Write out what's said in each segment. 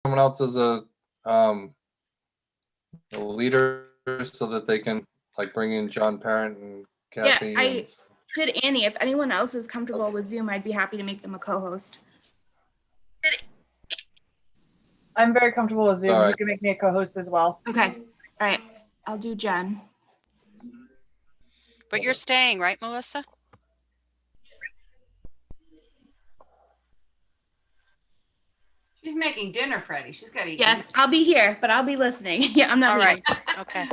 someone else as a leader so that they can like bring in John Parent and Kathy? Yeah, I did Annie. If anyone else is comfortable with Zoom, I'd be happy to make them a co-host. I'm very comfortable with Zoom. Right. You can make me a co-host as well. Okay. All right. I'll do Jen. But you're staying, right, Melissa? She's making dinner, Freddie. She's got to eat. Yes, I'll be here, but I'll be listening. Yeah, I'm not All leaving. right. Okay.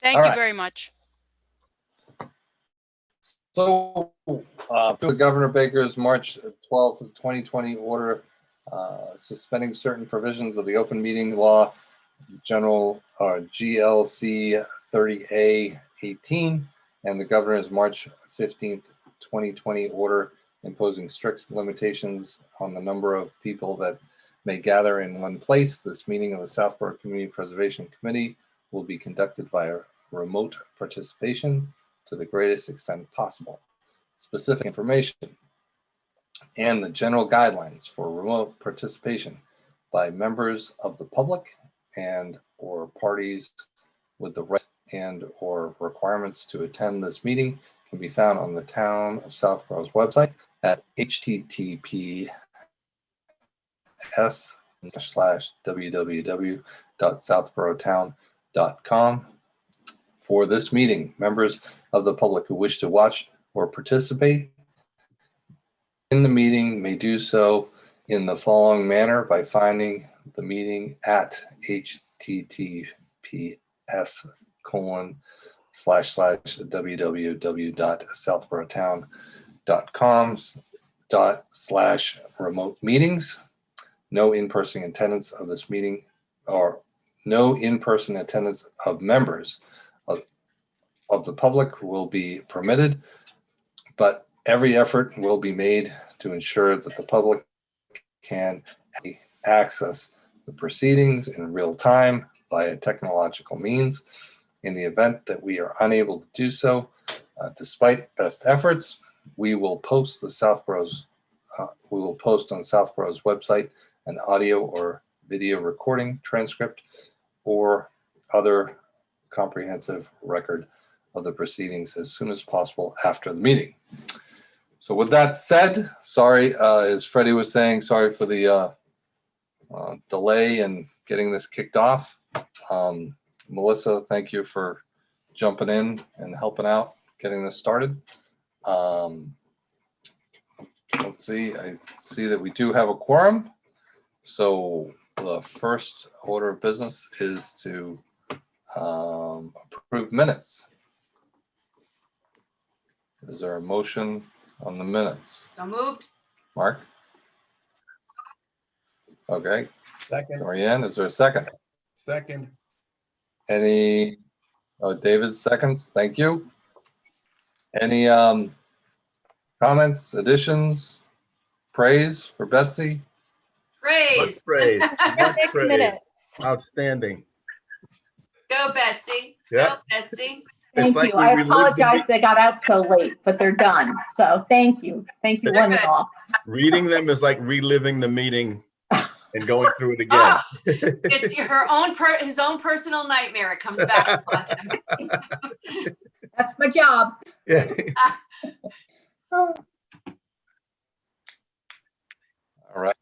Thank All you right. very much. So, Governor Baker's March 12th, 2020 order suspending certain provisions of the open meeting law, General GLC 30A 18, and the governor's March 15th, 2020 order imposing strict limitations on the number of people that may gather in one place. This meeting of the Southborough Community Preservation Committee will be conducted by remote participation to the greatest extent possible. Specific information and the general guidelines for remote participation by members of the public and or parties with the right and or requirements to attend this meeting can be found on the Town of Southborough's website at https://www.southboroughtown.com. For this meeting, members of the public who wish to watch or participate in the meeting may do so in the following manner by finding the meeting at https://www.southboroughtown.com/remote meetings. No in-person attendance of this meeting or no in-person attendance of members of the public will be permitted, but every effort will be made to ensure that the public can access the proceedings in real time via technological means. In the event that we are unable to do so, despite best efforts, we will post on Southborough's website an audio or video recording, transcript, or other comprehensive record of the proceedings as soon as possible after the meeting. So with that said, sorry, as Freddie was saying, sorry for the delay in getting this kicked off. Melissa, thank you for jumping in and helping out, getting this started. Let's see, I see that we do have a quorum. So the first order of business is to approve minutes. Is there a motion on the minutes? So moved. Mark? Okay. Second. Dorian, is there a second? Second. Any, David seconds, thank you. Any comments, additions, praise for Betsy? Praise. Praise. Much praise. Minutes. Outstanding. Go, Betsy. Yeah. Go, Betsy. It's Thank like you. we I relived the apologize they got out so late, but they're done. So thank you. Thank you They're one and good. all. Reading them is like reliving the meeting and going through it again. Oh, it's his own personal nightmare. It comes back to haunt him. That's my job. Yeah. Oh, All right.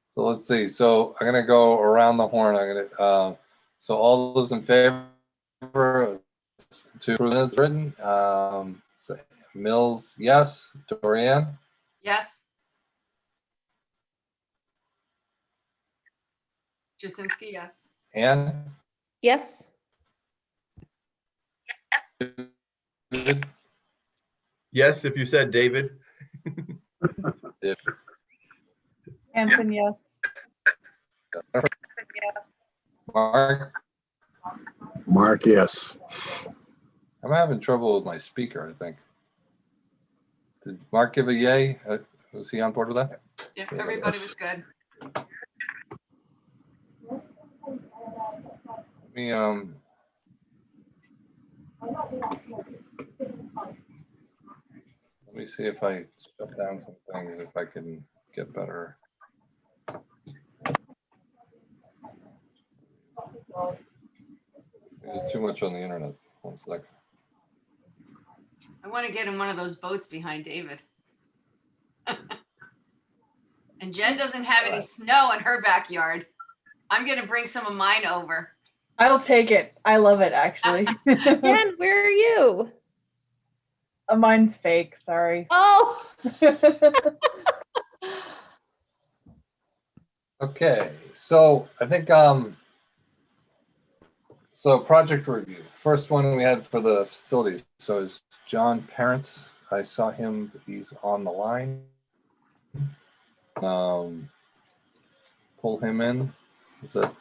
So let's see. So I'm gonna go around the horn. So all those in favor to approve minutes written. So Mills, yes. Dorian, Yes. Jasinski, yes. Ann, Yes. David, Yes, if you said David. Hanson, yes. Mark. Mark, yes. I'm having trouble with my speaker, I think. Did Mark give a yay? Was he on board with that? Yeah, everybody was good. Let me let me see if I shut down some things, if I can get better. There's too much on the internet. One sec. I want to get in one of those boats behind David. And Jen doesn't have any Right. snow in her backyard. I'm going to bring some of mine over. I'll take it. I love it, actually. Dan, where are you? Mine's fake, sorry. Oh. Okay, so I think so project review. First one we had for the facilities. So is John Parent. I saw him. He's on the line. Pull him in. Is that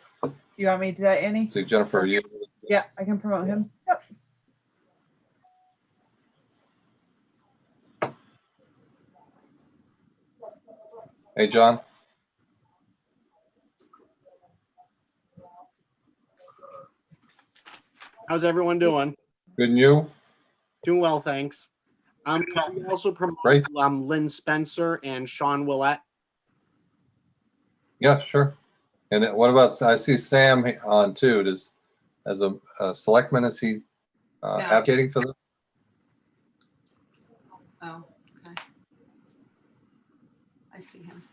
You want me to do that, Annie? so Jennifer? Are you? Yeah, I can promote him. Yep. Hey, John. How's everyone doing? Good, and you? Doing well, thanks. Can we also promote Great. Lynn Spencer and Sean Willett? Yeah, sure. And then what about? I see Sam on too. Does as a selectman is he advocating for this? Oh, okay. I see him.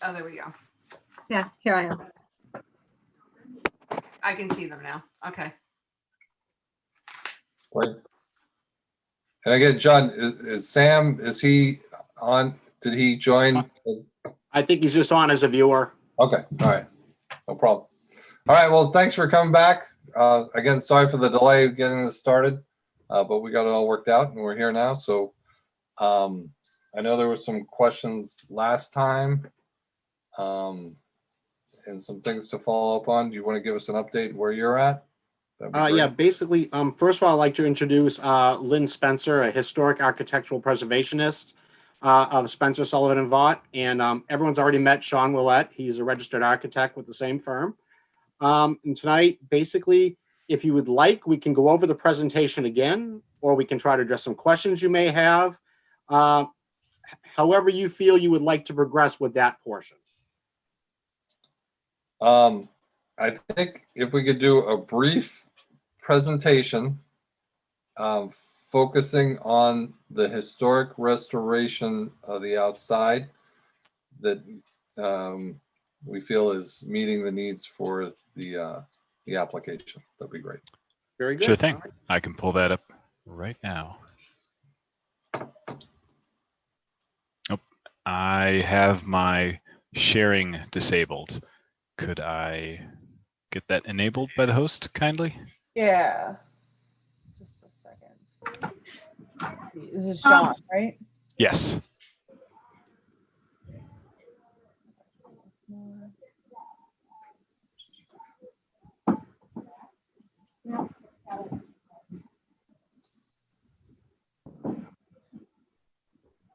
Oh, there we go. Yeah, here I am. I can see them now. Okay. Right. And again, John, is Sam? Is he on? Did he join? I think he's just on as a viewer. Okay. All right. No problem. All right. Well, thanks for coming back. Again, sorry for the delay getting this started, but we got it all worked out and we're here now. So I know there were some questions last time and some things to follow up on. Do you want to give us an update where you're at? Yeah, basically, first of all, I'd like to introduce Lynn Spencer, a historic architectural preservationist of Spencer, Sullivan, and Vaught. And everyone's already met Sean Willett. He's a registered architect with the same firm. And tonight, basically, if you would like, we can go over the presentation again, or we can try to address some questions you may have. However you feel you would like to progress with that portion. I think if we could do a brief presentation focusing on the historic restoration of the outside that we feel is meeting the needs for the application. That'd be great. Very good. Sure thing. I can pull that up right now. Oh, I have my sharing disabled. Could I get that enabled by the host kindly? Yeah. Just a second. This is Sean, right? Yes.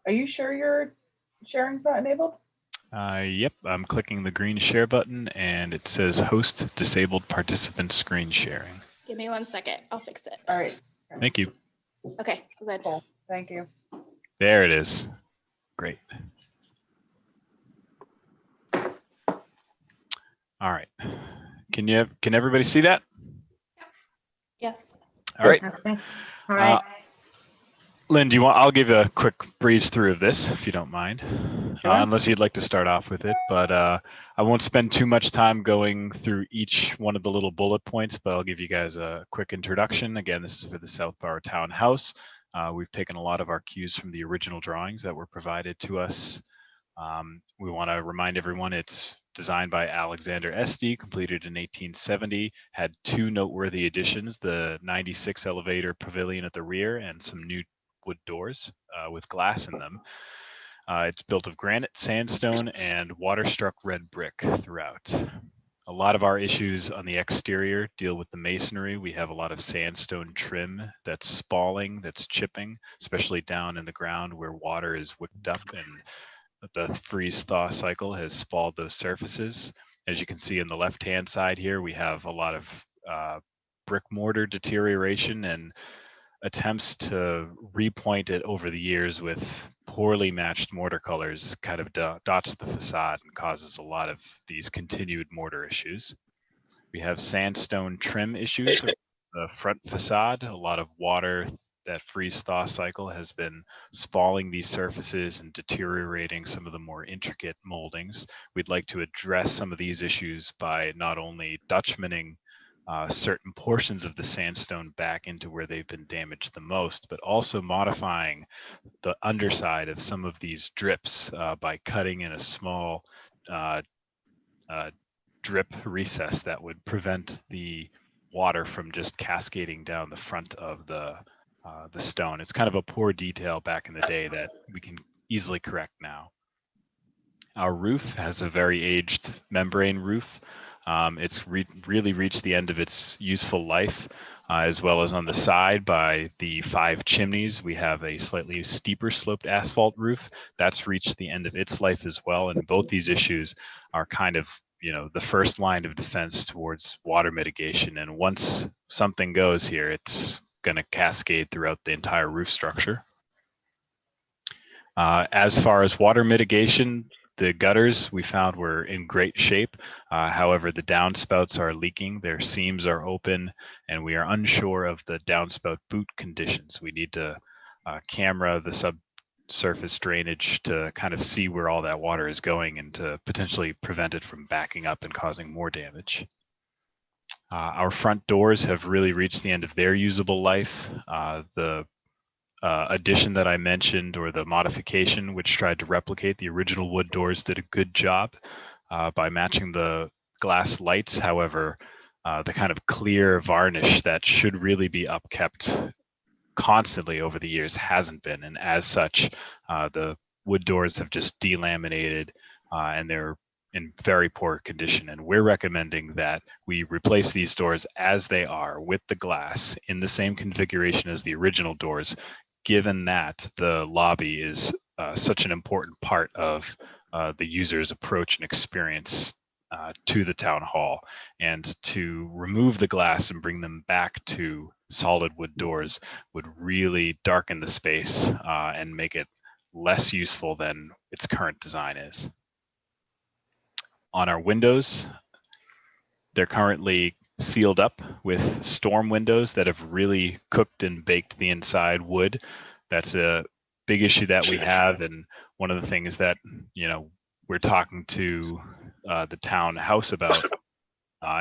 Are you sure your sharing's not enabled? Yep, I'm clicking the green share button and it says host disabled participant screen sharing. Give me 1 second. I'll fix it. All right. Thank you. Okay, good. Cool. Thank you. There it is. Great. All right. Can everybody see that? Yes. All right. Okay. All right. Lynn, I'll give a quick breeze through of this if you don't mind, Sure. unless you'd like to start off with it, but I won't spend too much time going through each one of the little bullet points, but I'll give you guys a quick introduction. Again, this is for the Southborough Townhouse. We've taken a lot of our cues from the original drawings that were provided to us. We want to remind everyone it's designed by Alexander Esty, completed in 1870, had two noteworthy additions, the 96 elevator pavilion at the rear and some new wood doors with glass in them. It's built of granite, sandstone, and water-struck red brick throughout. A lot of our issues on the exterior deal with the masonry. We have a lot of sandstone trim that's spalling, that's chipping, especially down in the ground where water is wicked up and the freeze-thaw cycle has spalled those surfaces. As you can see on the left-hand side here, we have a lot of brick mortar deterioration and attempts to repoint it over the years with poorly matched mortar colors kind of dots the facade and causes a lot of these continued mortar issues. We have sandstone trim issues with the front facade. A lot of water, that freeze-thaw cycle, has been spalling these surfaces and deteriorating some of the more intricate moldings. We'd like to address some of these issues by not only Dutchmaning certain portions of the sandstone back into where they've been damaged the most, but also modifying the underside of some of these drips by cutting in a small drip recess that would prevent the water from just cascading down the front of the stone. It's kind of a poor detail back in the day that we can easily correct now. Our roof has a very aged membrane roof. It's really reached the end of its useful life, as well as on the side by the 5 chimneys. We have a slightly steeper sloped asphalt roof that's reached the end of its life as well. And both these issues are kind of, the first line of defense towards water mitigation. And once something goes here, it's going to cascade throughout the entire roof structure. As far as water mitigation, the gutters we found were in great shape. However, the downspouts are leaking, their seams are open, and we are unsure of the downspout boot conditions. We need to camera the subsurface drainage to kind of see where all that water is going and to potentially prevent it from backing up and causing more damage. Our front doors have really reached the end of their usable life. The addition that I mentioned, or the modification, which tried to replicate the original wood doors, did a good job by matching the glass lights. However, the kind of clear varnish that should really be upkept constantly over the years hasn't been, and as such, the wood doors have just delaminated and they're in very poor condition. And we're recommending that we replace these doors as they are with the glass in the same configuration as the original doors, given that the lobby is such an important part of the user's approach and experience to the town hall. And to remove the glass and bring them back to solid wood doors would really darken the space and make it less useful than its current design is. On our windows, they're currently sealed up with storm windows that have really cooked and baked the inside wood. That's a big issue that we have, and one of the things that we're talking to the town house about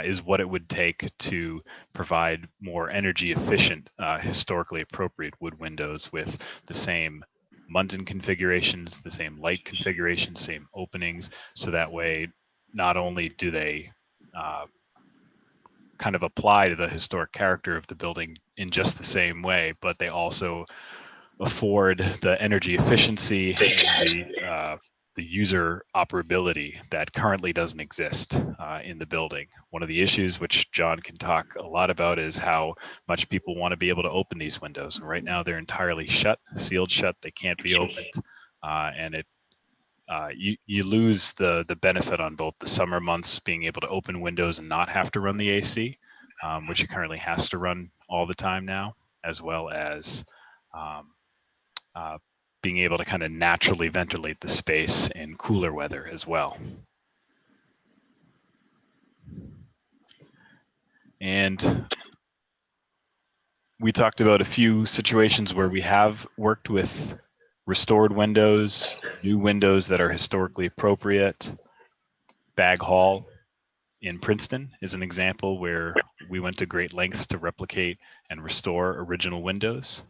is what it would take to provide more energy efficient, historically appropriate wood windows with the same muntin configurations, the same light configurations, same openings, so that way not only do they kind of apply to the historic character of the building in just the same way, but they also afford the energy efficiency and the user operability that currently doesn't exist in the building. One of the issues, which John can talk a lot about, is how much people want to be able to open these windows. And right now they're entirely shut, sealed shut. They can't be opened, and you lose the benefit on both the summer months, being able to open windows and not have to run the AC, which it currently has to run all the time now, as well as being able to kind of naturally ventilate the space in cooler weather as well. And we talked about a few situations where we have worked with restored windows, new windows that are historically appropriate. Bag Hall in Princeton is an example where we went to great lengths to replicate and restore original windows.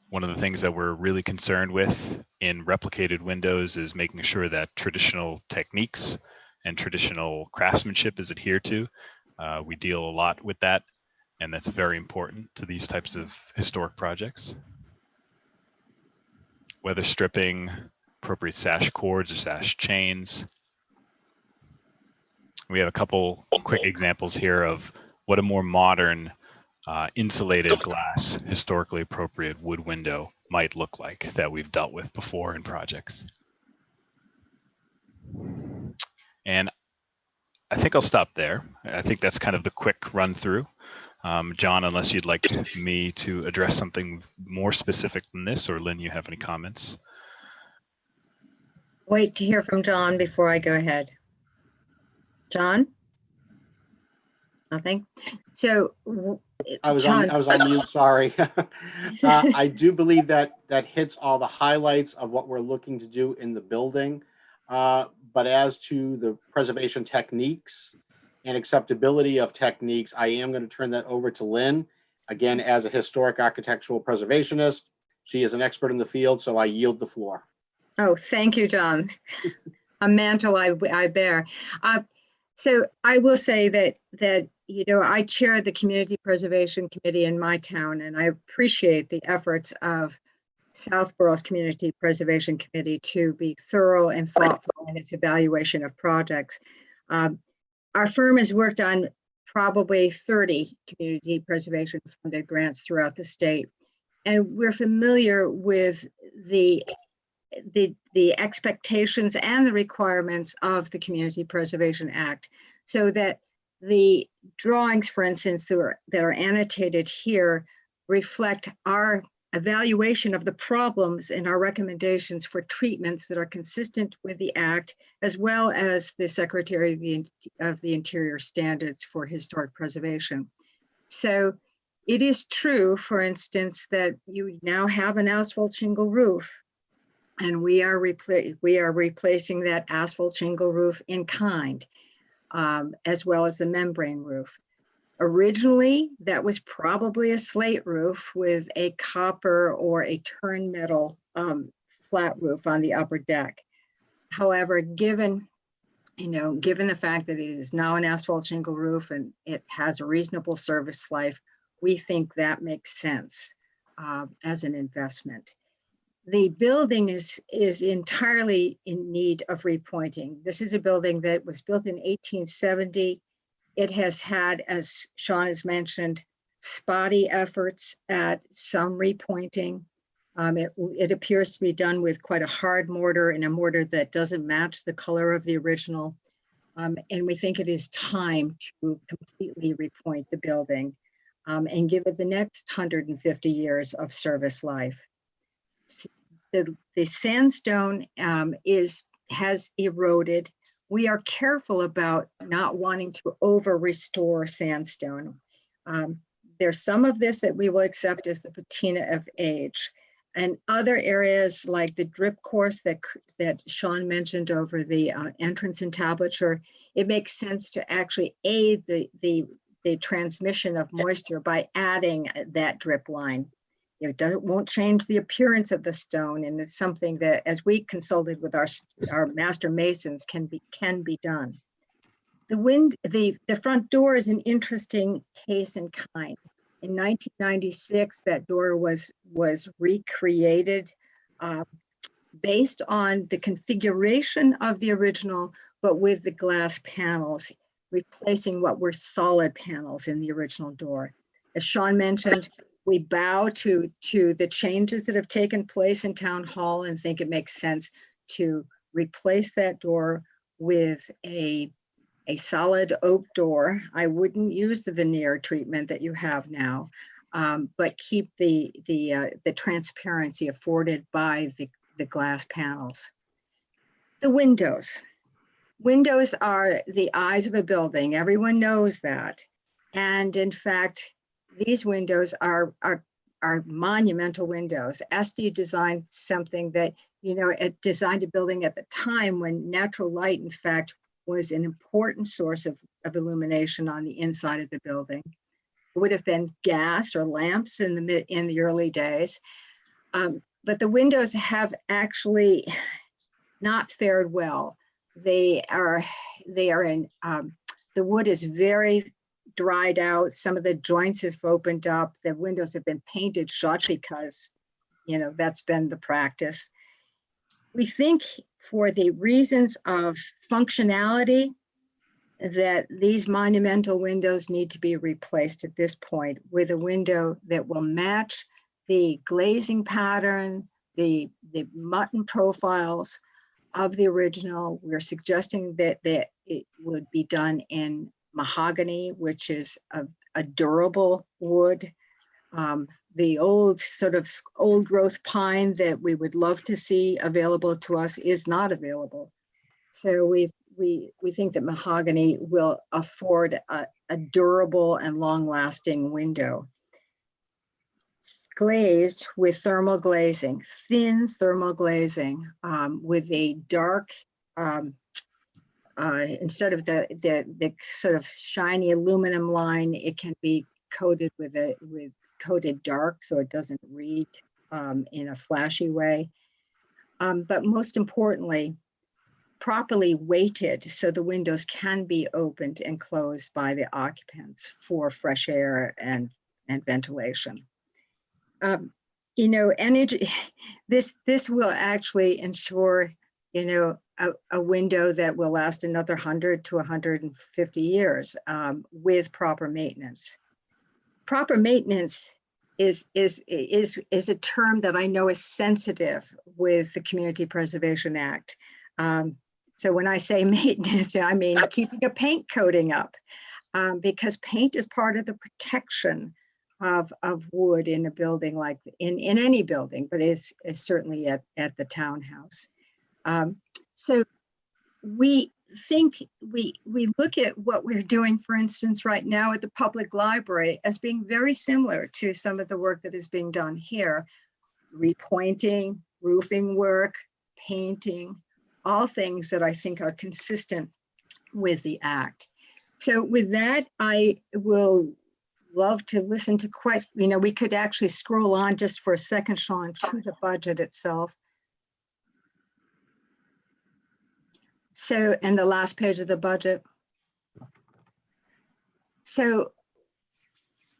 One of the things that we're really concerned with in replicated windows is making sure that traditional techniques and traditional craftsmanship is adhered to. We deal a lot with that, and that's very important to these types of historic projects. Weather stripping, appropriate sash cords or sash chains. We have a couple quick examples here of what a more modern insulated glass, historically appropriate wood window might look like that we've dealt with before in projects. And I think I'll stop there. I think that's kind of the quick run through. John, unless you'd like me to address something more specific than this, or Lynn, you have any comments? Wait to hear from John before I go ahead. John? Nothing? So. I was John, on mute, sorry. I do believe that hits all the highlights of what we're looking to do in the building. But as to the preservation techniques and acceptability of techniques, I am going to turn that over to Lynn. Again, as a historic architectural preservationist, she is an expert in the field, so I yield the floor. Oh, thank you, John. A mantle I bear. So I will say that I chair the Community Preservation Committee in my town, and I appreciate the efforts of Southborough's Community Preservation Committee to be thorough and thoughtful in its evaluation of projects. Our firm has worked on probably 30 community preservation funded grants throughout the state, and we're familiar with the expectations and the requirements of the Community Preservation Act, so that the drawings, for instance, that are annotated here reflect our evaluation of the problems and our recommendations for treatments that are consistent with the Act, as well as the Secretary of the Interior standards for historic preservation. So it is true, for instance, that you now have an asphalt shingle roof, and we are replacing that asphalt shingle roof in kind, as well as the membrane roof. Originally, that was probably a slate roof with a copper or a turn metal flat roof on the upper deck. However, given the fact that it is now an asphalt shingle roof and it has a reasonable service life, we think that makes sense as an investment. The building is entirely in need of repointing. This is a building that was built in 1870. It has had, as Sean has mentioned, spotty efforts at some repointing. It appears to be done with quite a hard mortar and a mortar that doesn't match the color of the original. And we think it is time to completely repoint the building and give it the next 150 years of service life. The sandstone has eroded. We are careful about not wanting to over restore sandstone. There's some of this that we will accept as the patina of age, and other areas like the drip course that Sean mentioned over the entrance entablature, it makes sense to actually aid the transmission of moisture by adding that drip line. It won't change the appearance of the stone, and it's something that, as we consulted with our master masons, can be done. The front door is an interesting case in kind. In 1996, that door was recreated based on the configuration of the original, but with the glass panels, replacing what were solid panels in the original door. As Sean mentioned, we bow to the changes that have taken place in Town Hall and think it makes sense to replace that door with a solid oak door. I wouldn't use the veneer treatment that you have now, but keep the transparency afforded by the glass panels. The windows. Windows are the eyes of a building. Everyone knows that. And in fact, these windows are monumental windows. Esty designed something that, it designed a building at the time when natural light, in fact, was an important source of illumination on the inside of the building. It would have been gas or lamps in the early days. But the windows have actually not fared well. The wood is very dried out. Some of the joints have opened up. The windows have been painted shut because, that's been the practice. We think for the reasons of functionality that these monumental windows need to be replaced at this point with a window that will match the glazing pattern, the mutton profiles of the original. We're suggesting that it would be done in mahogany, which is a durable wood. The old sort of old growth pine that we would love to see available to us is not available. So we think that mahogany will afford a durable and long-lasting window. Glazed with thermal glazing, thin thermal glazing, with a dark, instead of the sort of shiny aluminum line, it can be coated with coated dark so it doesn't read in a flashy way. But most importantly, properly weighted so the windows can be opened and closed by the occupants for fresh air and ventilation. You know, energy, this will actually ensure, you know, a window that will last another 100 to 150 years with proper maintenance. Proper maintenance is a term that I know is sensitive with the Community Preservation Act. So when I say maintenance, I mean keeping a paint coating up, because paint is part of the protection of wood in a building, like in any building, but is certainly at the townhouse. So we think we look at what we're doing, for instance, right now at the public library as being very similar to some of the work that is being done here: repointing, roofing work, painting, all things that I think are consistent with the act. So with that, I will love to listen to questions. You know, we could actually scroll on just for a second, Sean, to the budget itself. So, and the last page of the budget. So,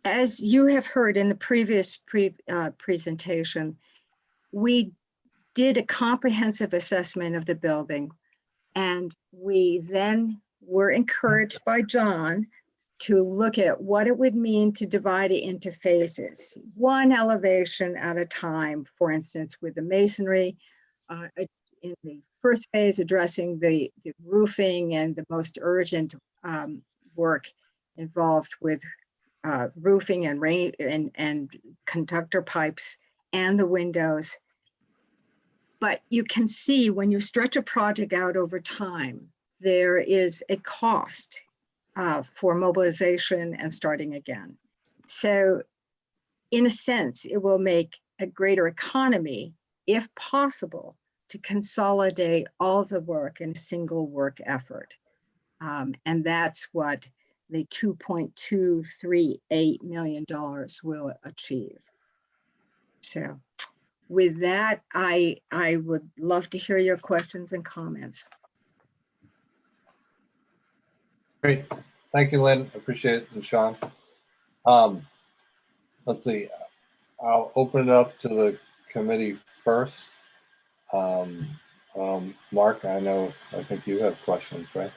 as you have heard in the previous presentation, we did a comprehensive assessment of the building, and we then were encouraged by John to look at what it would mean to divide it into phases, one elevation at a time. For instance, with the masonry, in the first phase, addressing the roofing and the most urgent work involved with roofing and rain and conductor pipes and the windows. But you can see when you stretch a project out over time, there is a cost for mobilization and starting again. So in a sense, it will make a greater economy, if possible, to consolidate all the work in a single work effort. And that's what the $2.238 million will achieve. So with that, I would love to hear your questions and comments. Great. Thank you, Lynn. Appreciate it, and Sean. Let's see. I'll open it up to the committee first. Mark, I think you have questions, right?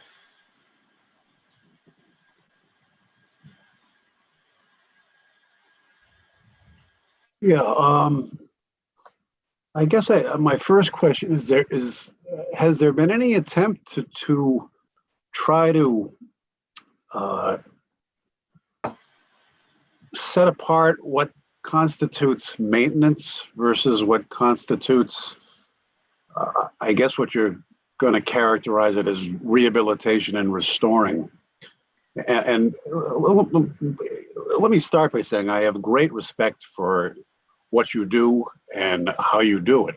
Yeah, I guess my first question is, has there been any attempt to try to set apart what constitutes maintenance versus what constitutes, I guess what you're going to characterize it as rehabilitation and restoring? And let me start by saying I have great respect for what you do and how you do it.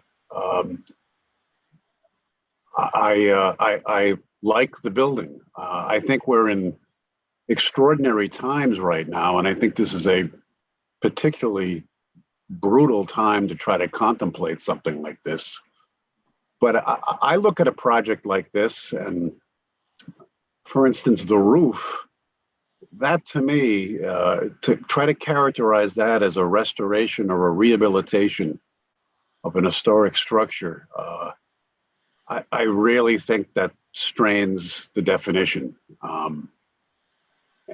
I like the building. I think we're in extraordinary times right now, and I think this is a particularly brutal time to try to contemplate something like this. But I look at a project like this, and for instance, the roof, that to me, to try to characterize that as a restoration or a rehabilitation of an historic structure, I really think that strains the definition.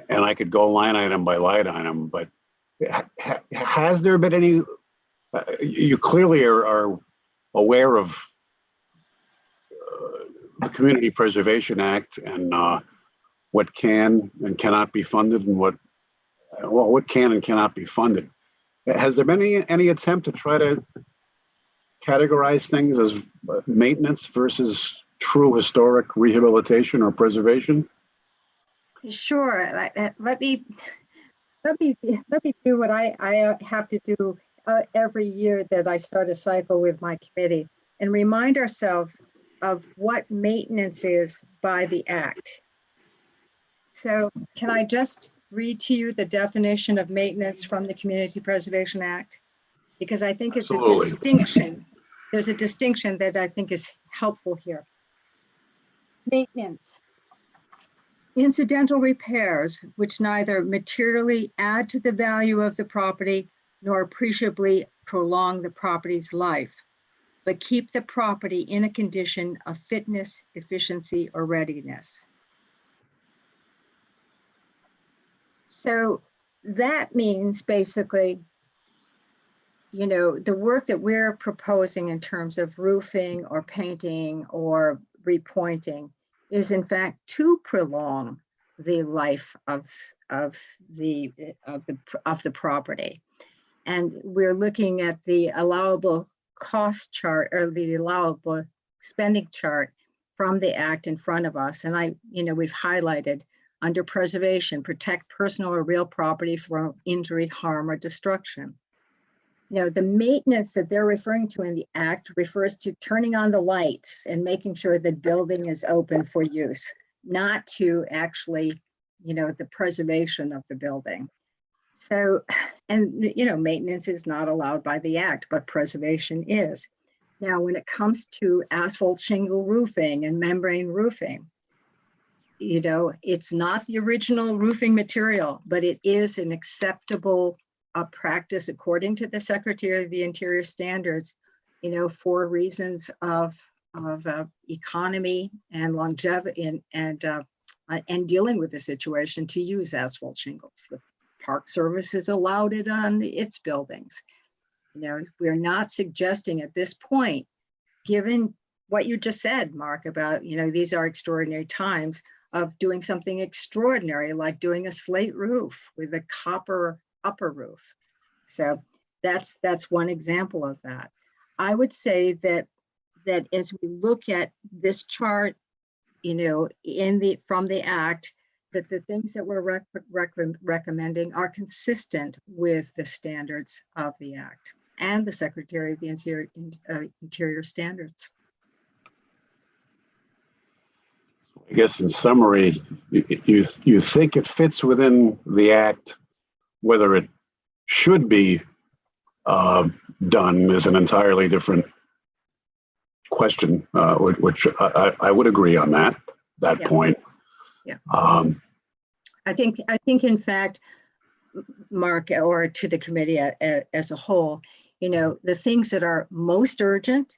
And I could go line item by line item, but has there been any, you clearly are aware of the Community Preservation Act and what can and cannot be funded and what well, what can and cannot be funded. Has there been any attempt to try to categorize things as maintenance versus true historic rehabilitation or preservation? Sure. Let me do what I have to do every year that I start a cycle with my committee and remind ourselves of what maintenance is by the Act. So can I just read to you the definition of maintenance from the Community Preservation Act? Because I think it's Absolutely. a distinction. There's a distinction that I think is helpful here. Maintenance. Incidental repairs which neither materially add to the value of the property nor appreciably prolong the property's life, but keep the property in a condition of fitness, efficiency, or readiness. So that means basically, you know, the work that we're proposing in terms of roofing or painting or repointing is in fact to prolong the life of the property. And we're looking at the allowable cost chart or the allowable spending chart from the Act in front of us. And we've highlighted under preservation, protect personal or real property from injury, harm, or destruction. You know, the maintenance that they're referring to in the Act refers to turning on the lights and making sure the building is open for use, not to actually, you know, the preservation of the building. So, and, you know, maintenance is not allowed by the Act, but preservation is. Now, when it comes to asphalt shingle roofing and membrane roofing, you know, it's not the original roofing material, but it is an acceptable practice according to the Secretary of the Interior standards, you know, for reasons of economy and longevity and dealing with the situation to use asphalt shingles. The Park Service has allowed it on its buildings. You know, we're not suggesting at this point, given what you just said, Mark, about, you know, these are extraordinary times, of doing something extraordinary, like doing a slate roof with a copper upper roof. So that's one example of that. I would say that as we look at this chart, you know, from the Act, that the things that we're recommending are consistent with the standards of the Act and the Secretary of the Interior standards. I guess in summary, you think it fits within the Act. Whether it should be done is an entirely different question, which I would agree on that Yeah. point. Yeah. I think in fact, Mark, or to the committee as a whole, you know, the things that are most urgent,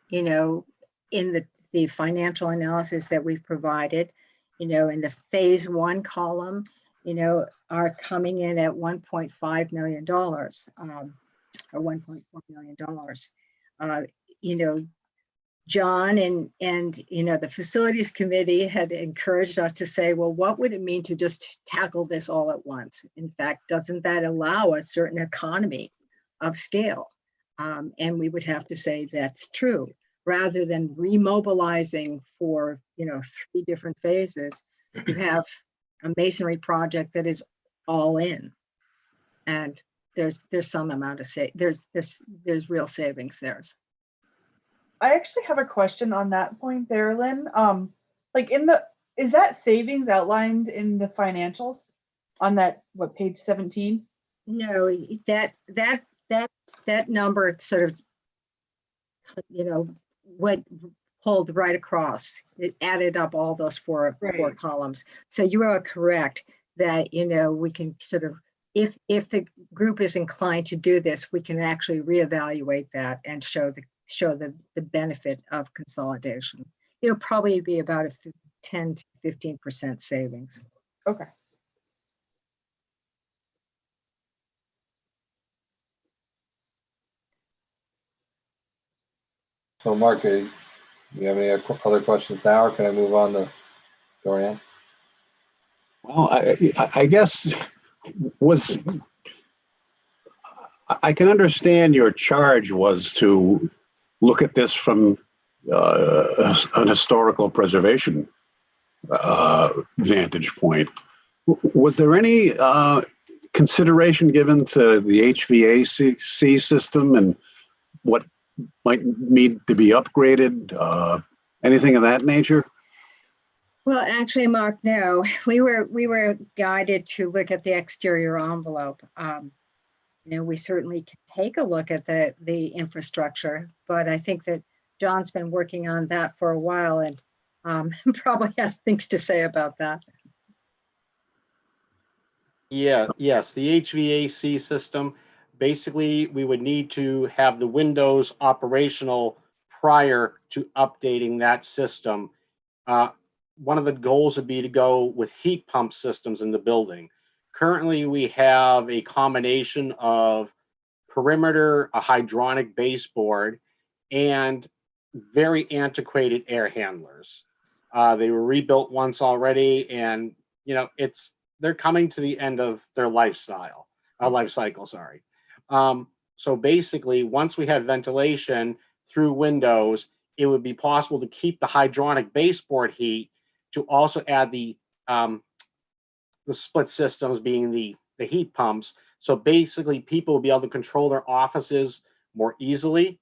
you know, in the financial analysis that we've provided, you know, in the phase 1 column, you know, are coming in at $1.5 million or $1.4 million. You know, John and you know, the facilities committee had encouraged us to say, well, what would it mean to just tackle this all at once? In fact, doesn't that allow a certain economy of scale? And we would have to say that's true, rather than remobilizing for, you know, 3 different phases. You have a masonry project that is all in, and there's some amount of there's real savings there. I actually have a question on that point there, Lynn. Like is that savings outlined in the financials on that, what, page 17? No, that number sort of, you know, what pulled right across. It added up all those four columns. So you are correct that, you know, we can sort of, if the group is inclined to do this, we can actually reevaluate that and show the benefit of consolidation. It'll probably be about a 10 to 15% savings. Okay. So Mark, do you have any other questions now, or can I move on to Dorian? Well, I guess was, I can understand your charge was to look at this from an historical preservation vantage point. Was there any consideration given to the HVAC system and what might need to be upgraded? Anything of that nature? Well, actually, Mark, no, we were guided to look at the exterior envelope. We certainly can take a look at the infrastructure, but I think that John's been working on that for a while and probably has things to say about that. Yeah, yes, the HVAC system, basically, we would need to have the windows operational prior to updating that system. One of the goals would be to go with heat pump systems in the building. Currently, we have a combination of perimeter, a hydronic baseboard, and very antiquated air handlers. They were rebuilt once already, and they're coming to the end of their life cycle. So basically, once we have ventilation through windows, it would be possible to keep the hydronic baseboard heat, to also add the split systems, being the heat pumps. So basically, people will be able to control their offices more easily,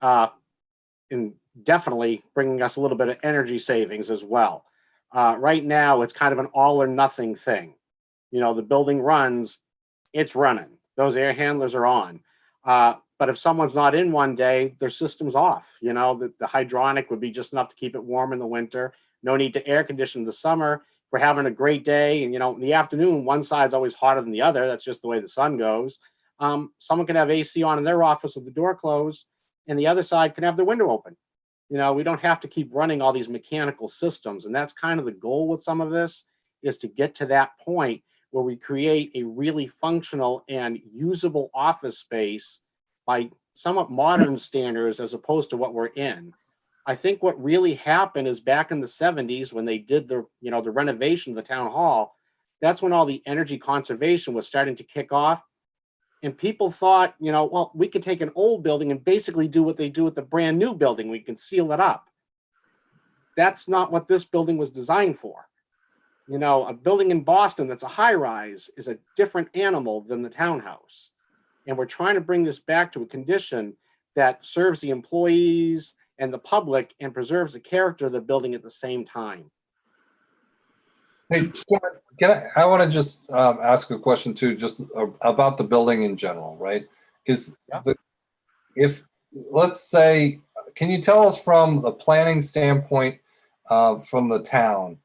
and definitely bringing us a little bit of energy savings as well. Right now, it's kind of an all or nothing thing. The building runs, it's running. Those air handlers are on. But if someone's not in one day, their system's off. The hydronic would be just enough to keep it warm in the winter. No need to air condition in the summer. We're having a great day. And, in the afternoon, one side's always hotter than the other. That's just the way the sun goes. Someone can have AC on in their office with the door closed, and the other side can have their window open. We don't have to keep running all these mechanical systems. And that's kind of the goal with some of this, is to get to that point where we create a really functional and usable office space by somewhat modern standards, as opposed to what we're in. I think what really happened is back in the 70s, when they did the renovation of the town hall, that's when all the energy conservation was starting to kick off. And people thought, well, we could take an old building and basically do what they do with the brand new building. We can seal it up. That's not what this building was designed for. A building in Boston that's a high rise is a different animal than the townhouse. And we're trying to bring this back to a condition that serves the employees and the public and preserves the character of the building at the same time. Hey, I want to just ask a question too, just about the building in general, right? Let's say, can you tell us from the planning standpoint, from the town,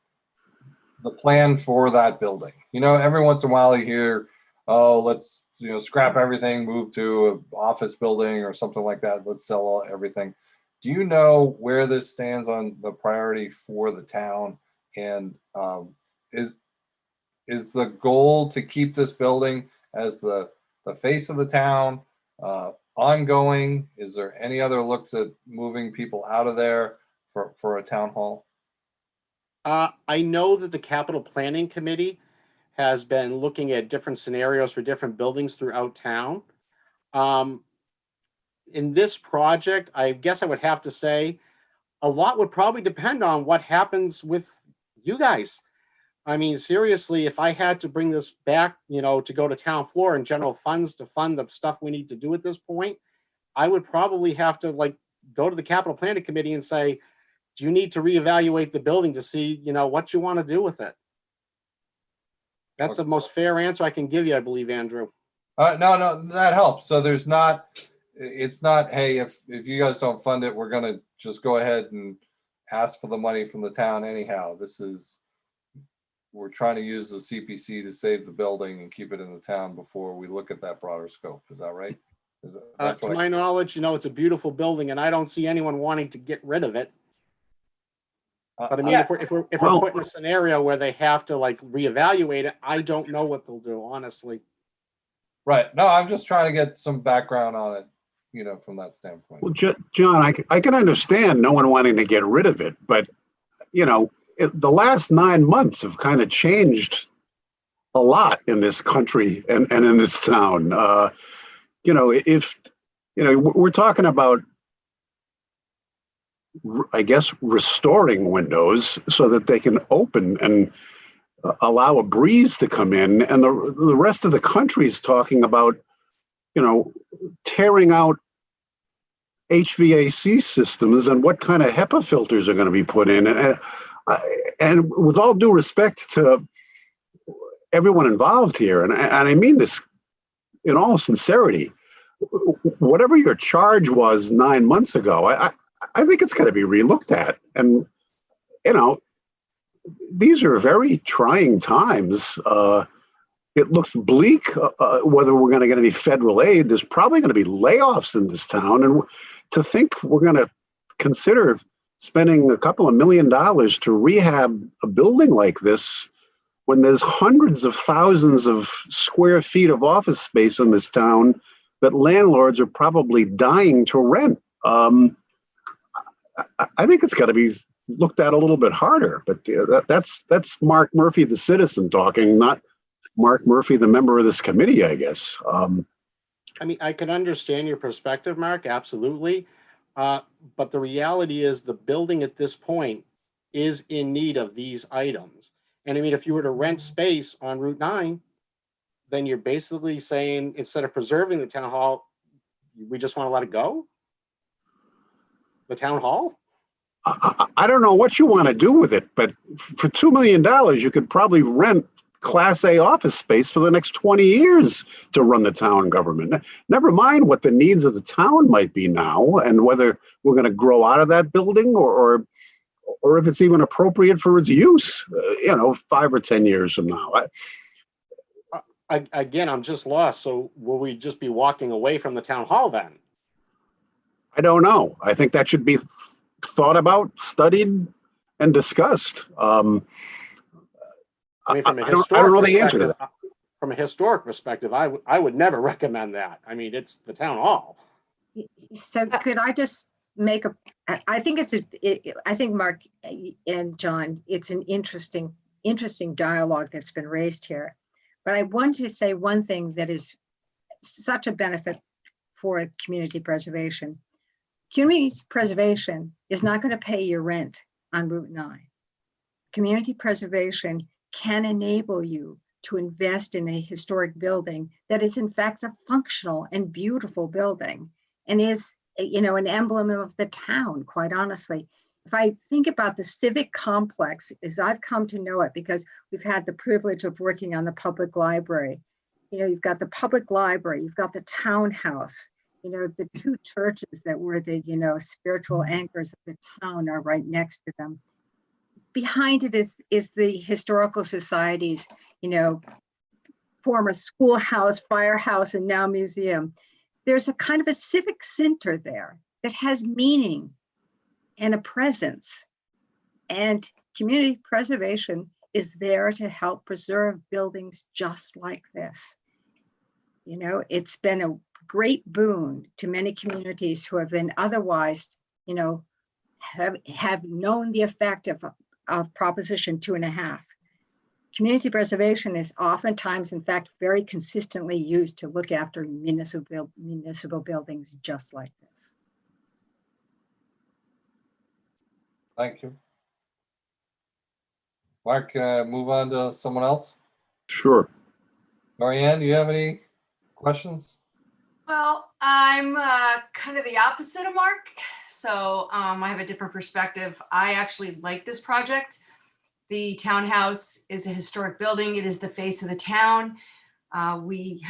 the plan for that building? Every once in a while you hear, oh, let's scrap everything, move to an office building or something like that. Let's sell everything. Do you know where this stands on the priority for the town? And is the goal to keep this building as the face of the town ongoing? Is there any other looks at moving people out of there for a town hall? I know that the Capital Planning Committee has been looking at different scenarios for different buildings throughout town. In this project, I guess I would have to say a lot would probably depend on what happens with you guys. I mean, seriously, if I had to bring this back, to go to town floor and general funds to fund the stuff we need to do at this point, I would probably have to go to the Capital Planning Committee and say, do you need to reevaluate the building to see, what you want to do with it? That's the most fair answer I can give you, I believe, Andrew. No, that helps. So it's not, hey, if you guys don't fund it, we're going to just go ahead and ask for the money from the town anyhow. We're trying to use the CPC to save the building and keep it in the town before we look at that broader scope. Is that right? To my knowledge, it's a beautiful building, and I don't see anyone wanting to get rid of it. But I mean, if we're put in a scenario where they have to reevaluate it, I don't know what they'll do, honestly. Right. No, I'm just trying to get some background on it, from that standpoint. Well, John, I can understand no one wanting to get rid of it, but the last 9 months have kind of changed a lot in this country and in this town. If, we're talking about, I guess, restoring windows so that they can open and allow a breeze to come in. And the rest of the country is talking about, tearing out HVAC systems and what kind of HEPA filters are going to be put in. And with all due respect to everyone involved here, and I mean this in all sincerity, whatever your charge was 9 months ago, I think it's got to be relooked at. And, these are very trying times. It looks bleak whether we're going to get any federal aid. There's probably going to be layoffs in this town. And to think we're going to consider spending a couple of $1 million to rehab a building like this when there's hundreds of thousands of square feet of office space in this town that landlords are probably dying to rent. I think it's got to be looked at a little bit harder, but that's Mark Murphy, the citizen, talking, not Mark Murphy, the member of this committee, I guess. I mean, I can understand your perspective, Mark, absolutely. But the reality is the building at this point is in need of these items. And I mean, if you were to rent space on Route 9, then you're basically saying, instead of preserving the town hall, we just want to let it go? The town hall? I don't know what you want to do with it, but for $2 million, you could probably rent Class A office space for the next 20 years to run the town government. Never mind what the needs of the town might be now and whether we're going to grow out of that building or if it's even appropriate for its use, 5 or 10 years from now. Again, I'm just lost. So will we just be walking away from the town hall then? I don't know. I think that should be thought about, studied, and discussed. I mean, from a I don't know the answer to that. From a historic perspective, I would never recommend that. I mean, it's the town hall. So could I just make I think I think Mark and John, it's an interesting dialogue that's been raised here. But I want to say one thing that is such a benefit for community preservation. Community preservation is not going to pay your rent on Route 9. Community preservation can enable you to invest in a historic building that is in fact a functional and beautiful building and is, an emblem of the town, quite honestly. If I think about the civic complex, as I've come to know it, because we've had the privilege of working on the public library, you've got the public library, you've got the townhouse, the two churches that were the, spiritual anchors of the town are right next to them. Behind it is the historical society's, former schoolhouse, firehouse, and now museum. There's a kind of a civic center there that has meaning and a presence. And community preservation is there to help preserve buildings just like this. It's been a great boon to many communities who have been otherwise, have known the effect of Proposition 2.5. Community preservation is oftentimes, in fact, very consistently used to look after municipal buildings just like this. Thank you. Mark, can I move on to someone else? Sure. Marianne, do you have any questions? Well, I'm kind of the opposite of Mark. So I have a different perspective. I actually like this project. The townhouse is a historic building. It is the face of the town. We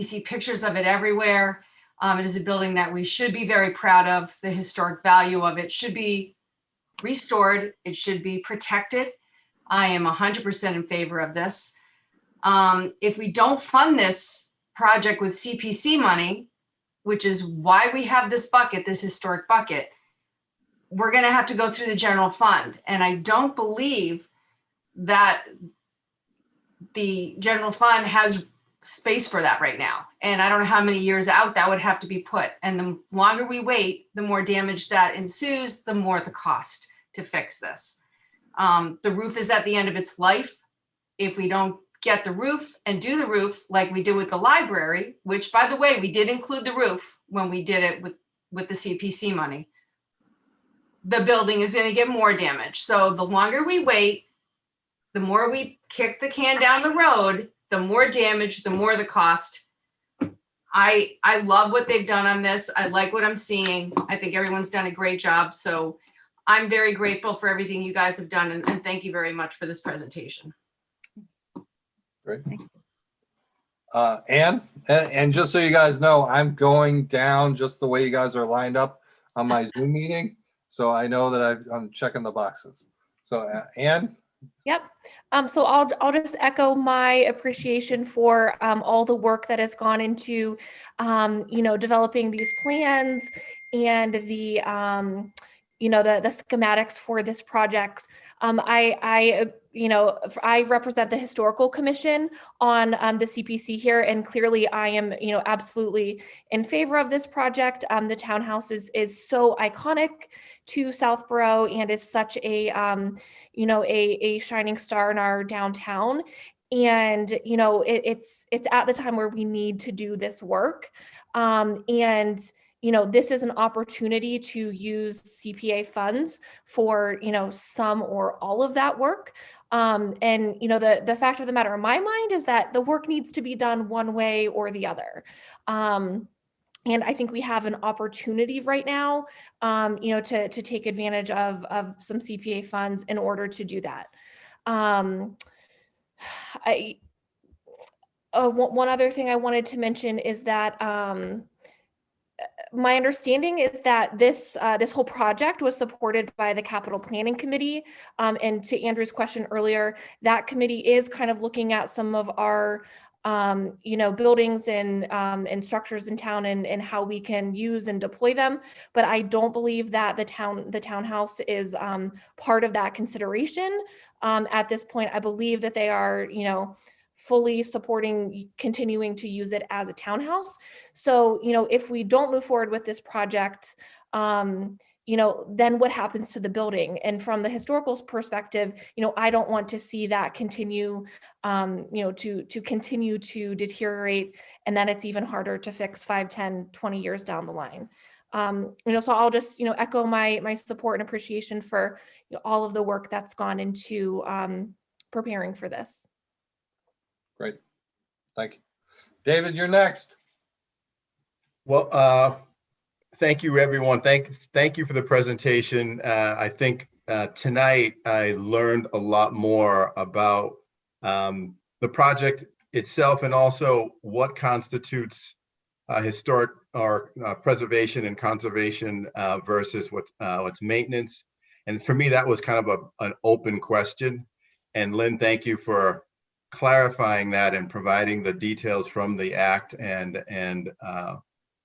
see pictures of it everywhere. It is a building that we should be very proud of. The historic value of it should be restored. It should be protected. I am 100% in favor of this. If we don't fund this project with CPC money, which is why we have this bucket, this historic bucket, we're going to have to go through the general fund. And I don't believe that the general fund has space for that right now. And I don't know how many years out that would have to be put. And the longer we wait, the more damage that ensues, the more the cost to fix this. The roof is at the end of its life. If we don't get the roof and do the roof like we did with the library, which by the way, we did include the roof when we did it with the CPC money, the building is going to get more damage. So the longer we wait, the more we kick the can down the road, the more damage, the more the cost. I love what they've done on this. I like what I'm seeing. I think everyone's done a great job. So I'm very grateful for everything you guys have done, and thank you very much for this presentation. Great. Ann, and just so you guys know, I'm going down just the way you guys are lined up on my Zoom meeting. So I know that I'm checking the boxes. So Ann? Yep. So I'll just echo my appreciation for all the work that has gone into, developing these plans and the schematics for this project. I represent the Historical Commission on the CPC here, and clearly I am, absolutely in favor of this project. The townhouse is so iconic to Southborough and is such a shining star in our downtown. And, it's at the time where we need to do this work. This is an opportunity to use CPA funds for, some or all of that work. The fact of the matter in my mind is that the work needs to be done one way or the other. And I think we have an opportunity right now, to take advantage of some CPA funds in order to do that. One other thing I wanted to mention is that my understanding is that this whole project was supported by the Capital Planning Committee. And to Andrew's question earlier, that committee is kind of looking at some of our buildings and structures in town and how we can use and deploy them. But I don't believe that the townhouse is part of that consideration. At this point, I believe that they are, fully supporting continuing to use it as a townhouse. So, if we don't move forward with this project, then what happens to the building? And from the historical perspective, I don't want to see that continue, to continue to deteriorate, and then it's even harder to fix 5, 10, 20 years down the line. So I'll just, echo my support and appreciation for all of the work that's gone into preparing for this. Great. Thank you. David, you're next. Well, thank you, everyone. Thank you for the presentation. I think tonight I learned a lot more about the project itself and also what constitutes historic or preservation and conservation versus what's maintenance. And for me, that was kind of an open question. And Lynn, thank you for clarifying that and providing the details from the act and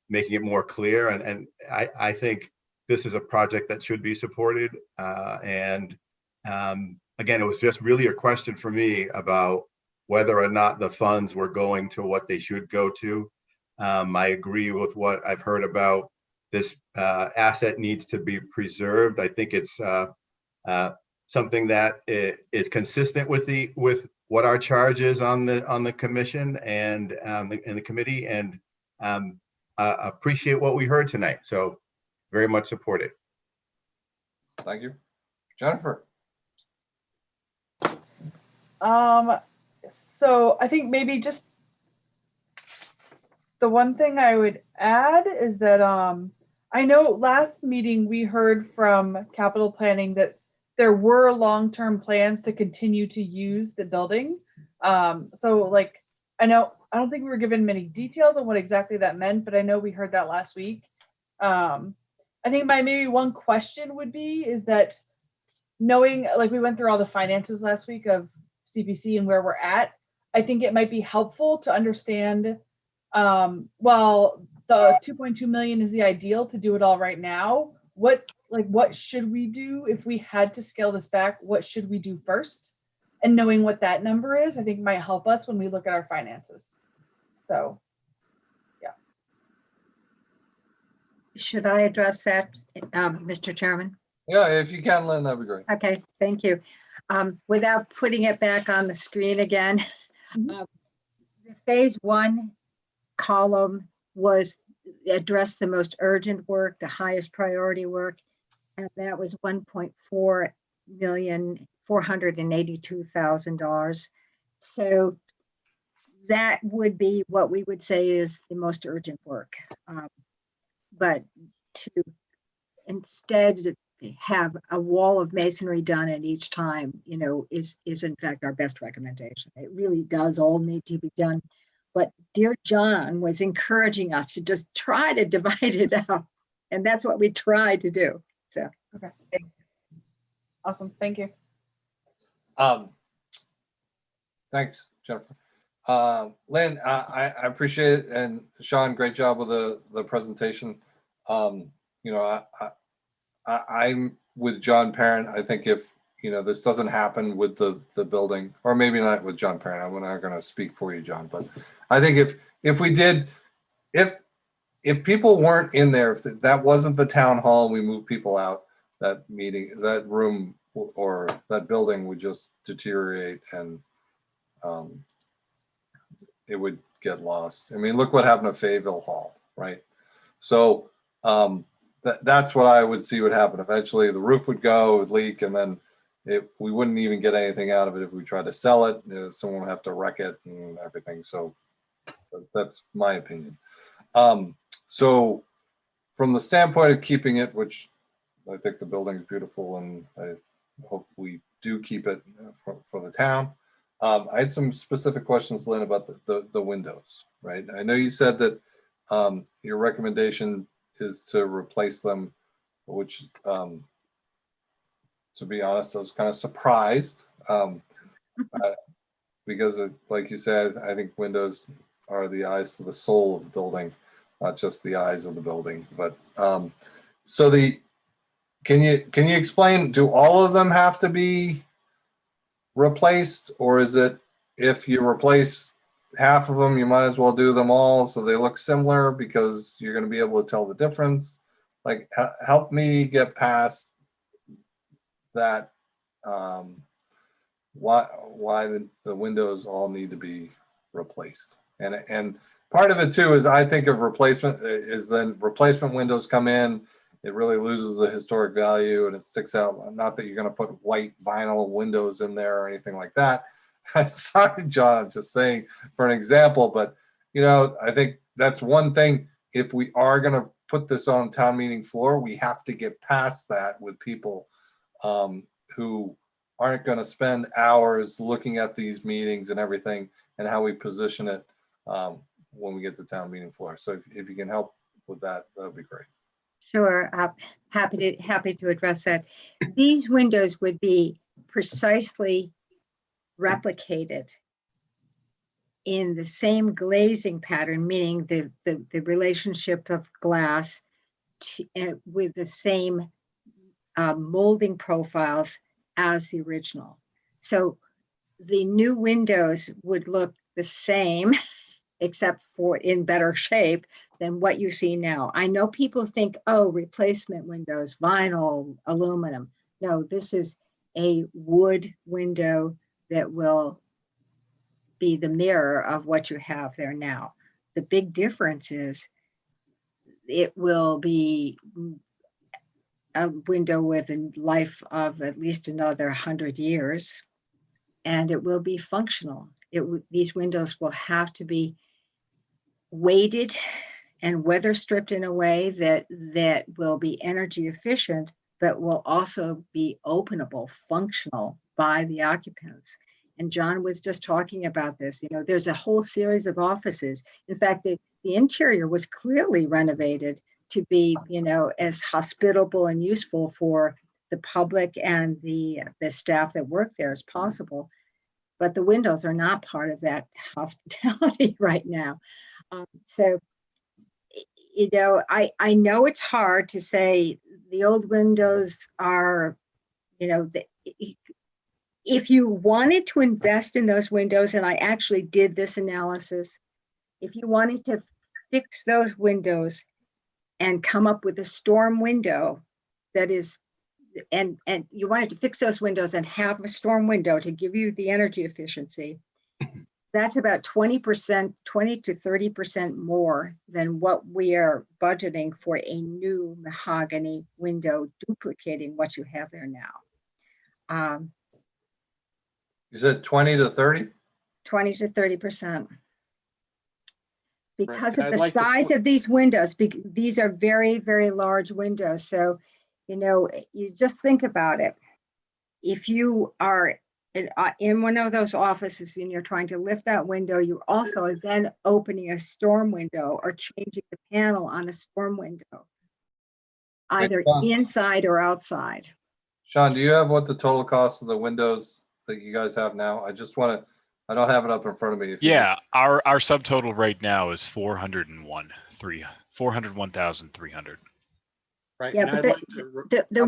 making it more clear. And I think this is a project that should be supported. Again, it was just really a question for me about whether or not the funds were going to what they should go to. I agree with what I've heard about this asset needs to be preserved. I think it's something that is consistent with what our charge is on the commission and the committee, and appreciate what we heard tonight. So very much support it. Thank you. Jennifer. So I think maybe just the one thing I would add is that I know last meeting we heard from Capital Planning that there were long-term plans to continue to use the building. So like, I don't think we were given many details on what exactly that meant, but I know we heard that last week. I think my maybe one question would be is that knowing, like we went through all the finances last week of CPC and where we're at, I think it might be helpful to understand, while the 2.2 million is the ideal to do it all right now, what should we do if we had to scale this back? What should we do first? And knowing what that number is, I think might help us when we look at our finances. So, yeah. Should I address that, Mr. Chairman? Yeah, if you can, Lynn, that'd be great. Okay, thank you. Without putting it back on the screen again, Mhm. The phase 1 column was addressed the most urgent work, the highest priority work, and that was $1.482,000. So that would be what we would say is the most urgent work. But to instead have a wall of masonry done at each time, is in fact our best recommendation. It really does all need to be done. But dear John was encouraging us to just try to divide it up. And that's what we tried to do. So, Okay. Awesome. Thank you. Thanks, Jennifer. Lynn, I appreciate it, and Sean, great job with the presentation. I'm with John Parent. I think if this doesn't happen with the building, or maybe not with John Parent, I'm not going to speak for you, John, but I think if we did, if people weren't in there, if that wasn't the town hall, we moved people out, that meeting, that room or that building would just deteriorate, and it would get lost. I mean, look what happened to Fayetteville Hall, right? So that's what I would see would happen. Eventually the roof would go, it would leak, and then we wouldn't even get anything out of it if we tried to sell it. Someone would have to wreck it and everything. So that's my opinion. So from the standpoint of keeping it, which I think the building is beautiful, and I hope we do keep it for the town. I had some specific questions, Lynn, about the windows, right? I know you said that your recommendation is to replace them, which, to be honest, I was kind of surprised because, like you said, I think windows are the eyes to the soul of the building, not just the eyes of the building. But so can you explain? Do all of them have to be replaced, or is it if you replace half of them, you might as well do them all so they look similar because you're going to be able to tell the difference? Like, help me get past that. Why the windows all need to be replaced, and part of it too is I think of replacement is then replacement windows come in. It really loses the historic value and it sticks out. Not that you're going to put white vinyl windows in there or anything like that. Sorry, John, I'm just saying for an example, but I think that's one thing. If we are going to put this on town meeting floor, we have to get past that with people who aren't going to spend hours looking at these meetings and everything and how we position it when we get to town meeting floor. So if you can help with that, that would be great. sure, happy to address that. These windows would be precisely replicated in the same glazing pattern, meaning the relationship of glass with the same molding profiles as the original. So the new windows would look the same, except for in better shape than what you see now. I know people think, oh, replacement windows, vinyl, aluminum. No, this is a wood window that will be the mirror of what you have there now. The big difference is it will be a window with a life of at least another 100 years, and it will be functional. These windows will have to be weighted and weather stripped in a way that will be energy efficient, but will also be openable, functional by the occupants. And John was just talking about this. There's a whole series of offices. In fact, the interior was clearly renovated to be, as hospitable and useful for the public and the staff that work there as possible. But the windows are not part of that hospitality right now. So, I know it's hard to say the old windows are, if you wanted to invest in those windows, and I actually did this analysis, if you wanted to fix those windows and come up with a storm window that is, and you wanted to fix those windows and have a storm window to give you the energy efficiency, That's about 20%, 20 to 30% more than what we are budgeting for a new mahogany window, duplicating what you have there now. You said 20 to 30? 20 to 30%. Because and of I'd the like to size of these windows, these are very, very large windows. So, you know, you just think about it. If you are in one of those offices and you're trying to lift that window, you're also then opening a storm window or changing the panel on a storm window, either inside or outside. Sean, do you have what the total cost of the windows that you guys have now? I just want to, I don't have it up in front of me. If you Yeah, our subtotal right now is 401,300. Right. Yeah, and but I'd like to the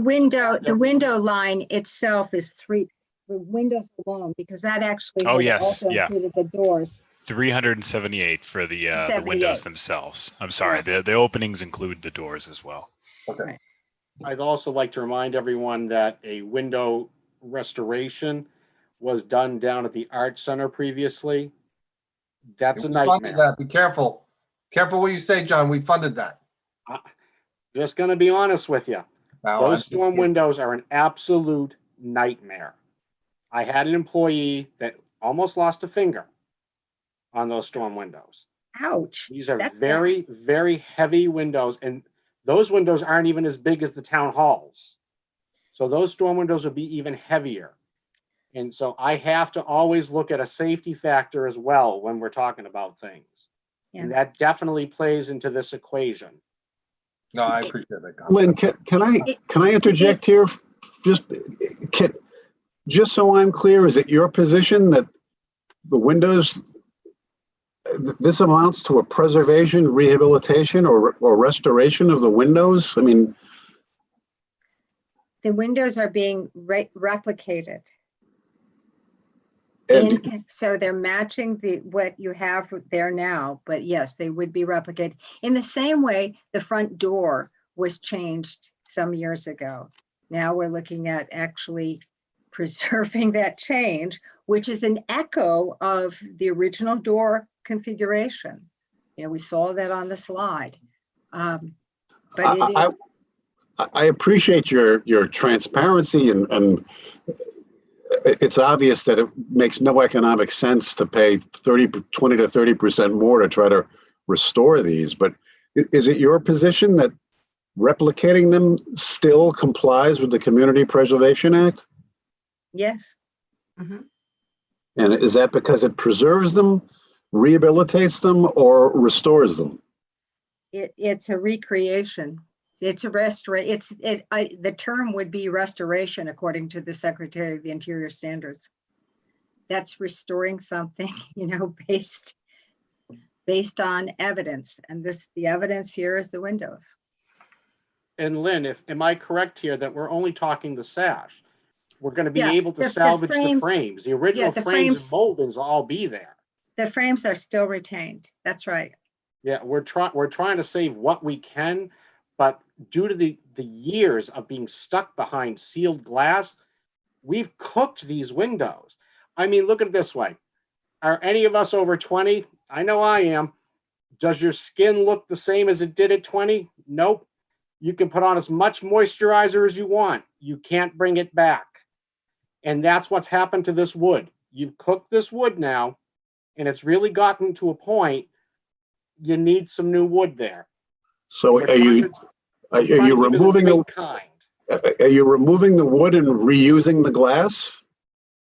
window line itself is the windows alone, because that actually Oh, has yes, also yeah. included the doors. 378 for the windows 78. themselves. I'm sorry, the openings include the doors as well. Okay. I'd also like to remind everyone that a window restoration was done down at the Art Center previously. That's a We funded nightmare. that. Be careful. Careful what you say, John. We funded that. Just going to be honest with you. Now, Those storm windows are an absolute nightmare. I had an employee that almost lost a finger on those storm windows. Ouch. These are That's very, very heavy windows, and those windows aren't even as big as the town halls. So those storm windows will be even heavier. And so I have to always look at a safety factor as well when we're talking about things. Yeah. And that definitely plays into this equation. No, I appreciate that. Lynn, can I interject here? Just so I'm clear, is it your position that the windows, this amounts to a preservation, rehabilitation, or restoration of the windows? I mean, the windows are being replicated. So they're matching what you have there now, but yes, they would be replicated. In the same way, the front door was changed some years ago. Now we're looking at actually preserving that change, which is an echo of the original door configuration. You know, we saw that on the slide. But it is. I appreciate your transparency, and it's obvious that it makes no economic sense to pay 20 to 30% more to try to restore these. But is it your position that replicating them still complies with the Community Preservation Act? Yes. Mm-hmm. And is that because it preserves them, rehabilitates them, or restores them? It's a recreation. It's a restoration. The term would be restoration, according to the Secretary of the Interior standards. That's restoring something, you know, based on evidence. And the evidence here is the windows. And Lynn, am I correct here that we're only talking the sash? We're going to be Yeah, able to the salvage frames- the frames. The original the frames and frames- moldings will all be there. The frames are still retained. That's right. Yeah, we're trying to save what we can, but due to the years of being stuck behind sealed glass, we've cooked these windows. I mean, look at it this way. Are any of us over 20? I know I am. Does your skin look the same as it did at 20? Nope. You can put on as much moisturizer as you want. You can't bring it back. And that's what's happened to this wood. You've cooked this wood now, and it's really gotten to a point you need some new wood there. So are you removing the wood and reusing the glass?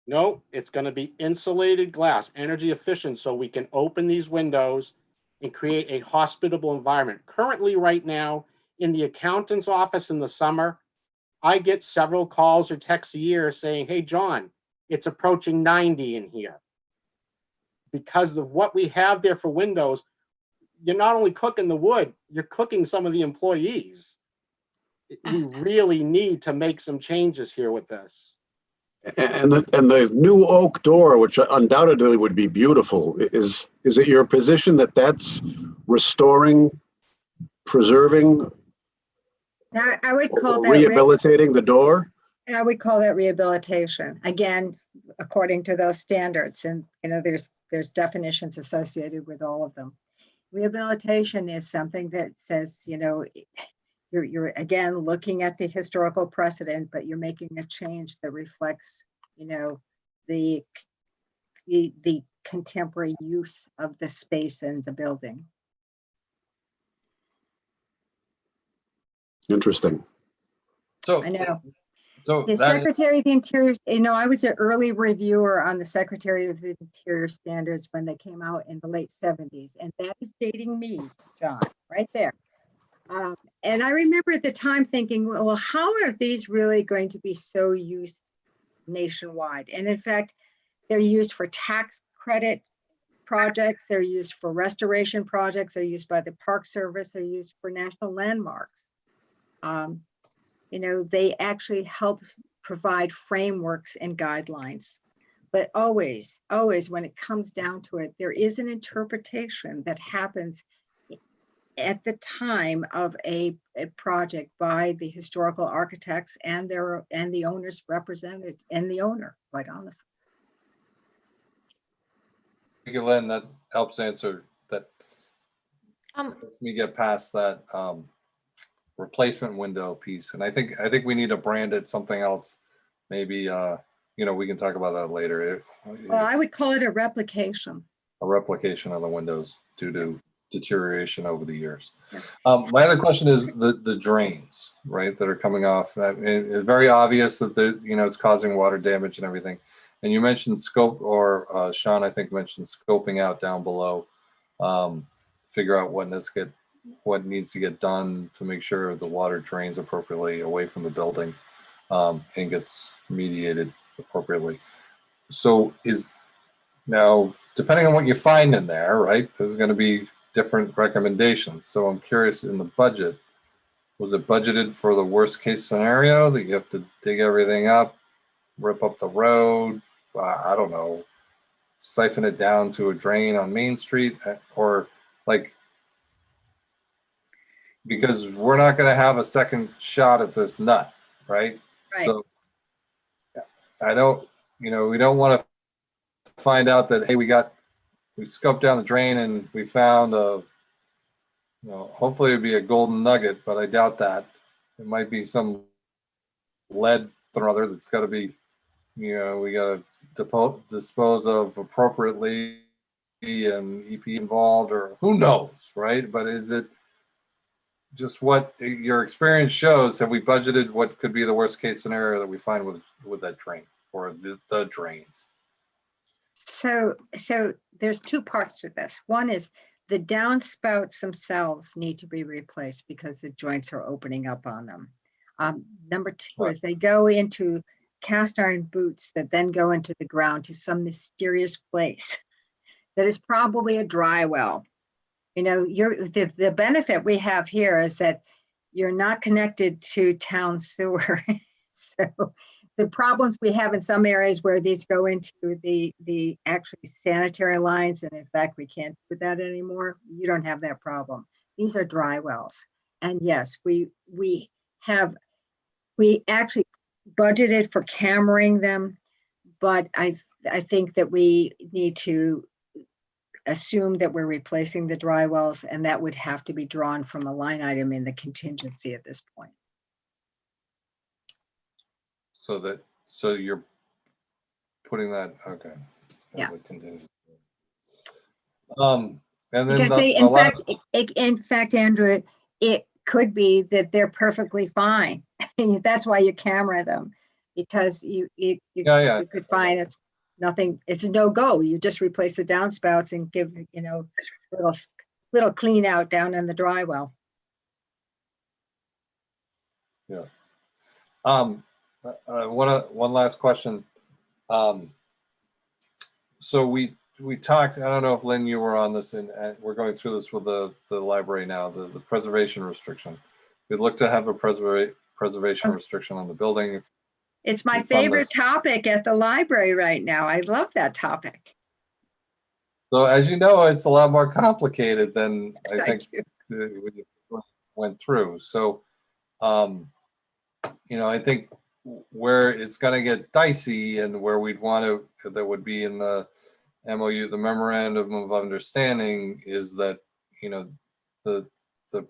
No, it's going to be insulated glass, energy efficient, so we can open these windows and create a hospitable environment. Currently, right now, in the accountant's office in the summer, I get several calls or texts a year saying, hey, John, it's approaching 90 in here. Because of what we have there for windows, you're not only cooking the wood, you're cooking some of the employees. We really need to make some changes here with this. And the new oak door, which undoubtedly would be beautiful, is it your position that that's restoring, preserving, I would call that rehabilitating the door? I would call that rehabilitation. Again, according to those standards. And, there's definitions associated with all of them. Rehabilitation is something that says, you're again looking at the historical precedent, but you're making a change that reflects, the contemporary use of the space and the building. Interesting. So, I know. so The that, Secretary of the Interior, I was an early reviewer on the Secretary of the Interior standards when they came out in the late 70s. And that is dating me, John, right there. And I remember at the time thinking, well, how are these really going to be so used nationwide? And in fact, they're used for tax credit projects, they're used for restoration projects, they're used by the Park Service, they're used for national landmarks. They actually help provide frameworks and guidelines. But always, always when it comes down to it, there is an interpretation that happens at the time of a project by the historical architects and the owners represented and the owner, quite honestly. thank you, Lynn, that helps answer that. Um, Lets me get past that replacement window piece. And I think we need to brand it something else. Maybe, we can talk about that later. Well, I would call it a replication. A replication of the windows due to deterioration over the years. Yeah. My other question is the drains, right, that are coming off. It's very obvious that it's causing water damage and everything. And you mentioned scope, or Sean, I think, mentioned scoping out down below, figure out what needs to get done to make sure the water drains appropriately away from the building, and gets mediated appropriately. So now, depending on what you find in there, right, there's going to be different recommendations. So I'm curious, in the budget, was it budgeted for the worst case scenario that you have to dig everything up, rip up the road, I don't know, siphon it down to a drain on Main Street, or because we're not going to have a second shot at this nut, right? Right. So we don't want to find out that, hey, we scoped down the drain and we found hopefully it'd be a golden nugget, but I doubt that. It might be some lead or other that's got to be, we got to dispose of appropriately, and EP involved, or who knows, right? But is it just what your experience shows? Have we budgeted what could be the worst case scenario that we find with that drain or the drains? So there's two parts to this. One is the downspouts themselves need to be replaced because the joints are opening up on them. Number two is they go into cast iron boots that then go into the ground to some mysterious place that is probably a dry well. The benefit we have here is that you're not connected to town sewer. So the problems we have in some areas where these go into the actually sanitary lines, and in fact, we can't do that anymore. You don't have that problem. These are dry wells. And yes, we actually budgeted for cammering them, but I think that we need to assume that we're replacing the dry wells, and that would have to be drawn from a line item in the contingency at this point. So you're putting that, okay. Yeah. As a contingency. And then Because in fact, Andrew, it could be that they're perfectly fine. That's why you camera them, because you could find it's nothing, it's a no-go. You just replace the downspouts and give, little clean out down in the dry well. Yeah. One last question. So we talked, I don't know if Lynn, you were on this, and we're going through this with the library now, the preservation restriction. We'd look to have a preservation restriction on the building. It's my favorite topic at the library right now. I love that topic. So as you know, it's a lot more complicated than Yes, I think we went through. So, I think where it's going to get dicey and where we'd want to, that would be in the MOU, the memorandum of understanding, is that, you know, the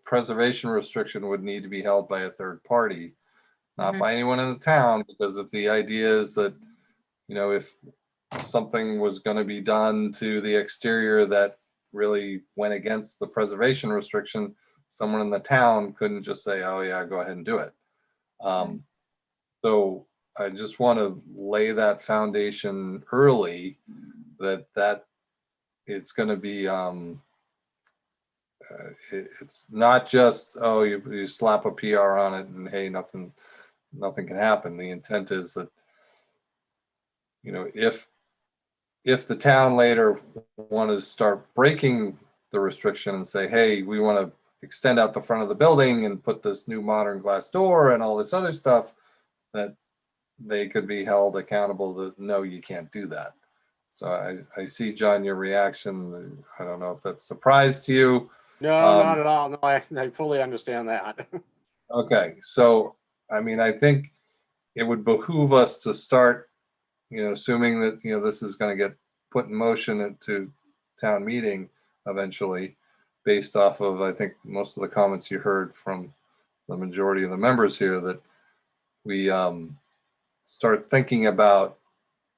preservation restriction would need to be held by a third party, not by anyone in the town, because if the idea is that, you know, if something was going to be done to the exterior that really went against the preservation restriction, someone in the town couldn't just say, oh yeah, go ahead and do it. So I just want to lay that foundation early, that it's going to be, it's not just, oh, you slap a PR on it and hey, nothing can happen. The intent is that, you know, if the town later want to start breaking the restriction and say, hey, we want to extend out the front of the building and put this new modern glass door and all this other stuff, that they could be held accountable to, no, you can't do that. So I see, John, your reaction. I don't know if that's a surprise to you. No, not at all. No, I fully understand that. Okay, so I mean, I think it would behoove us to start, you know, assuming that, you know, this is going to get put in motion into town meeting eventually, based off of, I think, most of the comments you heard from the majority of the members here, that we start thinking about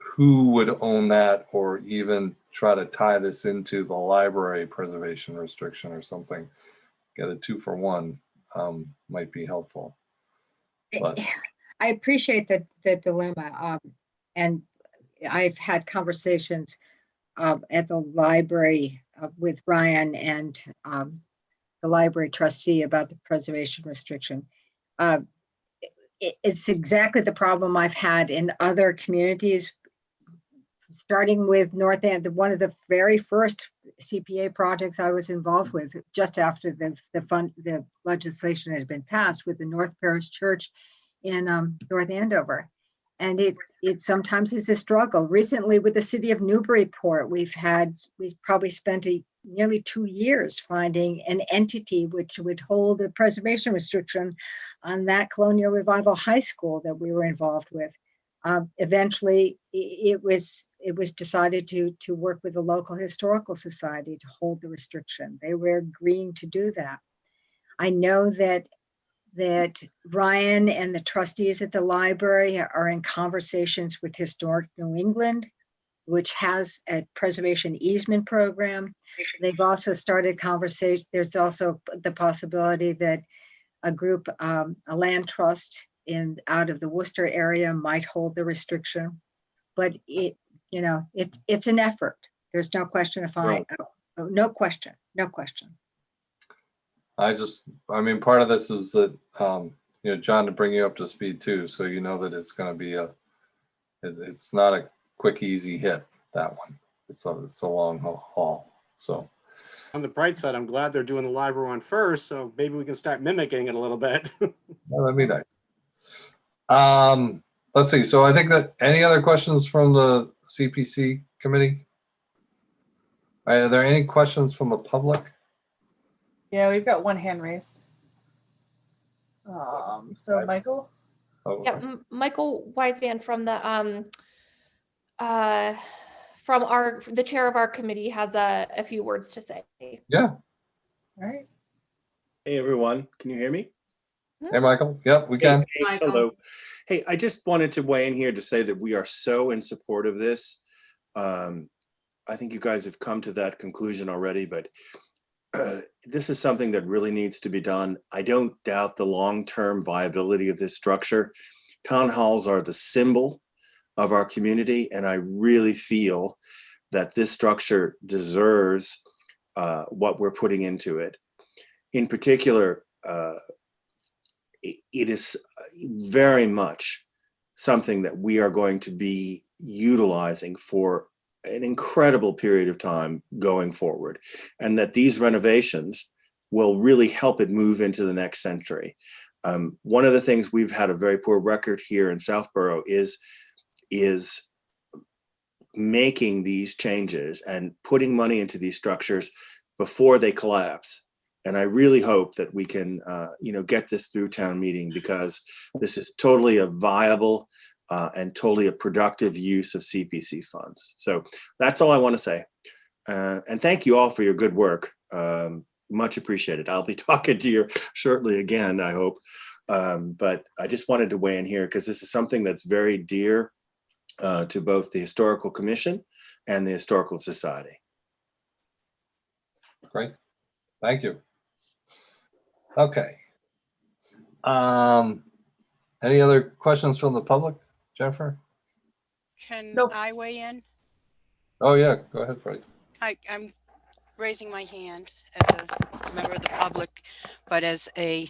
who would own that, or even try to tie this into the library preservation restriction or something. Get a 2-for-1 might be helpful. But I appreciate the dilemma. And I've had conversations at the library with Ryan and the library trustee about the preservation restriction. It's exactly the problem I've had in other communities, starting with North End, one of the very first CPA projects I was involved with just after the legislation had been passed, with the North Parish Church in North Andover. And it sometimes is a struggle. Recently with the city of Newburyport, we've probably spent nearly 2 years finding an entity which would hold a preservation restriction on that Colonial Revival High School that we were involved with. Eventually, it was decided to work with the local historical society to hold the restriction. They were agreeing to do that. I know that Ryan and the trustees at the library are in conversations with Historic New England, which has a preservation easement program. They've also started conversation. There's also the possibility that a group, a land trust out of the Worcester area might hold the restriction, but it's an effort. There's no question. No question. I mean, part of this is that, you know, John, to bring you up to speed too, so you know that it's going to be it's not a quick, easy hit, that one. It's a long haul. So On the bright side, I'm glad they're doing the library one first, so maybe we can start mimicking it a little bit. well, that'd be nice. Let's see. So I think that any other questions from the CPC committee? Are there any questions from the public? Yeah, we've got one hand raised. So Michael? Oh, Yeah, Michael Wiseman from the chair of our committee has a few words to say. yeah. All right. Hey, everyone. Can you hear me? Hey, Michael. Yep, we can. Hey, Michael. hello. Hey, I just wanted to weigh in here to say that we are so in support of this. I think you guys have come to that conclusion already, but this is something that really needs to be done. I don't doubt the long-term viability of this structure. Town halls are the symbol of our community, and I really feel that this structure deserves what we're putting into it. In particular, it is very much something that we are going to be utilizing for an incredible period of time going forward, and that these renovations will really help it move into the next century. One of the things we've had a very poor record here in Southborough is making these changes and putting money into these structures before they collapse. And I really hope that we can, get this through town meeting, because this is totally a viable and totally a productive use of CPC funds. So that's all I want to say. And thank you all for your good work. Much appreciated. I'll be talking to you shortly again, I hope. But I just wanted to weigh in here because this is something that's very dear to both the Historical Commission and the Historical Society. Great. Thank you. Okay. Any other questions from the public, Jennifer? Can Nope. I weigh in? Oh, yeah. Go ahead, Freddie. I'm raising my hand as a member of the public, but as a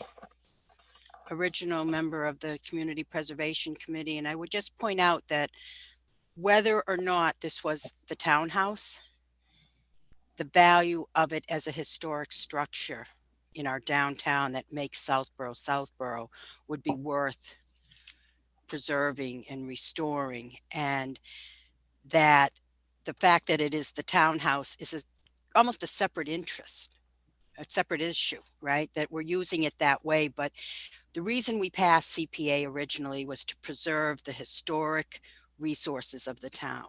original member of the Community Preservation Committee. And I would just point out that whether or not this was the townhouse, the value of it as a historic structure in our downtown that makes Southborough would be worth preserving and restoring. And that the fact that it is the townhouse is almost a separate interest, a separate issue, right? That we're using it that way. But the reason we passed CPA originally was to preserve the historic resources of the town.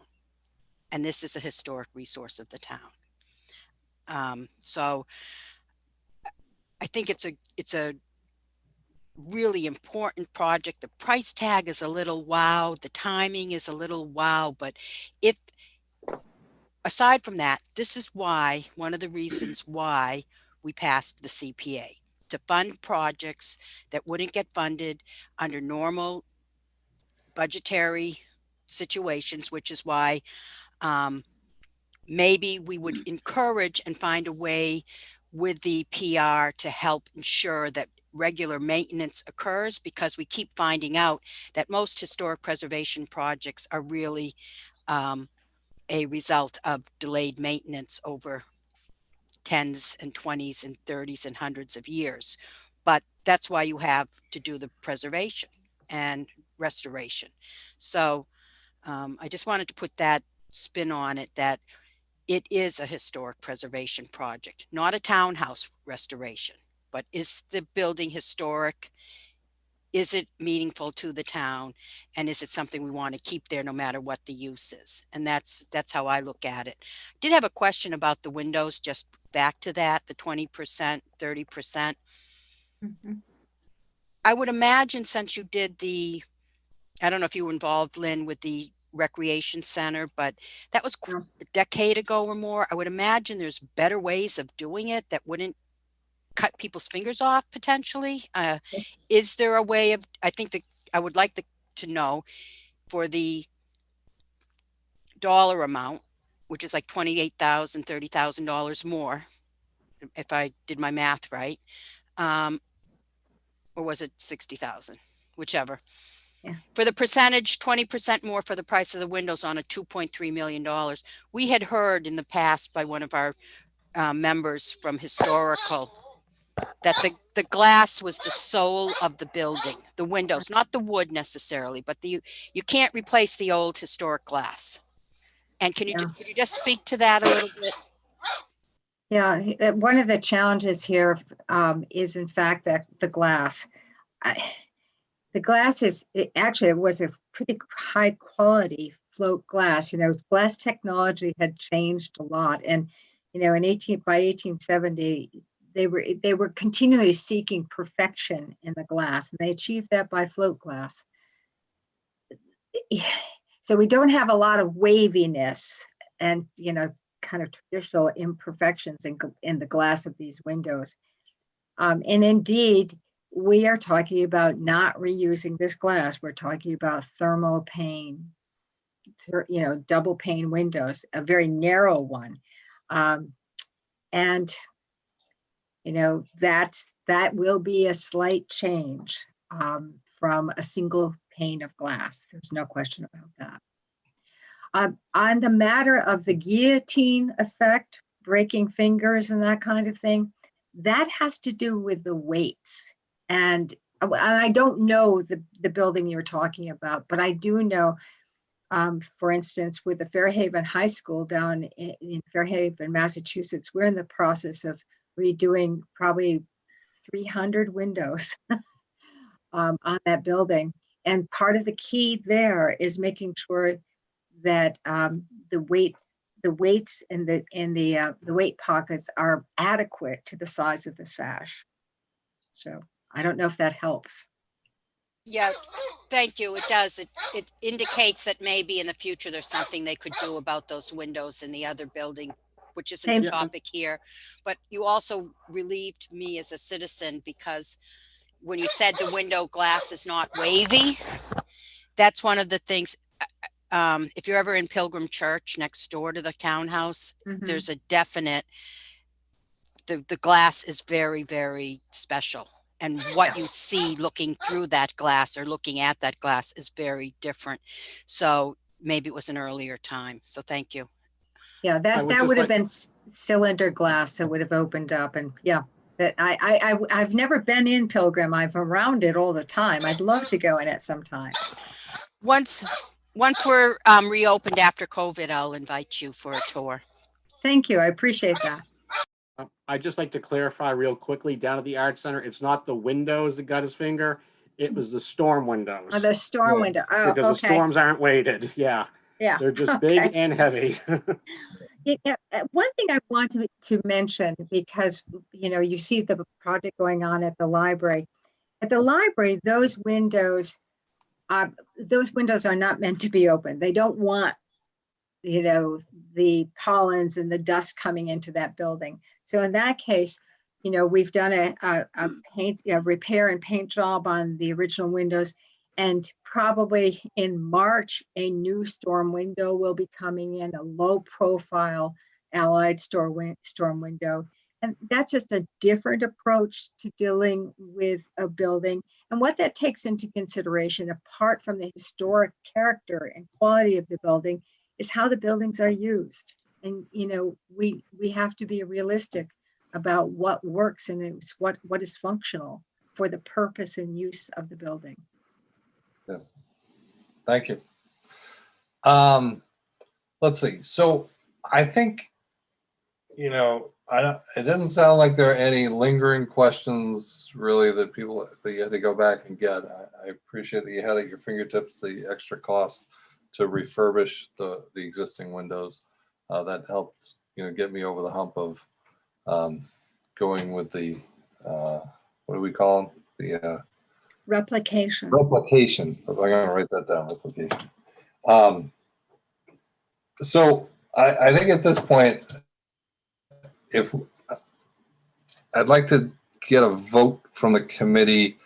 And this is a historic resource of the town. So I think it's a really important project. The price tag is a little wow. The timing is a little wow. But if, aside from that, this is why, one of the reasons why we passed the CPA, to fund projects that wouldn't get funded under normal budgetary situations, which is why maybe we would encourage and find a way with the PR to help ensure that regular maintenance occurs, because we keep finding out that most historic preservation projects are really a result of delayed maintenance over 10s and 20s and 30s and hundreds of years. But that's why you have to do the preservation and restoration. So I just wanted to put that spin on it, that it is a historic preservation project, not a townhouse restoration. But is the building historic? Is it meaningful to the town? And is it something we want to keep there no matter what the use is? And that's how I look at it. I did have a question about the windows, just back to that, the 20%, 30%. Mhm. I would imagine, since you did I don't know if you were involved, Lynn, with the recreation center, but that was Yeah. a decade ago or more. I would imagine there's better ways of doing it that wouldn't cut people's fingers off potentially. Is there a way of, I think that I would like to know, for the dollar amount, which is like $28,000, $30,000 more, if I did my math right, or was it 60,000, whichever. Yeah. For the percentage, 20% more for the price of the windows on a $2.3 million. We had heard in the past by one of our members from historical that the glass was the soul of the building, the windows, not the wood necessarily, but you can't replace the old historic glass. And can you just speak to that a little bit? Yeah, one of the challenges here is in fact that the glass. The glass it was a pretty high quality float glass. Glass technology had changed a lot, and by 1870 they were continually seeking perfection in the glass, and they achieved that by float glass. So we don't have a lot of waviness and kind of traditional imperfections in the glass of these windows. And indeed, we are talking about not reusing this glass. We're talking about thermal pane, double pane windows, a very narrow one. And that will be a slight change from a single pane of glass. There's no question about that. On the matter of the guillotine effect, breaking fingers and that kind of thing, that has to do with the weights. And I don't know the building you're talking about, but I do know, for instance, with the Fairhaven High School down in Fairhaven, Massachusetts, we're in the process of redoing probably 300 windows on that building. And part of the key there is making sure that the weights and the weight pockets are adequate to the size of the sash. So I don't know if that helps. Yeah, thank you. It does. It indicates that maybe in the future there's something they could do about those windows in the other building, which isn't Same. the topic here. But you also relieved me as a citizen, because when you said the window glass is not wavy, that's one of the things. If you're ever in Pilgrim Church next door to the townhouse, there's a definite, the glass is very, very special. And what you see looking through that glass or looking at that glass is very different. So maybe it was an earlier time. So thank you. Yeah, that would have been cylinder glass that would have opened up. And yeah, that I've never been in Pilgrim. I'm around it all the time. I'd love to go in it sometime. Once we're reopened after COVID, I'll invite you for a tour. Thank you. I appreciate that. I'd just like to clarify real quickly, down at the Art Center, it's not the windows that got his finger. It was the storm windows. Oh, the storm window. Oh, because the storms aren't weighted. Yeah. Yeah. They're just big and heavy. Yeah, one thing I want to mention, because, you know, you see the project going on at the library. At the library, those windows are not meant to be open. They don't want, you know, the pollens and the dust coming into that building. So in that case, you know, we've done a repair and paint job on the original windows, and probably in March, a new storm window will be coming in, a low profile Allied storm window. And that's just a different approach to dealing with a building. And what that takes into consideration, apart from the historic character and quality of the building, is how the buildings are used. And, you know, we have to be realistic about what works and what is functional for the purpose and use of the building. Yeah. Thank you. Let's see. So I think, you know, it doesn't sound like there are any lingering questions really that you had to go back and get. I appreciate that you had at your fingertips the extra cost to refurbish the existing windows. That helped, you know, get me over the hump of going with the what do we call them? The replication. Replication. I'm going to write that down. Replication. So I think at this point, if I'd like to get a vote from the committee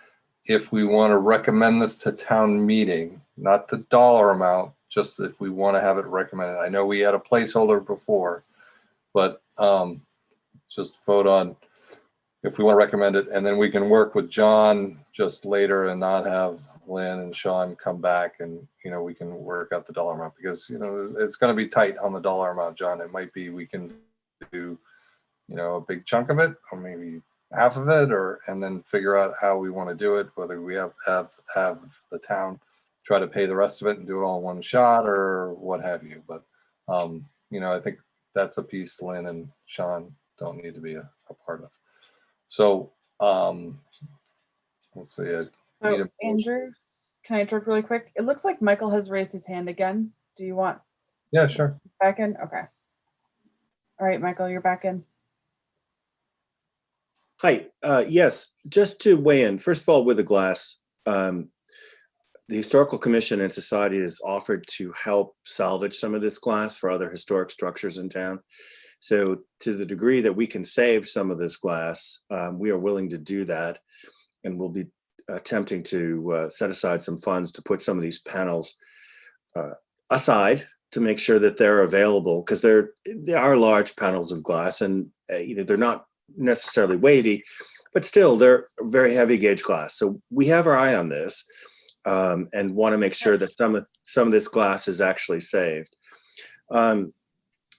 if we want to recommend this to town meeting, not the dollar amount, just if we want to have it recommended. I know we had a placeholder before, but just vote on if we want to recommend it, and then we can work with John just later and not have Lynn and Sean come back, and, you know, we can work out the dollar amount, because, you know, it's going to be tight on the dollar amount, John. It might be we can do, you know, a big chunk of it, or maybe half of it, and then figure out how we want to do it, whether we have the town try to pay the rest of it and do it all in one shot or what have you. But, you know, I think that's a piece Lynn and Sean don't need to be a part of. So let's see. So Andrew, can I interrupt really quick? It looks like Michael has raised his hand again. Do you want? Yeah, sure. Back in? Okay. All right, Michael, you're back in. Hi, yes, just to weigh in, first of all, with the glass, the Historical Commission and Society has offered to help salvage some of this glass for other historic structures in town. So to the degree that we can save some of this glass, we are willing to do that, and we'll be attempting to set aside some funds to put some of these panels aside to make sure that they're available, because they are large panels of glass, and you know, they're not necessarily wavy, but still they're very heavy gauge glass. So we have our eye on this, and want to make sure that some of this glass is actually saved.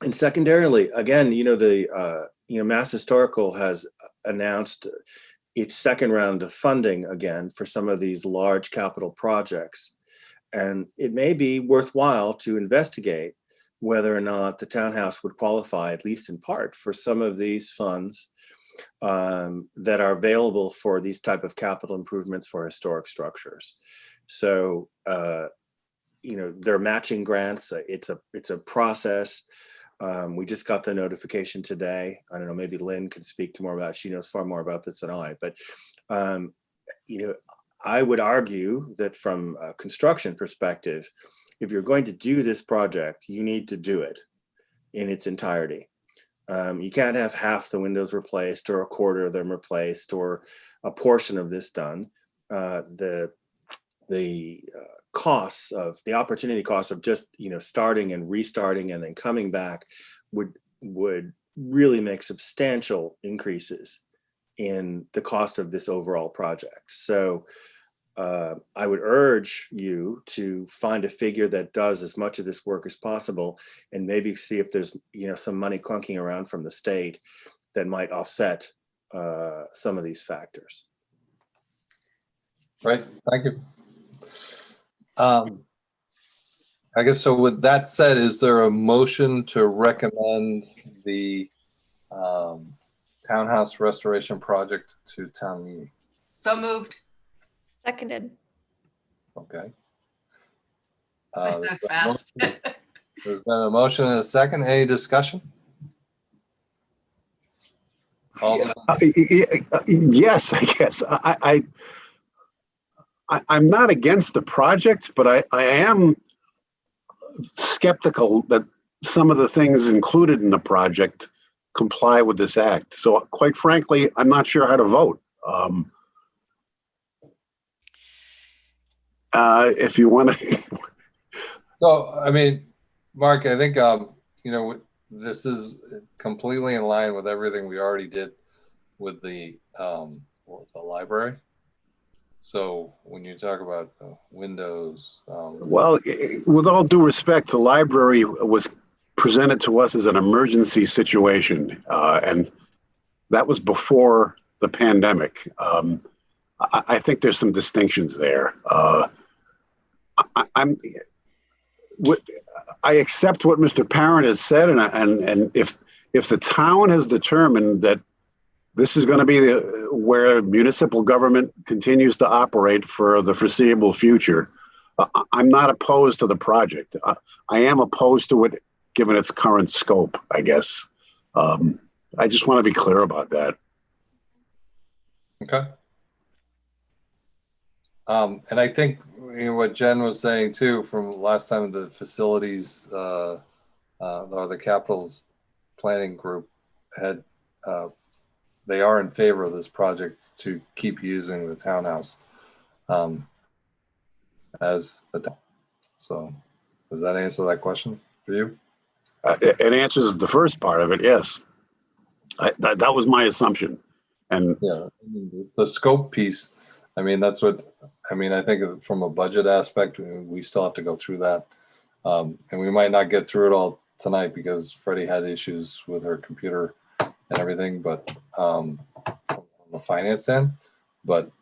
And secondarily, again, you know, the Mass Historical has announced its second round of funding again for some of these large capital projects. And it may be worthwhile to investigate whether or not the townhouse would qualify, at least in part, for some of these funds that are available for these type of capital improvements for historic structures. So, they're matching grants. It's a process. We just got the notification today. I don't know, maybe Lynn could speak to more about it. She knows far more about this than I, but, I would argue that from a construction perspective, if you're going to do this project, you need to do it in its entirety. You can't have half the windows replaced or a quarter of them replaced or a portion of this done. The costs of the opportunity costs of just starting and restarting and then coming back would really make substantial increases in the cost of this overall project. So I would urge you to find a figure that does as much of this work as possible, and maybe see if there's some money clunking around from the state that might offset some of these factors. Right, thank you. I guess so. With that said, is there a motion to recommend the townhouse restoration project to town meeting? So moved. Seconded. Okay. That was fast. There's been a motion and a second. Any discussion? Yes, I guess. I'm not against the project, but I am skeptical that some of the things included in the project comply with this act. So quite frankly, I'm not sure how to vote. If you want to. So, I mean, Mark, I think, this is completely in line with everything we already did with the library. So when you talk about the windows. Well, with all due respect, the library was presented to us as an emergency situation. And that was before the pandemic. I think there's some distinctions there. I accept what Mr. Parent has said, and if the town has determined that this is going to be where municipal government continues to operate for the foreseeable future, I'm not opposed to the project. I am opposed to it given its current scope, I guess. I just want to be clear about that. Okay. And I think what Jen was saying too, from last time, the facilities or the capital planning group had, they are in favor of this project to keep using the townhouse as the. So does that answer that question for you? It answers the first part of it, yes. That was my assumption. And yeah, the scope piece, I mean, that's what, I mean, I think from a budget aspect, we still have to go through that. And we might not get through it all tonight because Freddie had issues with her computer and everything, but from the finance end, but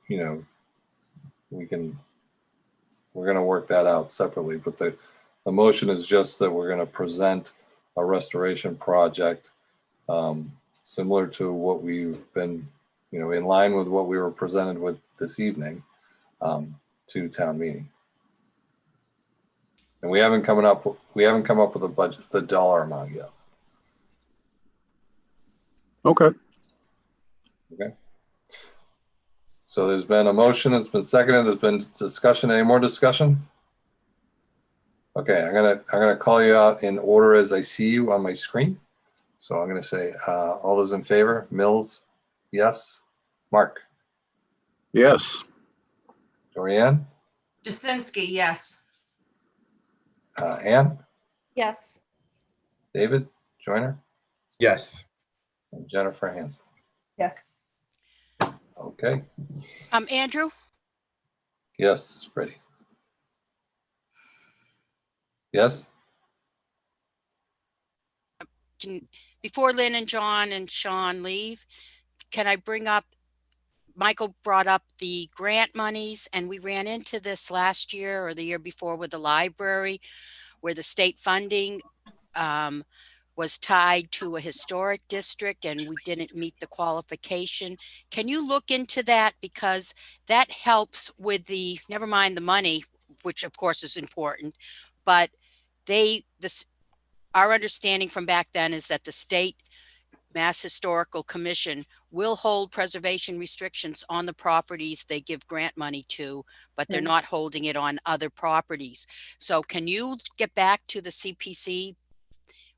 we're going to work that out separately. But the motion is just that we're going to present a restoration project similar to what we've been, in line with what we were presented with this evening to town meeting. And we haven't come up with a budget, the dollar amount yet. okay. Okay. So there's been a motion, it's been seconded, there's been discussion. Any more discussion? Okay, I'm gonna call you out in order as I see you on my screen. So I'm gonna say all those in favor. Mills, yes. Mark. Yes. Dorianne. Jasinski, yes. Ann. Yes. David Joyner. Yes. And Jennifer Hansen. Yes. Okay. Andrew, Yes, Freddie. Yes. before Lynn and John and Sean leave, can I bring up, Michael brought up the grant monies, and we ran into this last year or the year before with the library, where the state funding was tied to a historic district and we didn't meet the qualification. Can you look into that? Because that helps with the, never mind the money, which of course is important, but our understanding from back then is that the state Mass Historical Commission will hold preservation restrictions on the properties they give grant money to, but they're not holding it on other properties. So can you get back to the CPC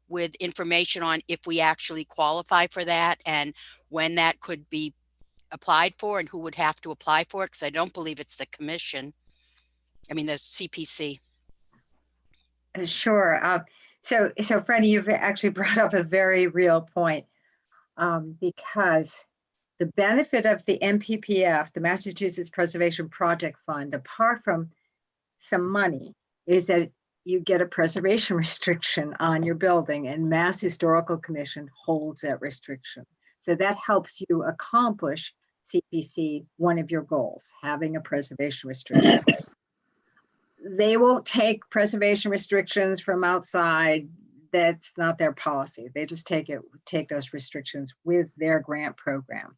with information on if we actually qualify for that and when that could be applied for and who would have to apply for it? Because I don't believe it's the commission. I mean, the CPC. Sure. So Freddie, you've actually brought up a very real point, because the benefit of the MPPF, the Massachusetts Preservation Project Fund, apart from some money, is that you get a preservation restriction on your building, and Mass Historical Commission holds that restriction. So that helps you accomplish CPC, one of your goals, having a preservation restriction. They won't take preservation restrictions from outside. That's not their policy. They just take those restrictions with their grant program.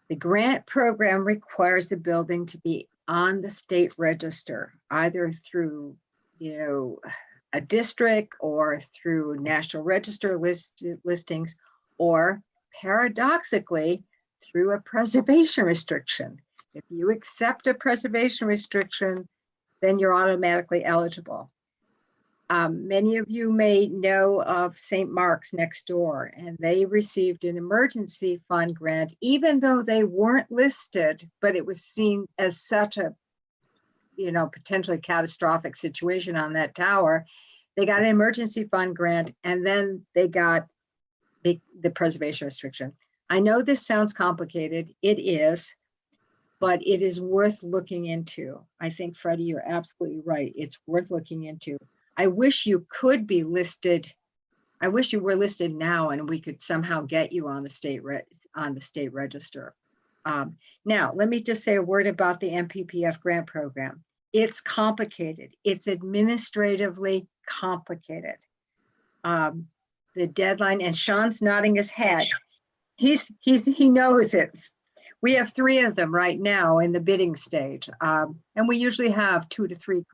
The grant program requires the building to be on the state register, either through, a district or through National Register listings, or paradoxically, through a preservation restriction. If you accept a preservation restriction, then you're automatically eligible. Many of you may know of St. Mark's next door, and they received an emergency fund grant, even though they weren't listed, but it was seen as such a, potentially catastrophic situation on that tower. They got an emergency fund grant, and then they got the preservation restriction. I know this sounds complicated. It is, but it is worth looking into. I think, Freddie, you're absolutely right. It's worth looking into. I wish you could be listed. I wish you were listed now and we could somehow get you on the state register. Now, let me just say a word about the MPPF grant program. It's complicated. It's administratively complicated. The deadline, and Sean's nodding his head. He knows it. We have 3 of them right now in the bidding stage. And we usually have 2 to 3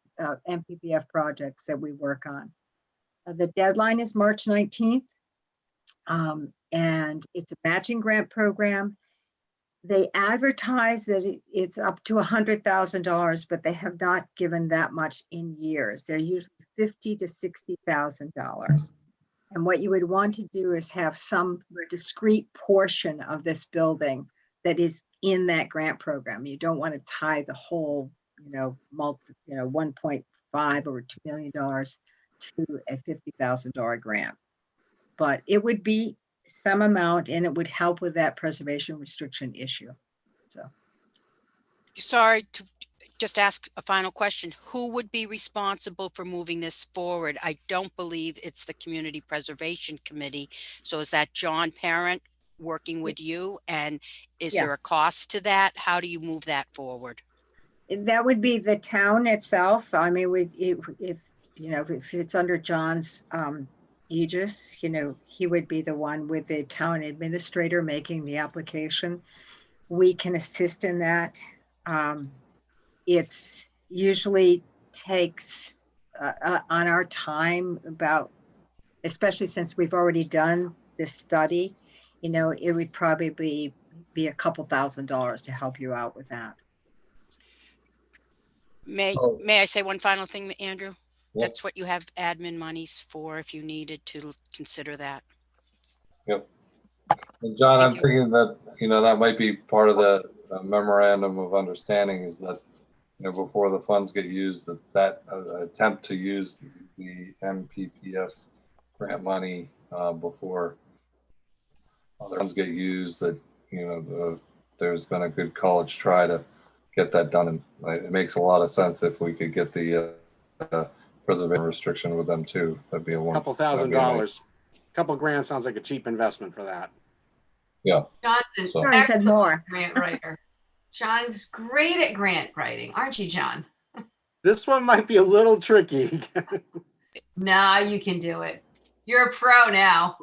MPPF projects that we work on. The deadline is March 19th. And it's a matching grant program. They advertise that it's up to $100,000, but they have not given that much in years. They're usually $50,000 to $60,000. And what you would want to do is have some discrete portion of this building that is in that grant program. You don't want to tie the whole, $1.5 or $2 million to a $50,000 grant. But it would be some amount, and it would help with that preservation restriction issue. So, sorry to just ask a final question. Who would be responsible for moving this forward? I don't believe it's the Community Preservation Committee. So is that John Parent working with you? And is there a cost to that? How do you move that forward? That would be the town itself. I mean, if it's under John's aegis, he would be the one with the town administrator making the application. We can assist in that. It's usually takes on our time about, especially since we've already done this study, it would probably be a couple $1,000s to help you out with that. May I say one final thing, Andrew? Yep. That's what you have admin monies for if you needed to consider that. Yep. And John, I'm thinking that, that might be part of the memorandum of understanding is that, before the funds get used, that attempt to use the MPPF grant money before other funds get used, that, there's been a good college try to get that done. And it makes a lot of sense if we could get the preservation restriction with them too. That'd be a wonderful. Couple $1,000s. Nice. Couple grand sounds like a cheap investment for that. Yeah. John said more. Grant writer. John's great at grant writing, aren't you, John? This one might be a little tricky. Nah, you can do it. You're a pro now.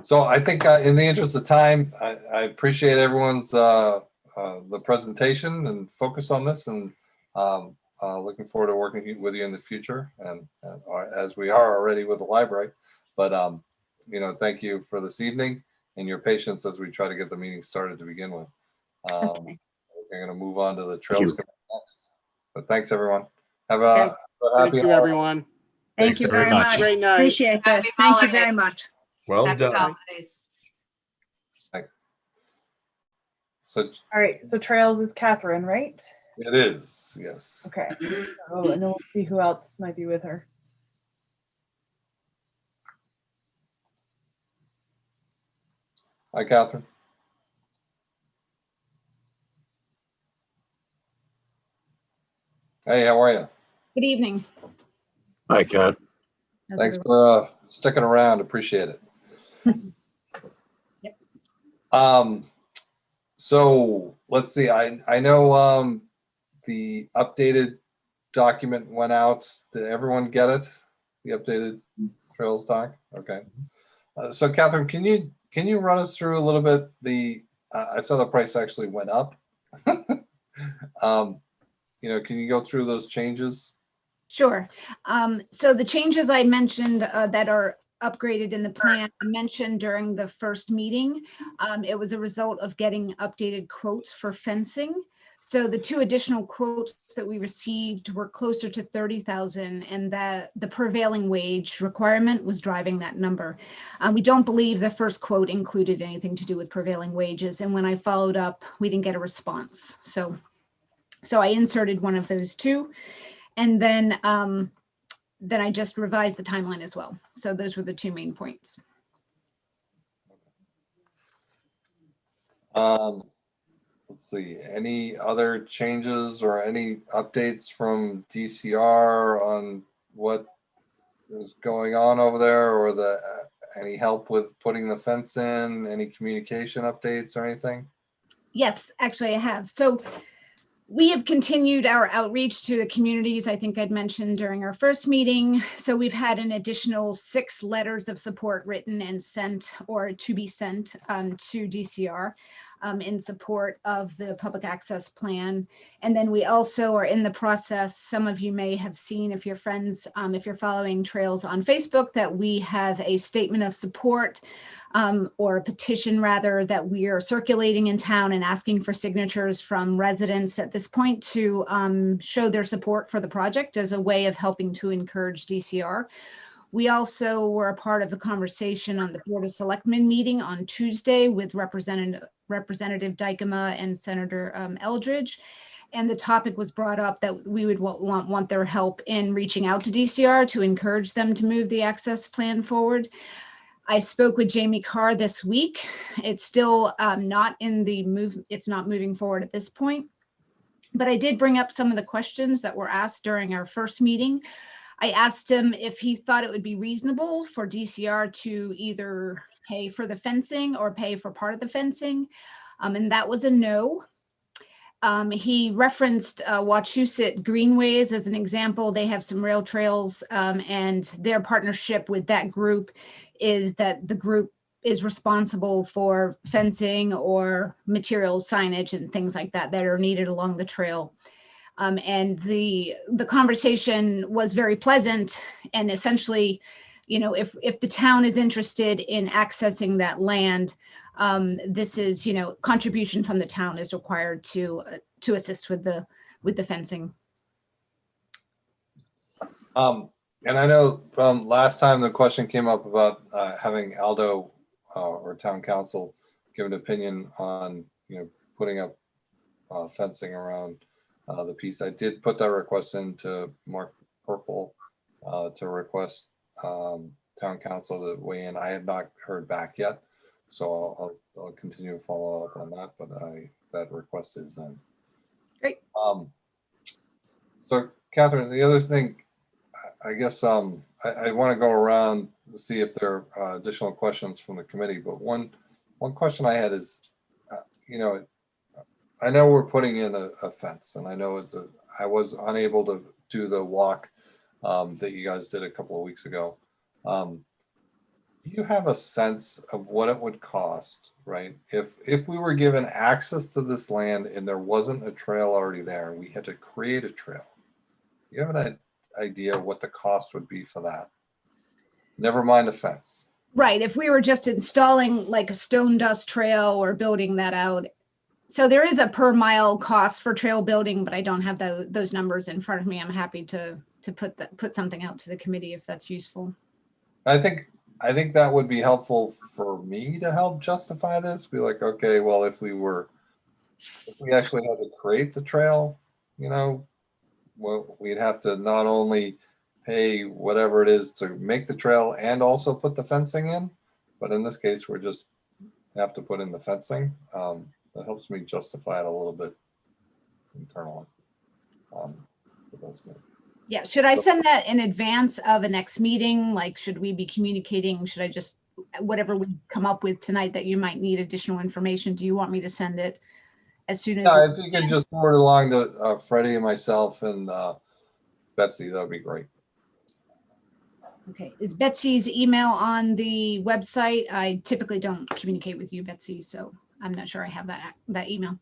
So I think in the interest of time, I appreciate everyone's the presentation and focus on this, and looking forward to working with you in the future, and as we are already with the library. But you know, thank you for this evening and your patience as we try to get the meeting started to begin with. Okay. We're going to move on to the Thank Trails you. Committee next. But thanks, everyone. Have Okay. a happy Thank you, holiday. everyone. Thank Thanks you very very much. much. Great night. Appreciate Happy this. Thank you holiday. very much. Well Happy done. holidays. So All right, so Trails is Catherine, right? it is, yes. Okay. Oh, and then we'll see who else might be with her. Hi, Catherine. Hey, how are you? Good evening. Hi, Kat. How's Thanks everyone? for sticking around. Appreciate it. Yep. So let's see. I know the updated document went out. Did everyone get it? The updated Trails doc? Okay. So Catherine, can you run us through a little bit I saw the price actually went up. You know, can you go through those changes? Sure. So the changes I mentioned that are upgraded in the plan, I mentioned during the first meeting, it was a result of getting updated quotes for fencing. So the two additional quotes that we received were closer to 30,000, and that the prevailing wage requirement was driving that number. We don't believe the first quote included anything to do with prevailing wages, and when I followed up, we didn't get a response. So I inserted one of those two. And then I just revised the timeline as well. So those were the two main points. Let's see, any other changes or any updates from DCR on what is going on over there, or any help with putting the fence in, any communication updates or anything? Yes, actually I have. So we have continued our outreach to the communities. I think I'd mentioned during our first meeting. So we've had an additional 6 letters of support written and sent, or to be sent, to DCR in support of the public access plan. And then we also are in the process, some of you may have seen, if you're friends, if you're following Trails on Facebook, that we have a statement of support, or a petition rather, that we are circulating in town and asking for signatures from residents at this point to show their support for the project as a way of helping to encourage DCR. We also were a part of the conversation on the Board of Selectmen meeting on Tuesday with Representative Dykema and Senator Eldridge. And the topic was brought up that we would want their help in reaching out to DCR to encourage them to move the access plan forward. I spoke with Jamie Carr this week. It's still not in the move. It's not moving forward at this point. But I did bring up some of the questions that were asked during our first meeting. I asked him if he thought it would be reasonable for DCR to either pay for the fencing or pay for part of the fencing. And that was a no. He referenced Wachusett Greenways as an example. They have some rail trails, and their partnership with that group is that the group is responsible for fencing or materials, signage, and things like that that are needed along the trail. And the conversation was very pleasant, and essentially, you know, if the town is interested in accessing that land, this is, you know, contribution from the town is required to assist with the fencing. And I know from last time the question came up about having Aldo or town council give an opinion on, you know, putting up fencing around the piece. I did put that request into Mark Purple to request town council to weigh in. I had not heard back yet, so I'll continue to follow up on that, but that request is in. Great. So Catherine, the other thing, I guess I want to go around to see if there are additional questions from the committee, but one question I had is, you know, I know we're putting in a fence, and I know I was unable to do the walk that you guys did a couple of weeks ago. Do you have a sense of what it would cost, right? If we were given access to this land and there wasn't a trail already there, and we had to create a trail, do you have an idea of what the cost would be for that? Never mind a fence. Right, if we were just installing like a stone dust trail or building that out. So there is a per mile cost for trail building, but I don't have those numbers in front of me. I'm happy to put something out to the committee if that's useful. I think that would be helpful for me to help justify this. Be like, okay, well, if we actually had to create the trail, you know, well, we'd have to not only pay whatever it is to make the trail and also put the fencing in, but in this case, we're just have to put in the fencing. That helps me justify it a little bit internally. But that's me. Yeah, should I send that in advance of a next meeting? Like, should we be communicating? Should I just, whatever we come up with tonight that you might need additional information, do you want me to send it as soon as? Yeah, if you can just forward along to Freddie and myself and Betsy, that would be great. Okay, is Betsy's email on the website? I typically don't communicate with you, Betsy, so I'm not sure I have that email.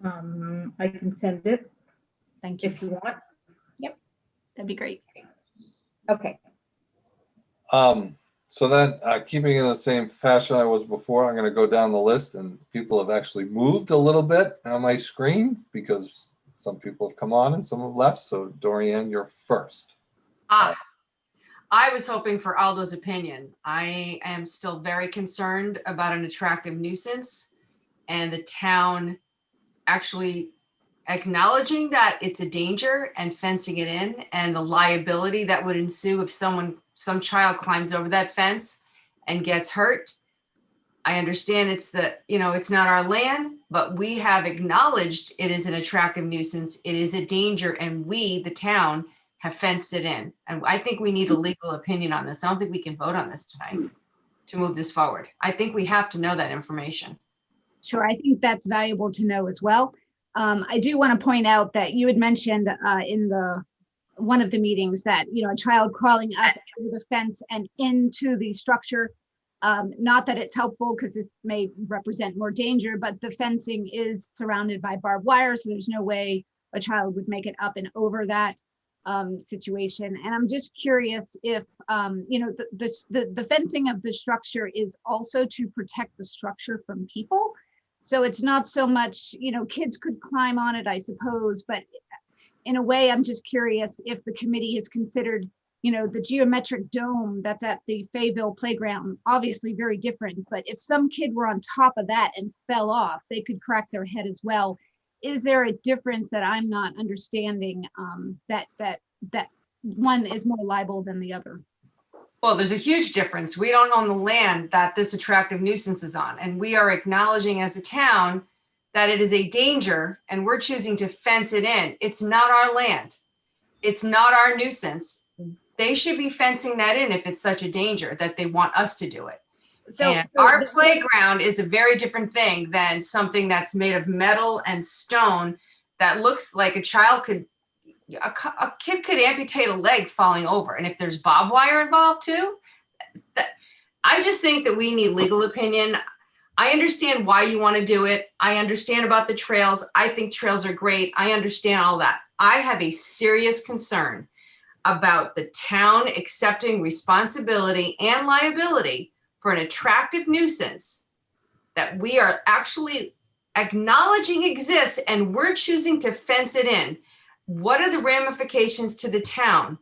I can send it. Thank you. If you want. Yep, that'd be great. Okay. So then, keeping in the same fashion I was before, I'm going to go down the list, and people have actually moved a little bit on my screen because some people have come on and some have left. So Dorian, you're first. I was hoping for Aldo's opinion. I am still very concerned about an attractive nuisance and the town actually acknowledging that it's a danger and fencing it in, and the liability that would ensue if some child climbs over that fence and gets hurt. I understand it's not our land, but we have acknowledged it is an attractive nuisance. It is a danger, and we, the town, have fenced it in. And I think we need a legal opinion on this. I don't think we can vote on this tonight to move this forward. I think we have to know that information. Sure, I think that's valuable to know as well. I do want to point out that you had mentioned in one of the meetings that, a child crawling up over the fence and into the structure, not that it's helpful because this may represent more danger, but the fencing is surrounded by barbed wire, so there's no way a child would make it up and over that situation. And I'm just curious if, the fencing of the structure is also to protect the structure from people. So it's not so much, kids could climb on it, I suppose, but in a way, I'm just curious if the committee has considered, the geometric dome that's at the Fayville playground, obviously very different, but if some kid were on top of that and fell off, they could crack their head as well. Is there a difference that I'm not understanding, that one is more liable than the other? Well, there's a huge difference. We don't own the land that this attractive nuisance is on, and we are acknowledging as a town that it is a danger, and we're choosing to fence it in. It's not our land. It's not our nuisance. They should be fencing that in if it's such a danger that they want us to do it. So our playground is a very different thing than something that's made of metal and stone that looks like a kid could amputate a leg falling over. And if there's barbed wire involved too, I just think that we need legal opinion. I understand why you want to do it. I understand about the trails. I think trails are great. I understand all that. I have a serious concern about the town accepting responsibility and liability for an attractive nuisance that we are actually acknowledging exists, and we're choosing to fence it in. What are the ramifications to the town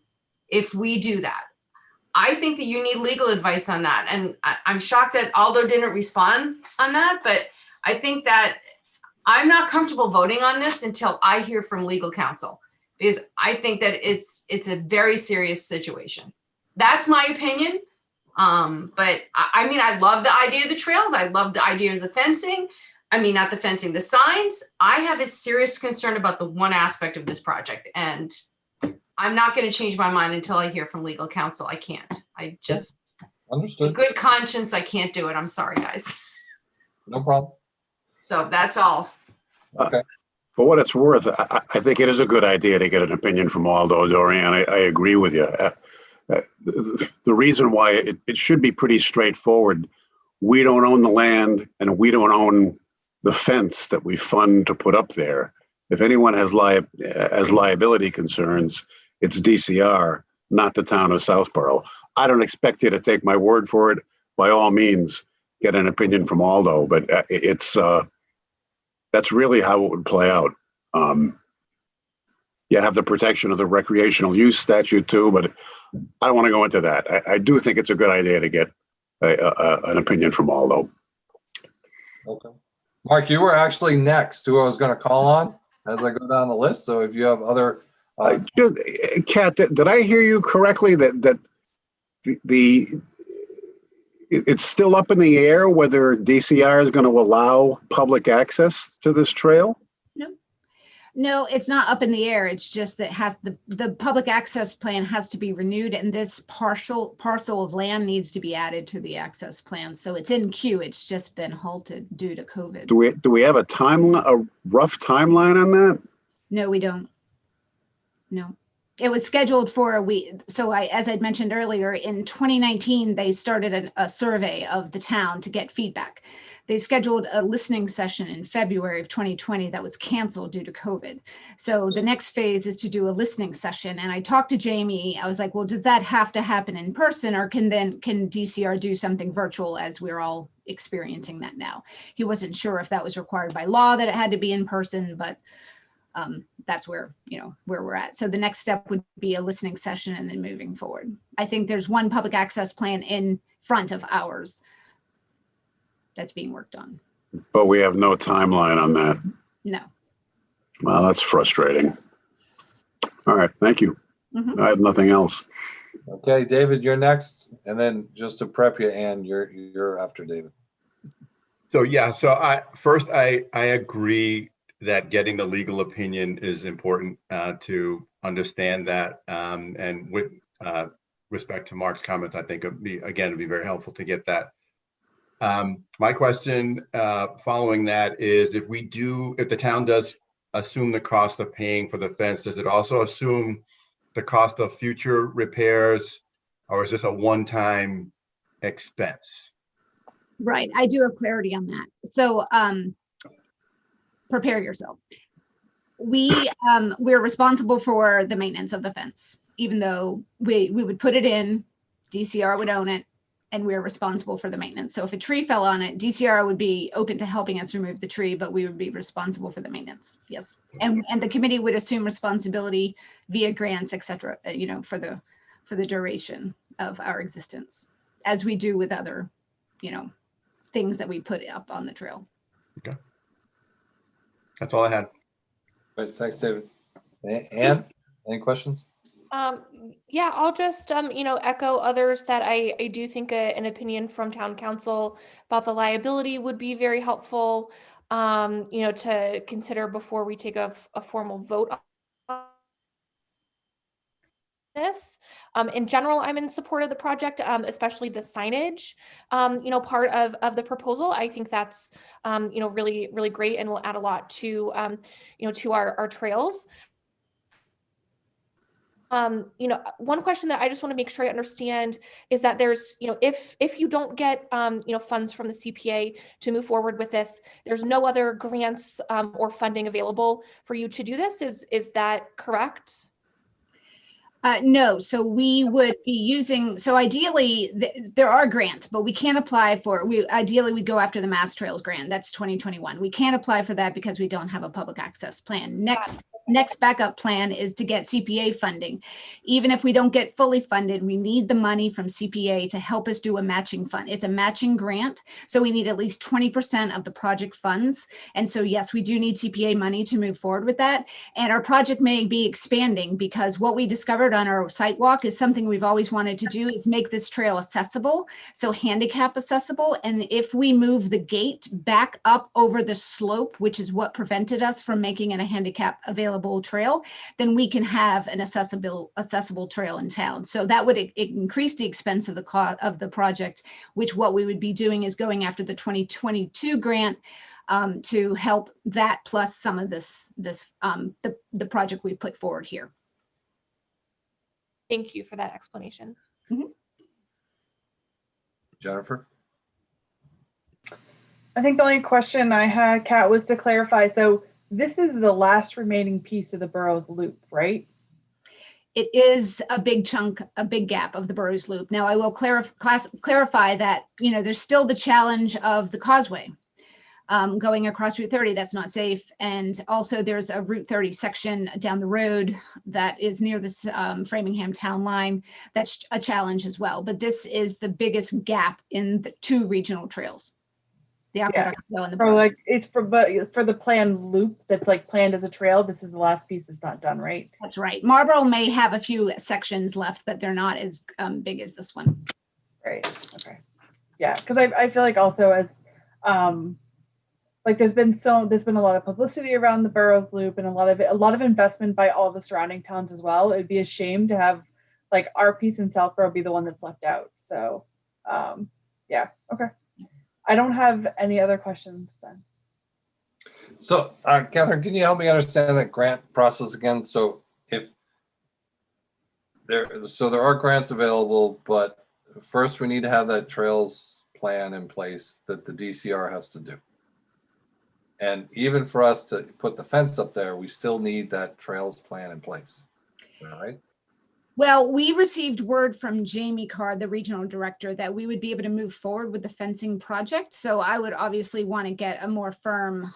if we do that? I think that you need legal advice on that. And I'm shocked that Aldo didn't respond on that, but I think that I'm not comfortable voting on this until I hear from legal counsel, because I think that it's a very serious situation. That's my opinion. But I love the idea of the trails. I love the idea of the fencing. Not the fencing, the signs. I have a serious concern about the one aspect of this project, and I'm not going to change my mind until I hear from legal counsel. I can't. I just, understood. Good conscience, I can't do it. I'm sorry, guys. No problem. So that's all. Okay. For what it's worth, I think it is a good idea to get an opinion from Aldo, Dorian. I agree with you. The reason why it should be pretty straightforward. We don't own the land and we don't own the fence that we fund to put up there. If anyone has liability concerns, it's DCR, not the town of Southborough. I don't expect you to take my word for it. By all means, get an opinion from Aldo, but that's really how it would play out. You have the protection of the recreational use statute too, but I don't want to go into that. I do think it's a good idea to get an opinion from Aldo. Okay. Mark, you were actually next, who I was going to call on as I go down the list. So if you have other, Kat, did I hear you correctly that it's still up in the air whether DCR is going to allow public access to this trail? No, it's not up in the air. It's just that the public access plan has to be renewed, and this parcel of land needs to be added to the access plan. So it's in queue. It's just been halted due to COVID. Do we have a rough timeline on that? No, we don't. No. It was scheduled for a week. So as I'd mentioned earlier, in 2019, they started a survey of the town to get feedback. They scheduled a listening session in February of 2020 that was canceled due to COVID. So the next phase is to do a listening session. And I talked to Jamie. I was like, well, does that have to happen in person, or can DCR do something virtual, as we're all experiencing that now? He wasn't sure if that was required by law that it had to be in person, but that's where we're at. So the next step would be a listening session and then moving forward. I think there's one public access plan in front of ours that's being worked on. But we have no timeline on that. No. Well, that's frustrating. All right, thank you. I have nothing else. okay, David, you're next. And then just to prep you, Ann, you're after David. So yeah, so I agree that getting the legal opinion is important to understand that. And with respect to Mark's comments, I think it'd be very helpful to get that. My question following that is, if the town does assume the cost of paying for the fence, does it also assume the cost of future repairs, or is this a one-time expense? Right. I do have clarity on that. So prepare yourself. We're responsible for the maintenance of the fence, even though we would put it in, DCR would own it, and we're responsible for the maintenance. So if a tree fell on it, DCR would be open to helping us remove the tree, but we would be responsible for the maintenance. Yes. And the committee would assume responsibility via grants, et cetera, for the duration of our existence, as we do with other, things that we put up on the trail. Okay. That's all I had. Great, thanks, David. Ann, any questions? Yeah, I'll just, echo others that I do think an opinion from town council about the liability would be very helpful, to consider before we take a formal vote on this. In general, I'm in support of the project, especially the signage, part of the proposal. I think that's, really, really great and will add a lot to, to our trails. One question that I just want to make sure I understand is that there's, if you don't get, funds from the CPA to move forward with this, there's no other grants or funding available for you to do this. Is that correct? No, so we would be using, so ideally there are grants, but we can't apply for, ideally we go after the Mass Trails grant. That's 2021. We can't apply for that because we don't have a public access plan. Next backup plan is to get CPA funding. Even if we don't get fully funded, we need the money from CPA to help us do a matching fund. It's a matching grant, so we need at least 20% of the project funds. And so yes, we do need CPA money to move forward with that. And our project may be expanding, because what we discovered on our site walk is something we've always wanted to do, is make this trail accessible, so handicap accessible. And if we move the gate back up over the slope, which is what prevented us from making it a handicap available available trail, then we can have an accessible trail in town. So that would increase the expense of the project, which what we would be doing is going after the 2022 grant to help that plus some of the project we put forward here. Thank you for that explanation. Jennifer? I think the only question I had, Kat, was to clarify. So this is the last remaining piece of the Burroughs Loop, right? It is a big chunk, a big gap of the Burroughs Loop. Now I will clarify that, you know, there's still the challenge of the causeway going across Route 30. That's not safe. And also there's a Route 30 section down the road that is near this Framingham town line. That's a challenge as well. But this is the biggest gap in the two regional trails. The Aqueduct Trail and the Or Burroughs. like it's for the planned loop that's like planned as a trail. This is the last piece that's not done, right? That's right. Marlboro may have a few sections left, but they're not as big as this one. Right. Okay. Yeah, because I feel like also as like there's been a lot of publicity around the Burroughs Loop and a lot of investment by all the surrounding towns as well. It'd be a shame to have like our piece in Southborough be the one that's left out. So yeah, okay. I don't have any other questions then. So, Catherine, can you help me understand that grant process again? So if there are grants available, but first we need to have that trails plan in place that the DCR has to do. And even for us to put the fence up there, we still need that trails plan in place. Is that right? Well, we received word from Jamie Carr, the regional director, that we would be able to move forward with the fencing project. So I would obviously want to get a more firm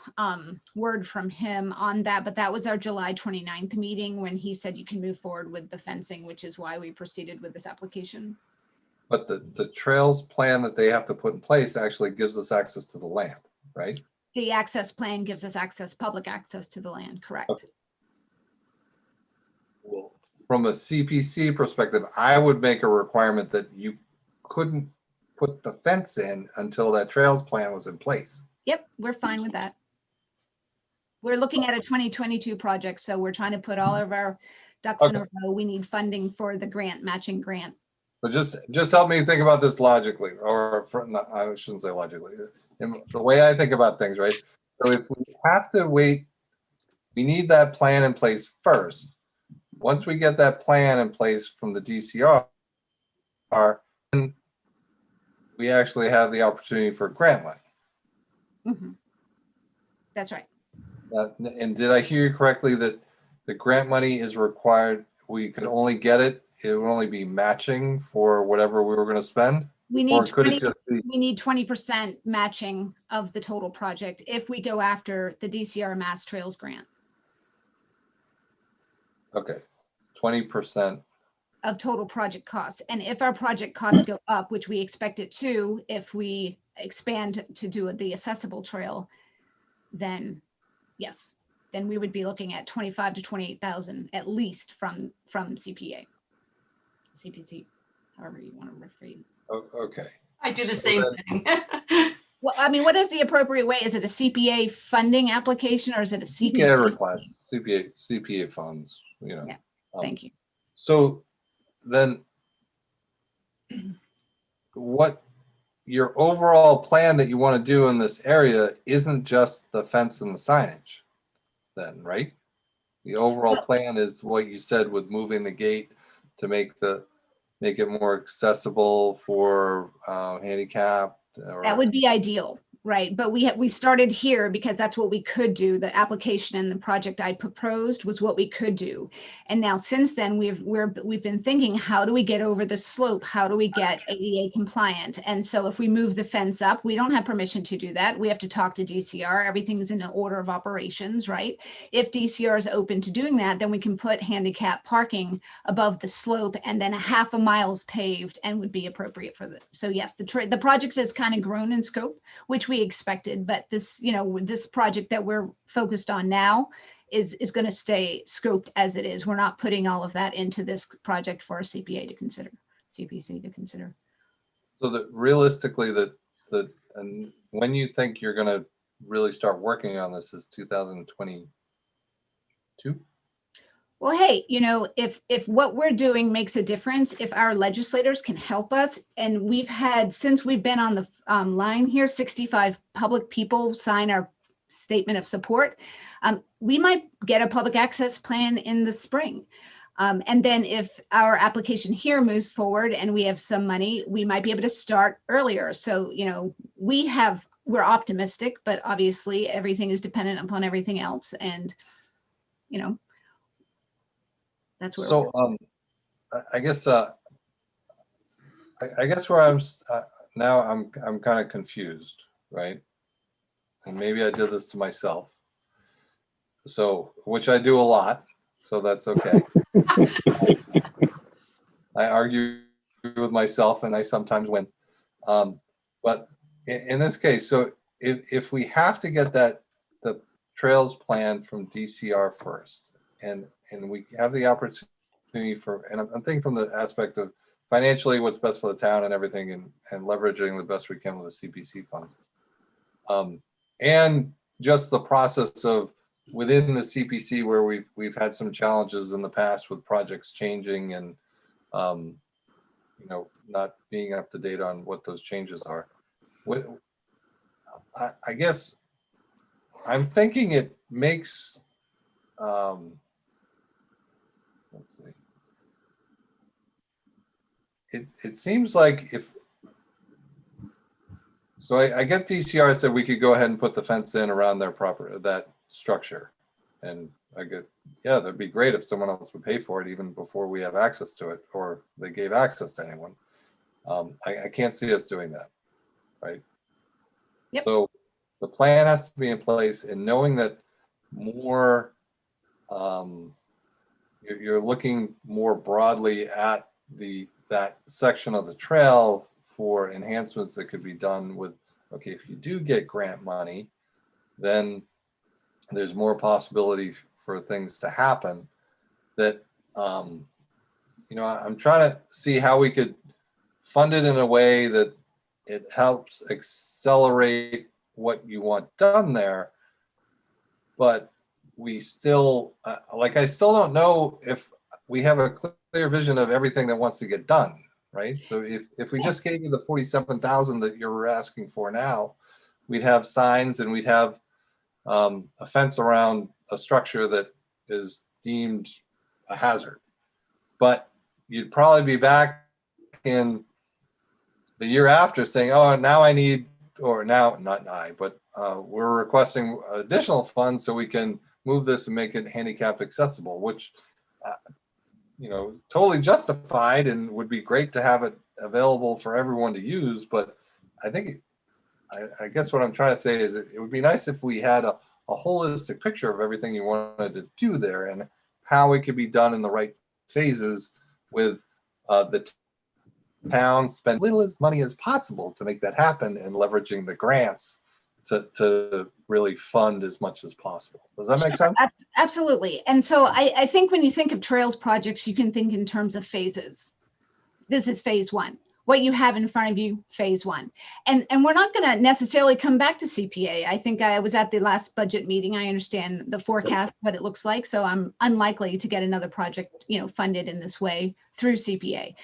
word from him on that. But that was our July 29th meeting when he said you can move forward with the fencing, which is why we proceeded with this application. But the trails plan that they have to put in place actually gives us access to the land, right? The access plan gives us public access to the land, correct? Okay. Well, from a CPC perspective, I would make a requirement that you couldn't put the fence in until that trails plan was in place. Yep, we're fine with that. We're looking at a 2022 project, so we're trying to put all of our ducks in a row. We need funding for the matching grant. But just help me think about this logically, or no, I shouldn't say logically. In the way I think about things, right? So if we have to wait, we need that plan in place first. Once we get that plan in place from the DCR, then we actually have the opportunity for grant money. Mm-hmm. That's right. And did I hear you correctly that the grant money is required? We could only get it. It would only be matching for whatever we were going to spend. We need could it just be? We need 20% matching of the total project if we go after the DCR Mass Trails grant. Okay, 20% of total project costs. And if our project costs go up, which we expect it to, if we expand to do the accessible trail, then yes, then we would be looking at 25 to 28,000 at least from CPC, however you want to refer. Okay. I do the same thing. Well, I mean, what is the appropriate way? Is it a CPA funding application or is it a CPC? CPA request, CPA funds, you know. Yeah, thank you. So then what your overall plan that you want to do in this area isn't just the fence and the signage then, right? The overall plan is what you said with moving the gate to make it more accessible for handicapped. That would be ideal, right? But we started here because that's what we could do. The application and the project I proposed was what we could do. And now since then we've been thinking, how do we get over the slope? How do we get ADA compliant? And so if we move the fence up, we don't have permission to do that. We have to talk to DCR. Everything's in an order of operations, right? If DCR is open to doing that, then we can put handicap parking above the slope and then a half a mile's paved and would be appropriate for so yes, the project has kind of grown in scope, which we expected, but this, this project that we're focused on now is going to stay scoped as it is. We're not putting all of that into this project for a CPC to consider. So that realistically, and when you think you're going to really start working on this is 2022? Well, hey, if what we're doing makes a difference, if our legislators can help us, and we've had, since we've been on the line here, 65 public people sign our statement of support, we might get a public access plan in the spring. And then if our application here moves forward and we have some money, we might be able to start earlier. So, we're optimistic, but obviously everything is dependent upon everything else. And, that's where. So, I guess, I guess where now I'm kind of confused, right? And maybe I did this to myself. So, which I do a lot, so that's okay. I argue with myself and I sometimes win. But in this case, so if we have to get the trails plan from DCR first, and we have the opportunity for, and I'm thinking from the aspect of financially what's best for the town and everything, and leveraging the best we can with the CPC funds. And just the process of within the CPC where we've had some challenges in the past with projects changing and not being up to date on what those changes are. I guess I'm thinking it makes, let's see. It seems like so I get DCR said we could go ahead and put the fence in around their property, that structure. And I get, yeah, that'd be great if someone else would pay for it even before we have access to it, or they gave access to anyone. I can't see us doing that, right? Yep. So the plan has to be in place, and knowing that more, you're looking more broadly at that section of the trail for enhancements that could be done with, okay, if you do get grant money, then there's more possibility for things to happen that, I'm trying to see how we could fund it in a way that it helps accelerate what you want done there. But we still, I still don't know if we have a clear vision of everything that wants to get done, right? So if we just gave you the 47,000 that you're asking for now, we'd have signs and we'd have a fence around a structure that is deemed a hazard. But you'd probably be back in the year after saying, oh, now I need, or now, not I, but we're requesting additional funds so we can move this and make it handicap accessible, which, totally justified and would be great to have it available for everyone to use. But I think, I guess what I'm trying to say is it would be nice if we had a holistic picture of everything you wanted to do there and how it could be done in the right phases with the town spend little as money as possible to make that happen, and leveraging the grants to really fund as much as possible. Does that make sense? Absolutely. And so I think when you think of trails projects, you can think in terms of phases. This is phase one. What you have in front of you, phase one. And we're not going to necessarily come back to CPA. I think I was at the last budget meeting. I understand the forecast, what it looks like. So I'm unlikely to get another project, funded in this way through CPA.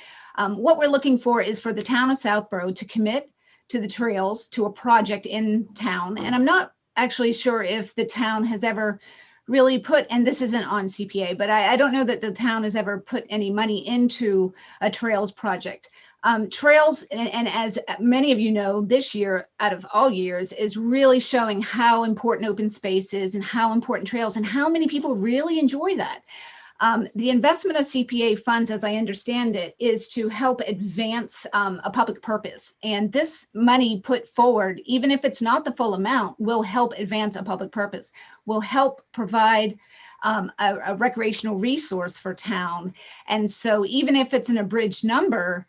What we're looking for is for the town of Southborough to commit to the trails, to a project in town. And I'm not actually sure if the town has ever really put, and this isn't on CPA, but I don't know that the town has ever put any money into a trails project. Trails, and as many of you know, this year out of all years is really showing how important open space is and how important trails and how many people really enjoy that. The investment of CPA funds, as I understand it, is to help advance a public purpose. And this money put forward, even if it's not the full amount, will help advance a public purpose, will help provide a recreational resource for town. And so even if it's an abridged number,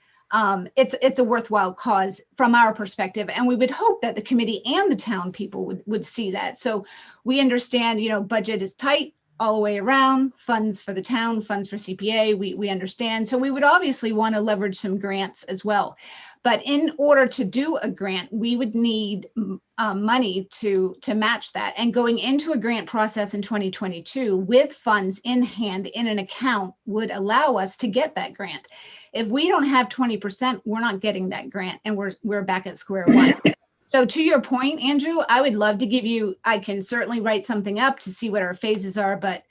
it's a worthwhile cause from our perspective. And we would hope that the committee and the town people would see that. So we understand, budget is tight all the way around, funds for the town, funds for CPA, we understand. So we would obviously want to leverage some grants as well. But in order to do a grant, we would need money to match that. And going into a grant process in 2022 with funds in hand in an account would allow us to get that grant. If we don't have 20%, we're not getting that grant, and we're back at square one. So to your point, Andrew, I would love to give you, I can certainly write something up to see what our phases are, but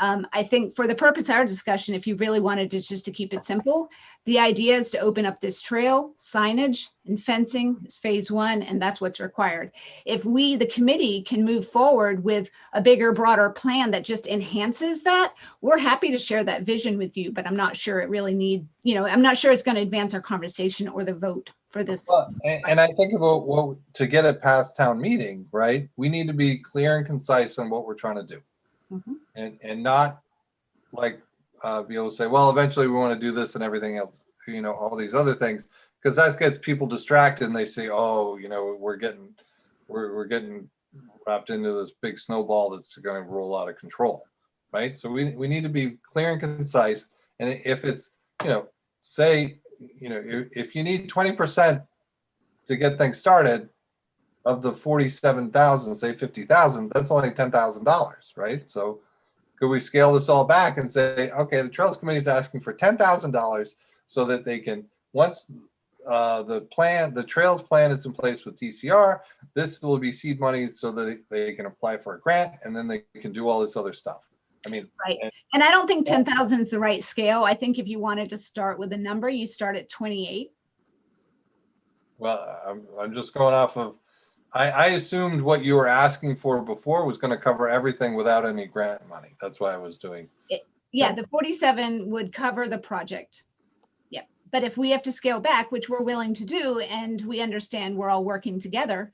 I think for the purpose of our discussion, if you really wanted to just to keep it simple, the idea is to open up this trail, signage and fencing is phase one, and that's what's required. If we, the committee, can move forward with a bigger, broader plan that just enhances that, we're happy to share that vision with you, but I'm not sure it really I'm not sure it's going to advance our conversation or the vote for this. Well, and I think about to get it past town meeting, right? We need to be clear and concise on what we're trying to do. And not like be able to say, well, eventually we want to do this and everything else, all these other things, because that gets people distracted and they say, oh, we're getting wrapped into this big snowball that's going to roll out of control, right? So we need to be clear and concise. And if it's, say, if you need 20% to get things started of the 47,000, say 50,000, that's only $10,000, right? So could we scale this all back and say, okay, the Trails Committee is asking for $10,000 so that they can, once the Trails plan is in place with DCR, this will be seed money so that they can apply for a grant, and then they can do all this other stuff. Right. And I don't think 10,000 is the right scale. I think if you wanted to start with a number, you start at 28. Well, I'm just going off of, I assumed what you were asking for before was going to cover everything without any grant money. That's why I was doing. Yeah, the 47 would cover the project. Yeah. But if we have to scale back, which we're willing to do, and we understand we're all working together,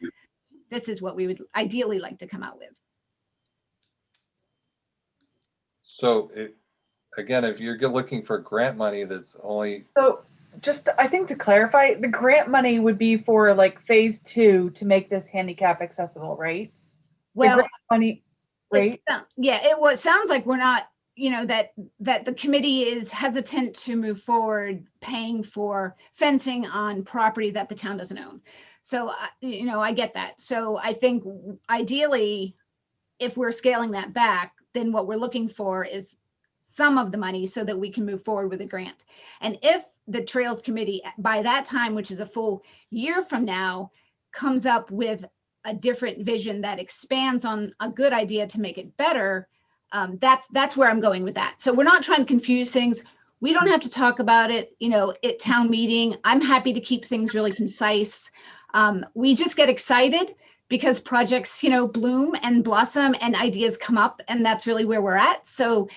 this is what we would ideally like to come out with. So again, if you're looking for grant money, that's only. So just, I think to clarify, the grant money would be for like phase 2 to make this handicap accessible, right? Well, the grant money, right? It sounds like we're not, that the committee is hesitant to move forward paying for fencing on property that the town doesn't own. So, I get that. So I think ideally, if we're scaling that back, then what we're looking for is some of the money so that we can move forward with a grant. And if the Trails Committee by that time, which is a full year from now, comes up with a different vision that expands on a good idea to make it better, that's where I'm going with that. So we're not trying to confuse things. We don't have to talk about it, at town meeting. I'm happy to keep things really concise. We just get excited because projects, bloom and blossom and ideas come up, and that's really where we're at. So,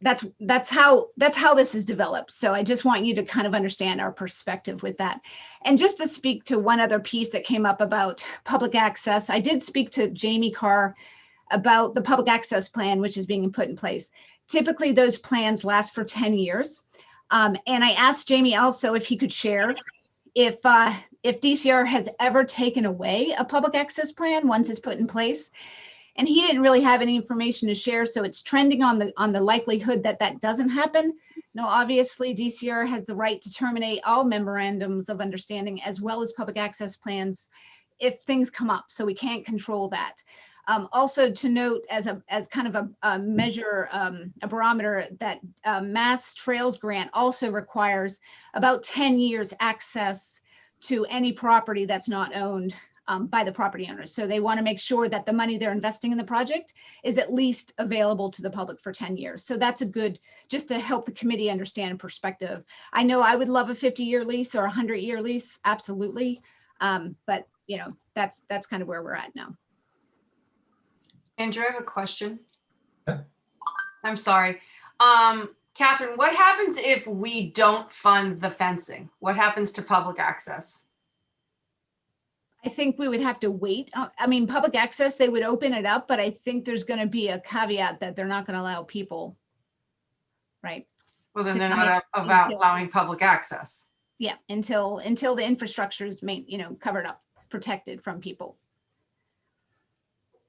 that's how this is developed. So I just want you to kind of understand our perspective with that. And just to speak to one other piece that came up about public access, I did speak to Jamie Carr about the public access plan, which is being put in place. Typically, those plans last for 10 years. And I asked Jamie also if he could share if DCR has ever taken away a public access plan once it's put in place. And he didn't really have any information to share, so it's trending on the likelihood that doesn't happen. Now, obviously, DCR has the right to terminate all memorandums of understanding as well as public access plans if things come up, so we can't control that. Also to note as kind of a measure, a barometer, that Mass Trails Grant also requires about 10 years access to any property that's not owned by the property owners. So they want to make sure that the money they're investing in the project is at least available to the public for 10 years. So that's a good, just to help the committee understand perspective. I know I would love a 50-year lease or a 100-year lease, absolutely. But that's kind of where we're at now. Andrew, I have a question. I'm sorry. Catherine, what happens if we don't fund the fencing? What happens to public access? I think we would have to wait. I mean, public access, they would open it up, but I think there's going to be a caveat that they're not going to allow people, right? Well, then they're not allowing public access. Yeah, until the infrastructure is covered up, protected from people.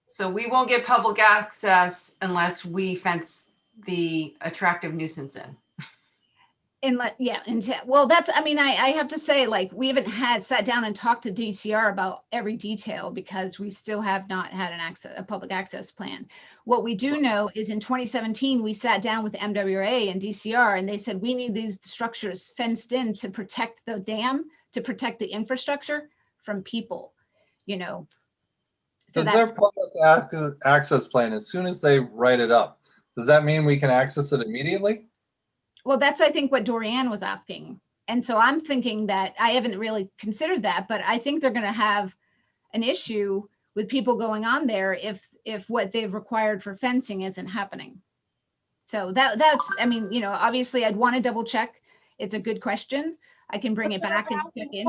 So we won't get public access unless we fence the attractive nuisance in. Well, that's, I mean, I have to say, like, we haven't sat down and talked to DCR about every detail because we still have not had a public access plan. What we do know is in 2017, we sat down with MWA and DCR and they said, we need these structures fenced in to protect the dam, to protect the infrastructure from people, you know. So Does their public access plan, as soon as they write it up, does that mean we can access it immediately? Well, that's, I think, what Dorianne was asking. And so I'm thinking that I haven't really considered that, but I think they're going to have an issue with people going on there if what they've required for fencing isn't happening. So that's, I mean, you know, obviously I'd want to double check. It's a good question. I can bring it back and check in.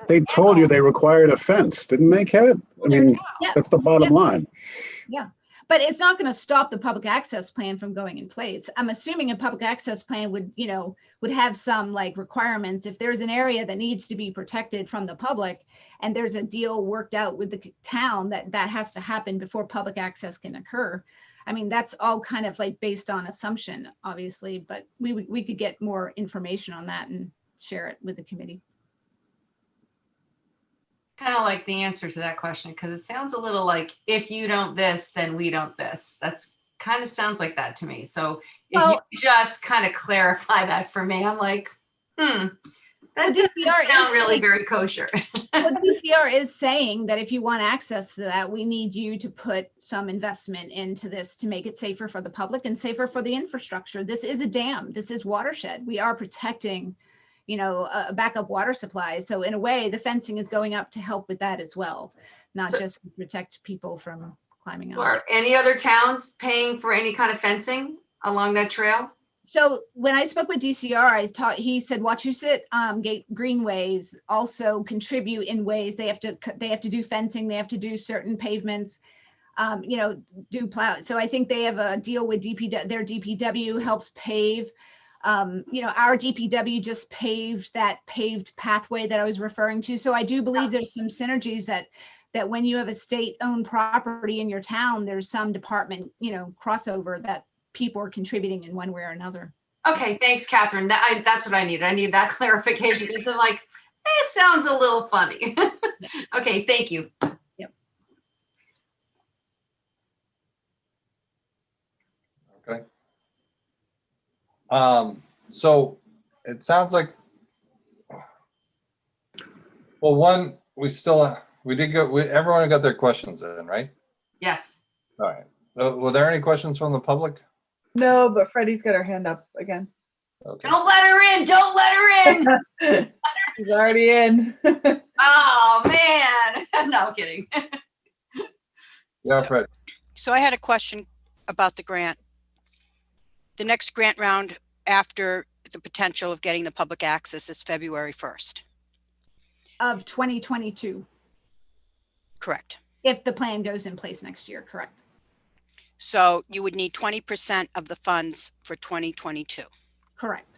They told you they required a fence, didn't they, Kat? I mean, that's the bottom line. Yeah. But it's not going to stop the public access plan from going in place. I'm assuming a public access plan would, you know, would have some like requirements. If there's an area that needs to be protected from the public and there's a deal worked out with the town that has to happen before public access can occur. I mean, that's all kind of like based on assumption, obviously, but we could get more information on that and share it with the committee. Kind of like the answer to that question, because it sounds a little like, if you don't this, then we don't this. That's kind of sounds like that to me. So if you just kind of clarify that for me, I'm like, that doesn't sound really very kosher. Well, DCR is saying that if you want access to that, we need you to put some investment into this to make it safer for the public and safer for the infrastructure. This is a dam. This is watershed. We are protecting, you know, a backup water supply. So in a way, the fencing is going up to help with that as well, not just to protect people from climbing out. Are any other towns paying for any kind of fencing along that trail? So when I spoke with DCR, he said Wachusett Greenways also contribute in ways they have to do fencing, they have to do certain pavements, you know, do plow. So I think they have a deal with their DPW helps pave. You know, our DPW just paved that paved pathway that I was referring to. So I do believe there's some synergies that when you have a state-owned property in your town, there's some department, you know, crossover that people are contributing in one way or another. Okay, thanks, Catherine. That's what I need. I need that clarification because I'm like, it sounds a little funny. Okay, thank you. Yep. Okay. So it sounds like, well, one, everyone got their questions in, right? Yes. All right. Were there any questions from the public? No, but Freddie's got her hand up again. Okay. Don't let her in. Don't let her in. She's already in. Oh, man. No, I'm kidding. Yeah, Fred. So I had a question about the grant. The next grant round after the potential of getting the public access is February 1st. Of 2022. Correct. If the plan goes in place next year, correct. So you would need 20% of the funds for 2022. Correct.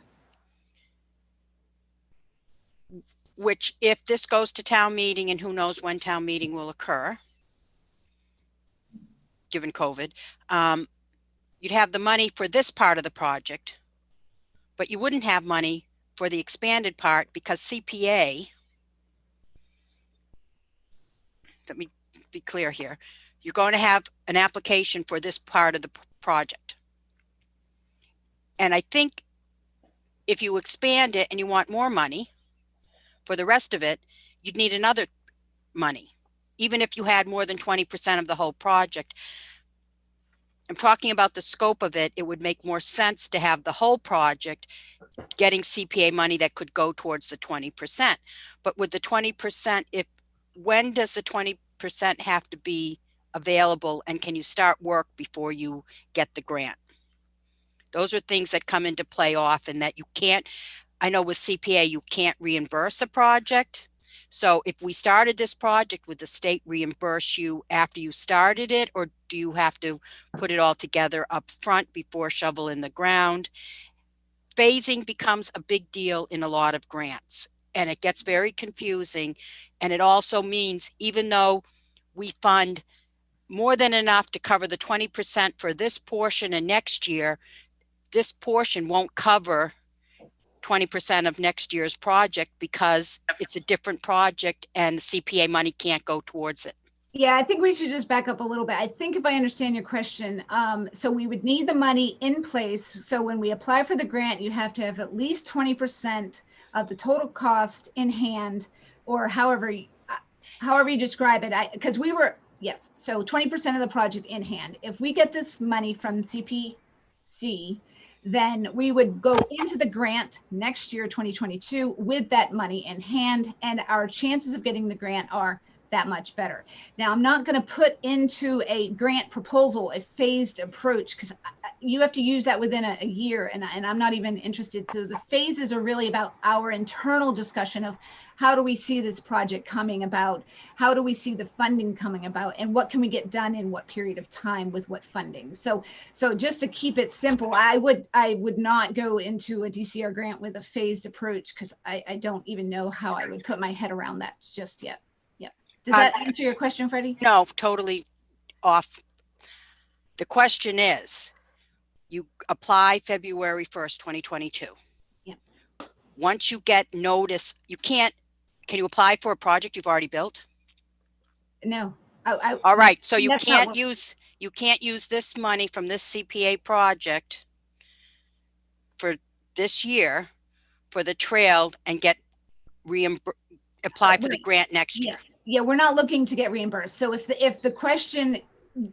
Which, if this goes to town meeting, and who knows when town meeting will occur, given COVID, you'd have the money for this part of the project, but you wouldn't have money for the expanded part because CPA, let me be clear here, you're going to have an application for this part of the project. And I think if you expand it and you want more money for the rest of it, you'd need another money, even if you had more than 20% of the whole project. I'm talking about the scope of it. It would make more sense to have the whole project getting CPA money that could go towards the 20%. But with the 20%, when does the 20% have to be available, and can you start work before you get the grant? Those are things that come into play often that you can't, I know with CPA, you can't reimburse a project. So if we started this project, would the state reimburse you after you started it, or do you have to put it all together up front before shovel in the ground? Phasing becomes a big deal in a lot of grants, and it gets very confusing. And it also means, even though we fund more than enough to cover the 20% for this portion, and next year, this portion won't cover 20% of next year's project because it's a different project and the CPA money can't go towards it. Yeah, I think we should just back up a little bit. I think if I understand your question, so we would need the money in place. So when we apply for the grant, you have to have at least 20% of the total cost in hand, or however you describe it. Because we were, yes, so 20% of the project in hand. If we get this money from CPC, then we would go into the grant next year, 2022, with that money in hand, and our chances of getting the grant are that much better. Now, I'm not going to put into a grant proposal a phased approach because you have to use that within a year, and I'm not even interested. So the phases are really about our internal discussion of how do we see this project coming about, how do we see the funding coming about, and what can we get done in what period of time with what funding. So just to keep it simple, I would not go into a DCR grant with a phased approach because I don't even know how I would put my head around that just yet. Does that answer your question, Freddie? No, totally off. The question is, you apply February 1st, 2022. Yeah. Once you get notice, can you apply for a project you've already built? No. All right. So you That's can't use this money from this CPA project for this year for the trail and get apply for the grant next year. Yeah, we're not looking to get reimbursed. So if the question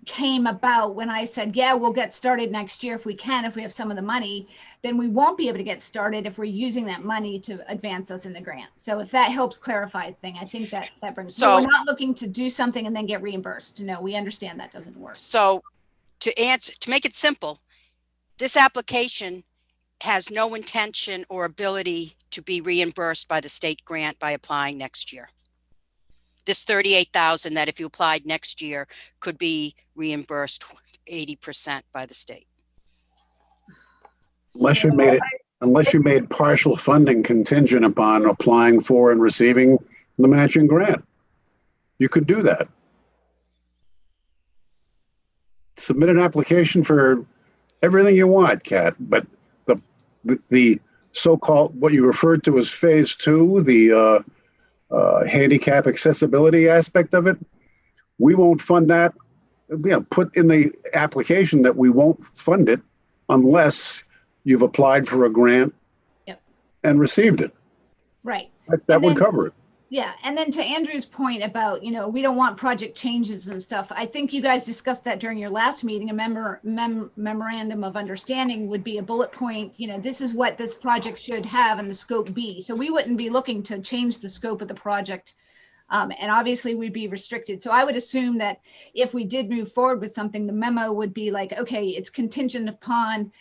came about when I said, yeah, we'll get started next year if we can, if we have some of the money, then we won't be able to get started if we're using that money to advance us in the grant. So if that helps clarify a thing, I think that brings, so we're not looking to do something and then get reimbursed. No, we understand that doesn't work. So to make it simple, this application has no intention or ability to be reimbursed by the state grant by applying next year. This 38,000 that if you applied next year could be reimbursed 80% by the state. Unless you made partial funding contingent upon applying for and receiving the matching grant. You could do that. Submit an application for everything you want, Kat, but the so-called, what you referred to as phase 2, the handicap accessibility aspect of it, we won't fund that. Put in the application that we won't fund it unless you've applied for a grant and received it. Right. That would cover it. Yeah. And then to Andrew's point about, we don't want project changes and stuff. I think you guys discussed that during your last meeting. A memorandum of understanding would be a bullet point. This is what this project should have and the scope be. So we wouldn't be looking to change the scope of the project. And obviously we'd be restricted. So I would assume that if we did move forward with something, the memo would be like, okay, it's contingent upon,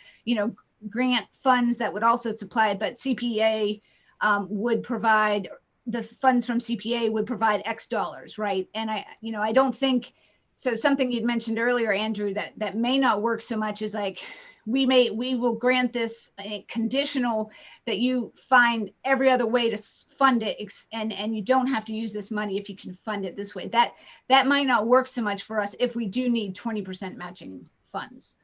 grant funds that would also supply, but CPA would provide, the funds from CPA would provide X dollars, right? And I don't think, so something you'd mentioned earlier, Andrew, that may not work so much is like, we will grant this conditional that you find every other way to fund it, and you don't have to use this money if you can fund it this way. That might not work so much for us if we do need 20% matching funds.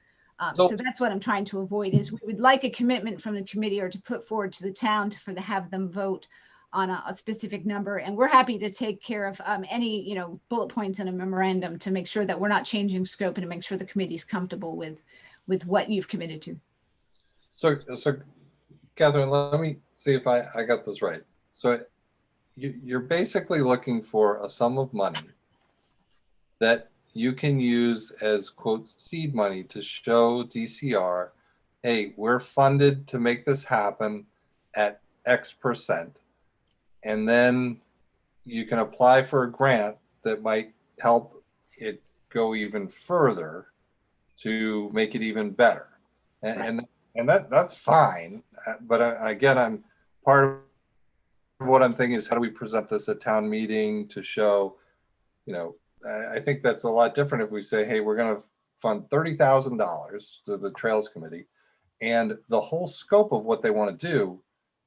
So that's what I'm trying to avoid, is we would like a commitment from the committee or to put forward to the town to have them vote on a specific number. And we're happy to take care of any, bullet points in a memorandum to make sure that we're not changing scope and to make sure the committee's comfortable with what you've committed to. So Catherine, let me see if I got this right. So you're basically looking for a sum of money that you can use as, quote, seed money to show DCR, hey, we're funded to make this happen at X%. And then you can apply for a grant that might help it go even further to make it even better. And that's fine. But again, I'm part of what I'm thinking is, how do we present this at town meeting to show, I think that's a lot different if we say, hey, we're going to fund $30,000 to the Trails Committee, and the whole scope of what they want to do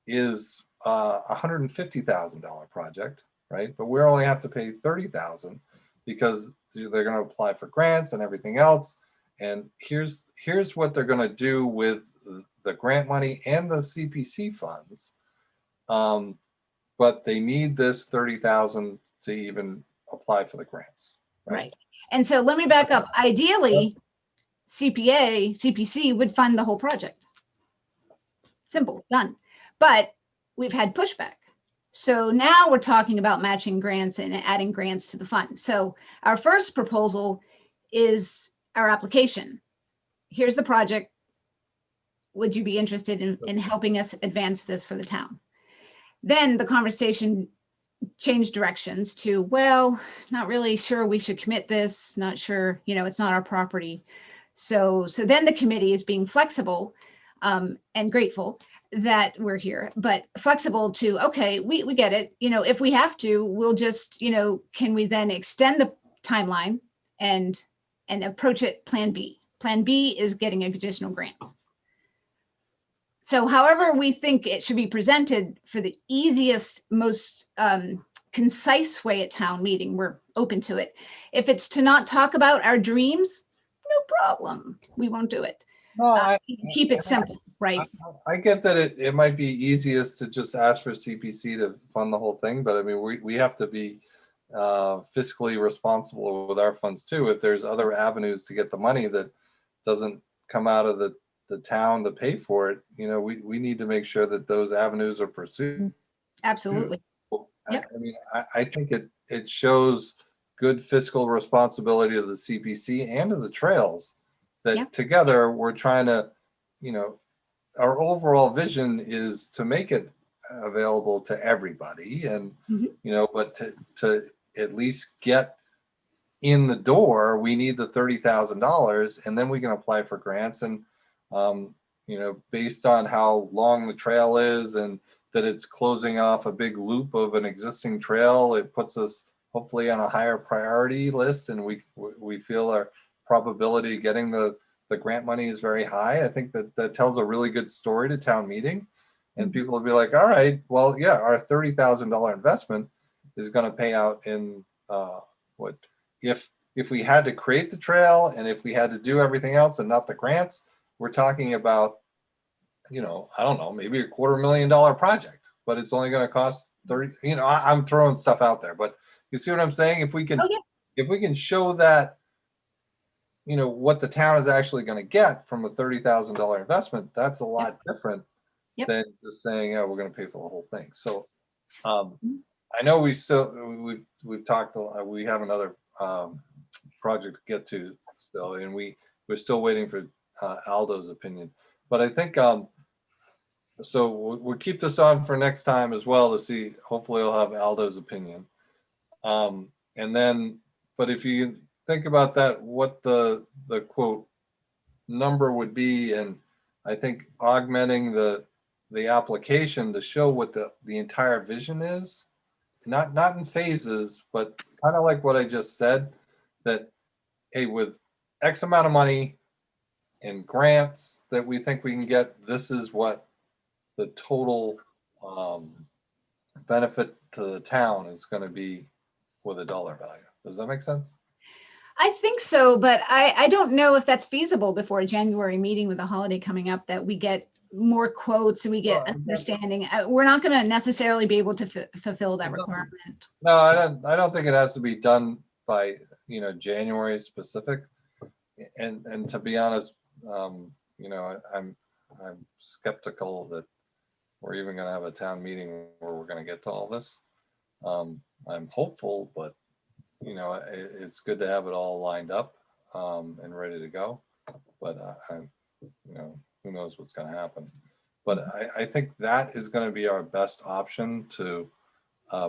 is $150,000 project, right? But we only have to pay $30,000 because they're going to apply for grants and everything else. And here's what they're going to do with the grant money and the CPC funds. But they need this 30,000 to even apply for the grants. Right. And so let me back up. Ideally, CPC would fund the whole project. Simple, done. But we've had pushback. So now we're talking about matching grants and adding grants to the fund. So our first proposal is our application. Here's the project. Would you be interested in helping us advance this for the town? Then the conversation changed directions to, well, not really sure we should commit this, not sure, it's not our property. So then the committee is being flexible and grateful that we're here, but flexible to, okay, we get it. If we have to, we'll just, can we then extend the timeline and approach it Plan B? Plan B is getting additional grants. So however we think it should be presented for the easiest, most concise way at town meeting, we're open to it. If it's to not talk about our dreams, no problem. We won't do it. No, Keep it simple, right? I get that it might be easiest to just ask for CPC to fund the whole thing, but I mean, we have to be fiscally responsible with our funds too. If there's other avenues to get the money that doesn't come out of the town to pay for it, we need to make sure that those avenues are pursued. Absolutely. I mean, I think it shows good fiscal responsibility of the CPC and of the trails that together we're trying to, our overall vision is to make it available to everybody and, but to at least get in the door, we need the $30,000 and then we can apply for grants. And, based on how long the trail is and that it's closing off a big loop of an existing trail, it puts us hopefully on a higher priority list, and we feel our probability of getting the grant money is very high. I think that tells a really good story to town meeting, and people will be like, all right, well, yeah, our $30,000 investment is going to pay out in what if we had to create the trail and if we had to do everything else and not the grants, we're talking about, I don't know, maybe $250,000 project, but it's only going to cost 30. I'm throwing stuff out there, but you see what I'm saying? If we can show that, what the town is actually going to get from a $30,000 investment, that's a lot different than just saying, oh, we're going to pay for the whole thing. So I know we've talked, we have another project to get to still, and we're still waiting for Aldo's opinion. But I think, so we'll keep this on for next time as well to see, hopefully I'll have Aldo's opinion. And then, but if you think about that, what the quote number would be, and I think augmenting the application to show what the entire vision is, not in phases, but kind of like what I just said, that, hey, with X amount of money and grants that we think we can get, this is what the total benefit to the town is going to be with a dollar value. Does that make sense? I think so, but I don't know if that's feasible before a January meeting with a holiday coming up, that we get more quotes and we get understanding. We're not going to necessarily be able to fulfill that requirement. No, I don't think it has to be done by, January specific. And to be honest, I'm skeptical that we're even going to have a town meeting where we're going to get to all this. I'm hopeful, but it's good to have it all lined up and ready to go. But who knows what's going to happen. But I think that is going to be our best option to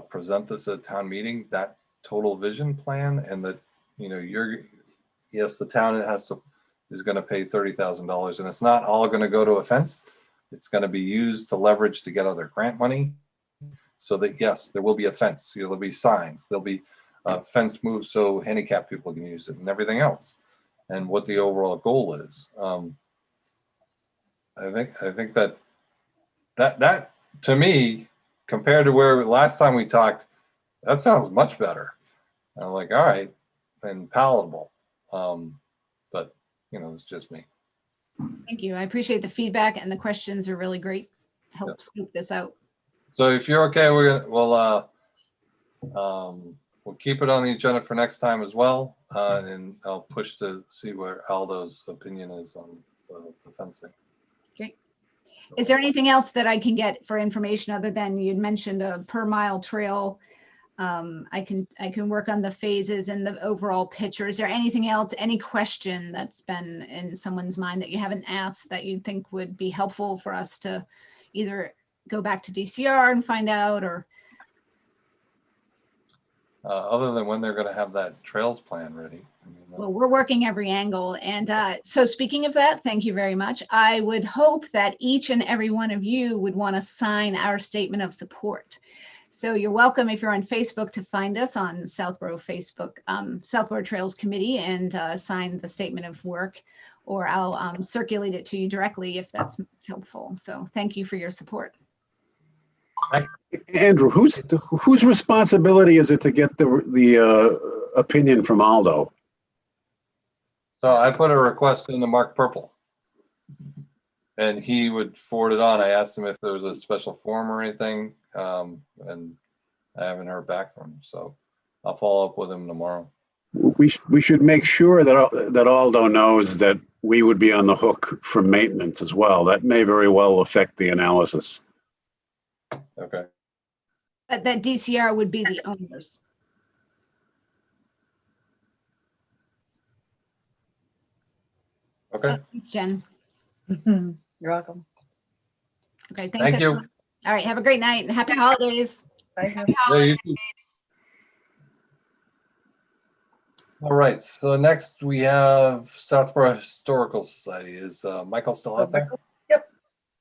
present this at town meeting, that total vision plan, and that yes, the town is going to pay $30,000, and it's not all going to go to a fence. It's going to be used to leverage to get other grant money, so that yes, there will be a fence. There'll be signs. There'll be a fence moved so handicapped people can use it, and everything else, and what the overall goal is. I think that to me, compared to where last time we talked, that sounds much better. I'm like, all right, and palatable. But it's just me. Thank you. I appreciate the feedback, and the questions are really great. Help scoop this out. So if you're okay, we'll keep it on the agenda for next time as well. And I'll push to see where Aldo's opinion is on the fencing. Great. Is there anything else that I can get for information other than you'd mentioned a per mile trail? I can work on the phases and the overall picture. Is there anything else, any question that's been in someone's mind that you haven't asked that you think would be helpful for us to either go back to DCR and find out, or? Other than when they're going to have that trails plan ready. Well, we're working every angle. And so speaking of that, thank you very much. I would hope that each and every one of you would want to sign our statement of support. So you're welcome, if you're on Facebook, to find us on Southborough Facebook, Southborough Trails Committee, and sign the statement of work, or I'll circulate it to you directly if that's helpful. So thank you for your support. Andrew, whose responsibility is it to get the opinion from Aldo? So I put a request into Mark Purple, and he would forward it on. I asked him if there was a special form or anything, and I haven't heard back from him. So I'll follow up with him tomorrow. We should make sure that Aldo knows that we would be on the hook for maintenance as well. That may very well affect the analysis. Okay. But that DCR would be the owners. Okay. Thanks, Jen. You're welcome. Okay, thanks. Thank you. Everyone. All right, have a great night and happy holidays. Happy Yeah, you too. holidays. All right. So next we have Southborough Historical Society. Is Michael still out there? Yep.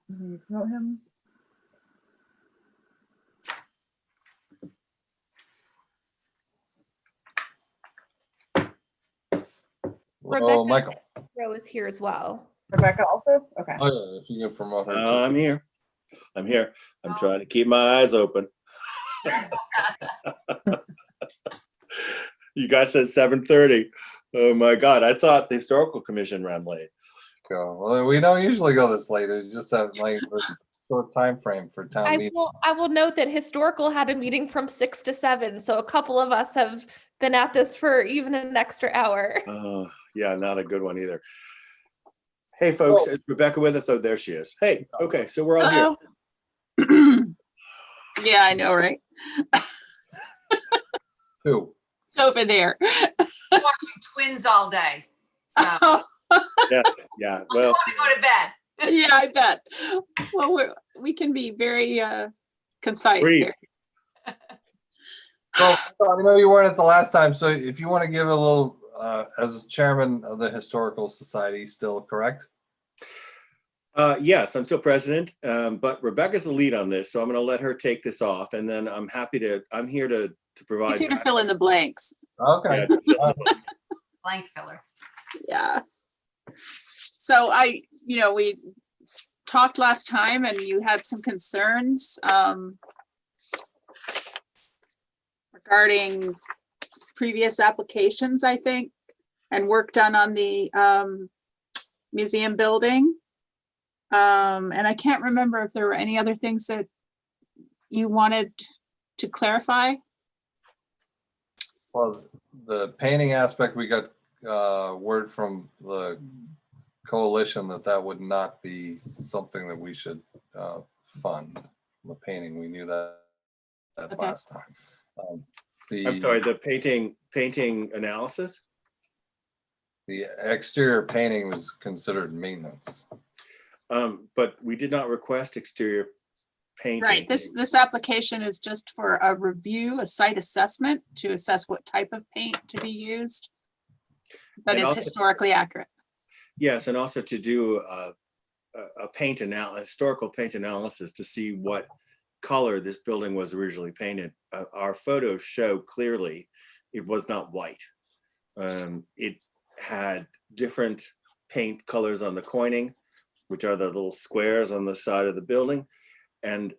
You promote him. Oh, Michael. Rose is here as well. Rebecca also? Okay. Oh, yeah, if you can promote her. I'm here. I'm here. I'm trying to keep my eyes open. You guys said 7:30. Oh my God. I thought the Historical Commission ran late. Go. Well, we don't usually go this late. It's just that like a short time frame for town meeting. I will note that historical had a meeting from 6 to 7, so a couple of us have been at this for even an extra hour. Yeah, not a good one either. Hey folks, is Rebecca with us? Oh, there she is. Hey, okay, so we're all here. Yeah, I know, right? Who? Over there. Watching Twins all day. So Yeah. I Well, want to go to bed. Yeah, I bet. Well, we can be very concise Brief. here. Well, I know you weren't at the last time, so if you want to give a little, as chairman of the Historical Society, still correct? yes, I'm still president, but Rebecca's the lead on this, so I'm going to let her take this off, and then I'm here to provide. He's here to fill in the blanks. Okay. Blank filler. Yeah. So we talked last time and you had some concerns regarding previous applications, I think, and work done on the museum building. And I can't remember if there were any other things that you wanted to clarify. Well, the painting aspect, we got word from the coalition that would not be something that we should fund. The painting, we knew that Okay. last time. I'm sorry, the painting analysis? The exterior painting was considered maintenance. But we did not request exterior painting. Right, this application is just for a review, a site assessment to assess what type of paint to be used that And is also- historically accurate. Yes, and also to do a historical paint analysis to see what color this building was originally painted. Our photos show clearly it was not white. It had different paint colors on the coining, which are the little squares on the side of the building, and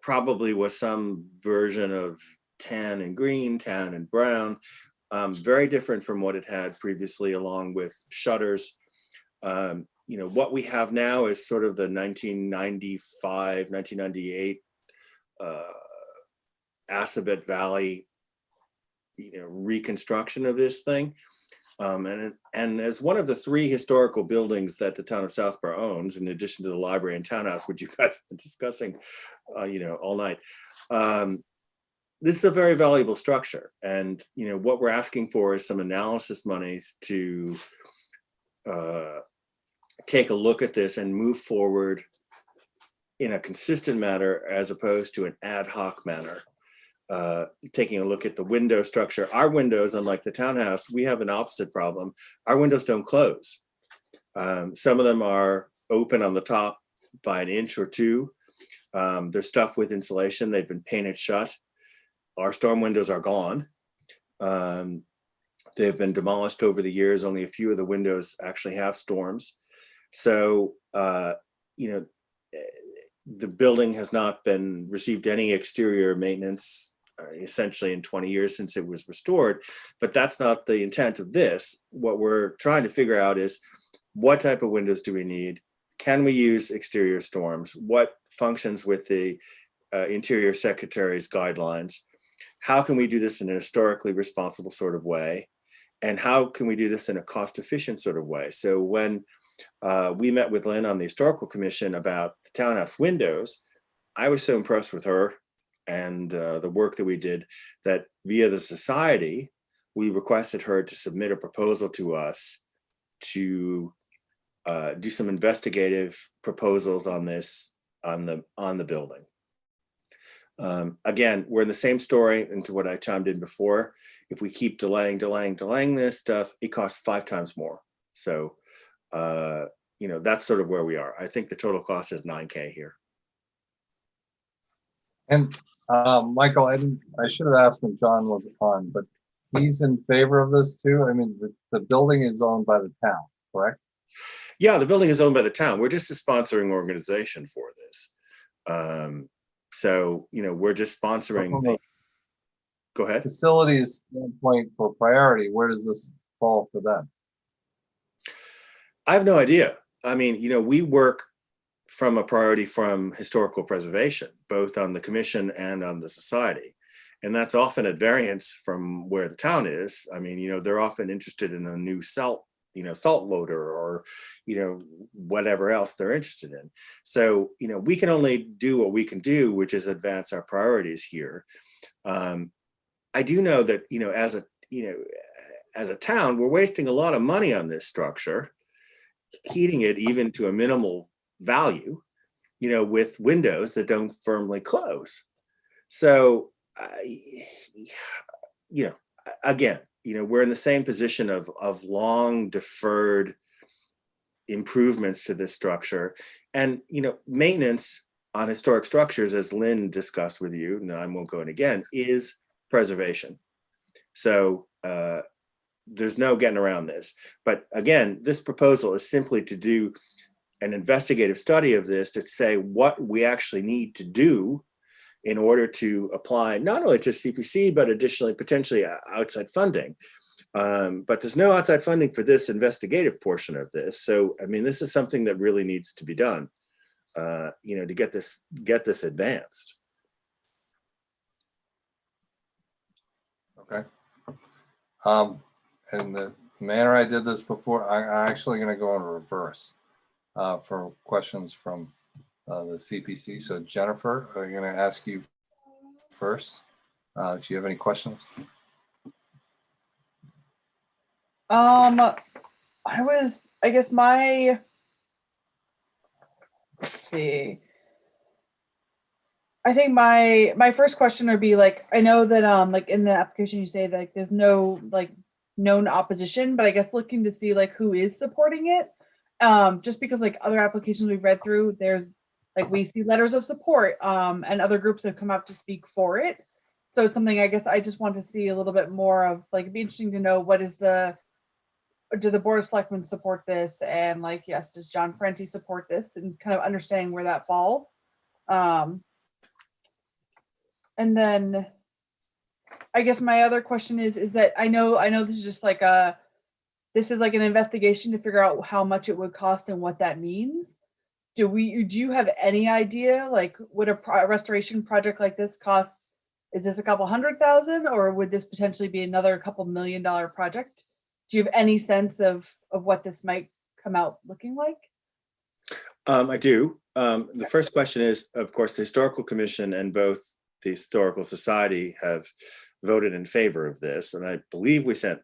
probably was some version of tan and green, tan and brown, very different from what it had previously, along with shutters. what we have now is sort of the 1995, 1998 Assabet Valley, reconstruction of this thing. And as one of the 3 historical buildings that the town of Southborough owns, in addition to the library and townhouse, which you guys have been discussing, all night, this is a very valuable structure. And, what we're asking for is some analysis monies to take a look at this and move forward in a consistent manner, as opposed to an ad hoc manner. Taking a look at the window structure. Our windows, unlike the townhouse, we have an opposite problem. Our windows don't close. Some of them are open on the top by an inch or 2. They're stuffed with insulation. They've been painted shut. Our storm windows are gone. They've been demolished over the years. Only a few of the windows actually have storms. So, the building has not been received any exterior maintenance essentially in 20 years since it was restored, but that's not the intent of this. What we're trying to figure out is, what type of windows do we need? Can we use exterior storms? What functions with the Interior Secretary's guidelines? How can we do this in a historically responsible sort of way? And how can we do this in a cost-efficient sort of way? So when we met with Lynn on the Historical Commission about the townhouse windows, I was so impressed with her and the work that we did, that via the society, we requested her to submit a proposal to us to do some investigative proposals on this, on the building. Again, we're in the same story into what I chimed in before. If we keep delaying this stuff, it costs 5 times more. So, that's sort of where we are. I think the total cost is $9K here. And Michael, I should have asked when John was on, but he's in favor of this too. I mean, the building is owned by the town, correct? Yeah, the building is owned by the town. We're just a sponsoring organization for this. So, we're just sponsoring. Go ahead. Facilities standpoint for priority, where does this fall for them? I have no idea. I mean, we work from a priority from historical preservation, both on the commission and on the society. And that's often at variance from where the town is. I mean, they're often interested in a new salt loader or, whatever else they're interested in. So, we can only do what we can do, which is advance our priorities here. I do know that, as a town, we're wasting a lot of money on this structure, heating it even to a minimal value, with windows that don't firmly close. So, again, we're in the same position of long deferred improvements to this structure. And, maintenance on historic structures, as Lynn discussed with you, and I won't go in again, is preservation. So there's no getting around this. But again, this proposal is simply to do an investigative study of this, to say what we actually need to do in order to apply not only to CPC, but additionally, potentially outside funding. But there's no outside funding for this investigative portion of this. So, I mean, this is something that really needs to be done, to get this advanced. Okay. And the manner I did this before, I'm actually going to go in reverse for questions from the CPC. So Jennifer, I'm going to ask you first. Do you have any questions? I guess let's see. I think my first question would be like, I know that like in the application you say that like, there's no like known opposition, but I guess looking to see like who is supporting it. Just because like other applications we've read through, there's like we see letters of support and other groups have come up to speak for it. So it's something I guess I just want to see a little bit more of, like it'd be interesting to know what is do the Board of Selectmen support this, and like, yes, does John Parenti support this, and kind of understanding where that falls. And then I guess my other question is that I know this is just like this is like an investigation to figure out how much it would cost and what that means. Do you have any idea, like, would a restoration project like this cost? Is this a couple $100,000, or would this potentially be another couple $1 million project? Do you have any sense of what this might come out looking like? I do. The first question is, of course, the Historical Commission and both the Historical Society have voted in favor of this, and I believe we sent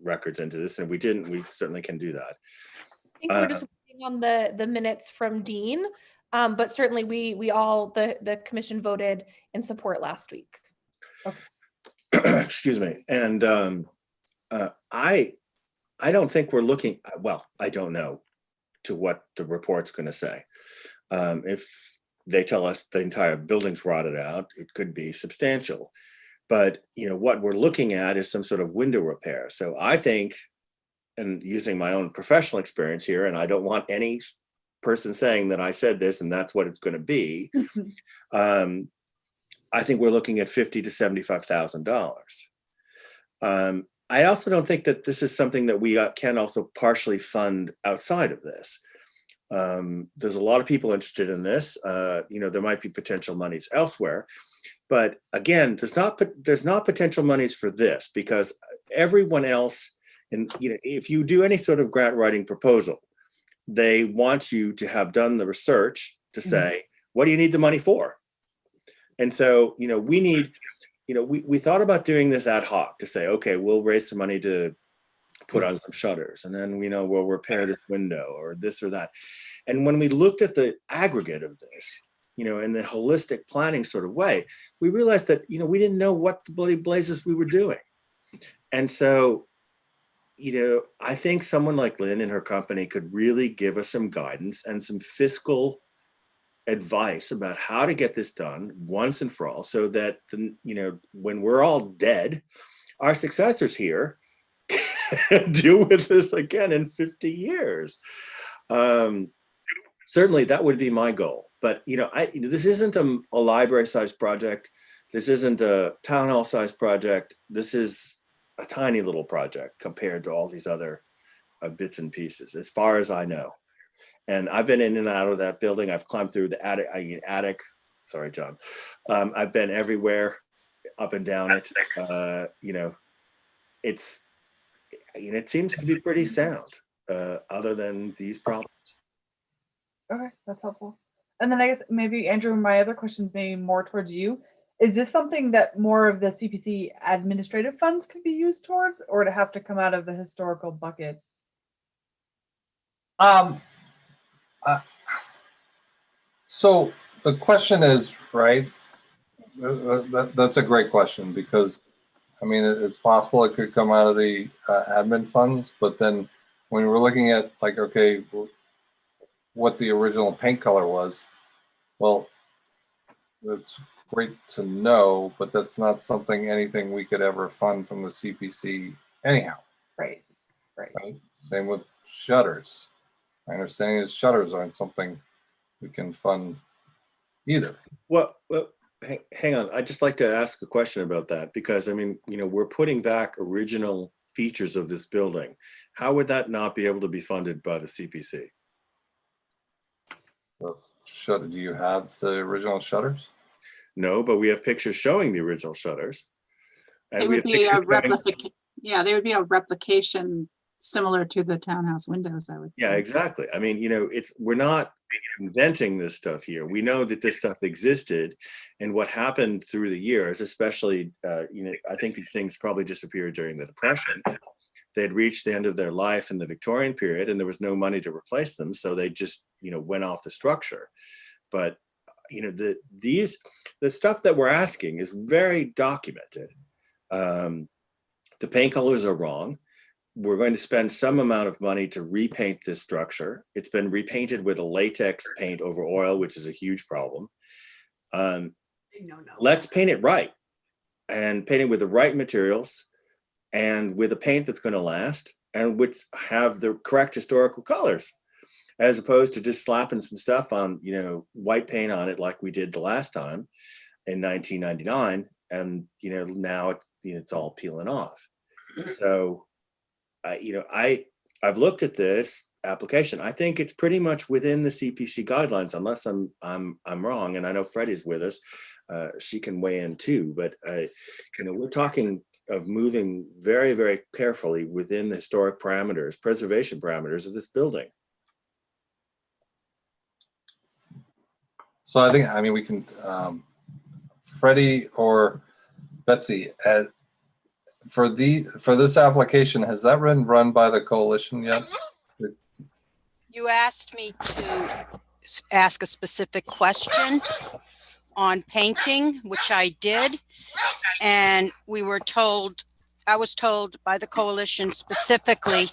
records into this, and we didn't. We certainly can do that. I think we're just waiting on the minutes from Dean, but certainly we all, the commission voted in support last week. Excuse me. And I don't think we're looking, well, I don't know to what the report's going to say. If they tell us the entire building's rotted out, it could be substantial. But what we're looking at is some sort of window repair. So I think, and using my own professional experience here, and I don't want any person saying that I said this and that's what it's going to be. I think we're looking at $50,000 to $75,000. I also don't think that this is something that we can also partially fund outside of this. There's a lot of people interested in this. There might be potential monies elsewhere, but again, there's not potential monies for this, because everyone else, and if you do any sort of grant writing proposal, they want you to have done the research to say, what do you need the money for? And so, we need, we thought about doing this ad hoc to say, okay, we'll raise some money to put on some shutters, and then we'll repair this window or this or that. And when we looked at the aggregate of this, in the holistic planning sort of way, we realized that, we didn't know what the bloody blazes we were doing. And so, I think someone like Lynn and her company could really give us some guidance and some fiscal advice about how to get this done once and for all, so that when we're all dead, our successors here can deal with this again in 50 years. Certainly that would be my goal. But this isn't a library-sized project. This isn't a town hall-sized project. This is a tiny little project compared to all these other bits and pieces, as far as I know. And I've been in and out of that building. I've climbed through the attic. Sorry, John. I've been everywhere, up and down it. It seems to be pretty sound, other than these problems. Okay, that's helpful. And then I guess maybe, Andrew, my other questions may be more towards you. Is this something that more of the CPC administrative funds could be used towards, or to have to come out of the historical bucket? So the question is, right, that's a great question, because it's possible it could come out of the admin funds, but then when we're looking at, like, okay, what the original paint color was, well, that's great to know, but that's not anything we could ever fund from the CPC anyhow. Right. Same with shutters. My understanding is shutters aren't something we can fund either. Well, hang on. I'd just like to ask a question about that, because we're putting back original features of this building. How would that not be able to be funded by the CPC? Do you have the original shutters? No, but we have pictures showing the original shutters. And It would be a replication. Yeah, there would be a replication similar to the townhouse windows, I would Yeah, think. exactly. We're not inventing this stuff here. We know that this stuff existed, and what happened through the years, especially, I think these things probably disappeared during the Depression. They had reached the end of their life in the Victorian period, and there was no money to replace them, so they just, went off the structure. But the stuff that we're asking is very documented. The paint colors are wrong. We're going to spend some amount of money to repaint this structure. It's been repainted with a latex paint over oil, which is a huge problem. Let's paint it right, and paint it with the right materials and with a paint that's going to last and which have the correct historical colors, as opposed to just slapping some stuff on, white paint on it like we did the last time in 1999. And, now it's all peeling off. So, I I've looked at this application. I think it's pretty much within the CPC guidelines, unless I'm wrong. And I know Freddie's with us. She can weigh in too. But we're talking of moving very, very carefully within the historic parameters, preservation parameters of this building. So I mean, we can, Freddie or Betsy, for this application, has that been run by the coalition yet? You asked me to ask a specific question on painting, which I did. And I was told by the coalition specifically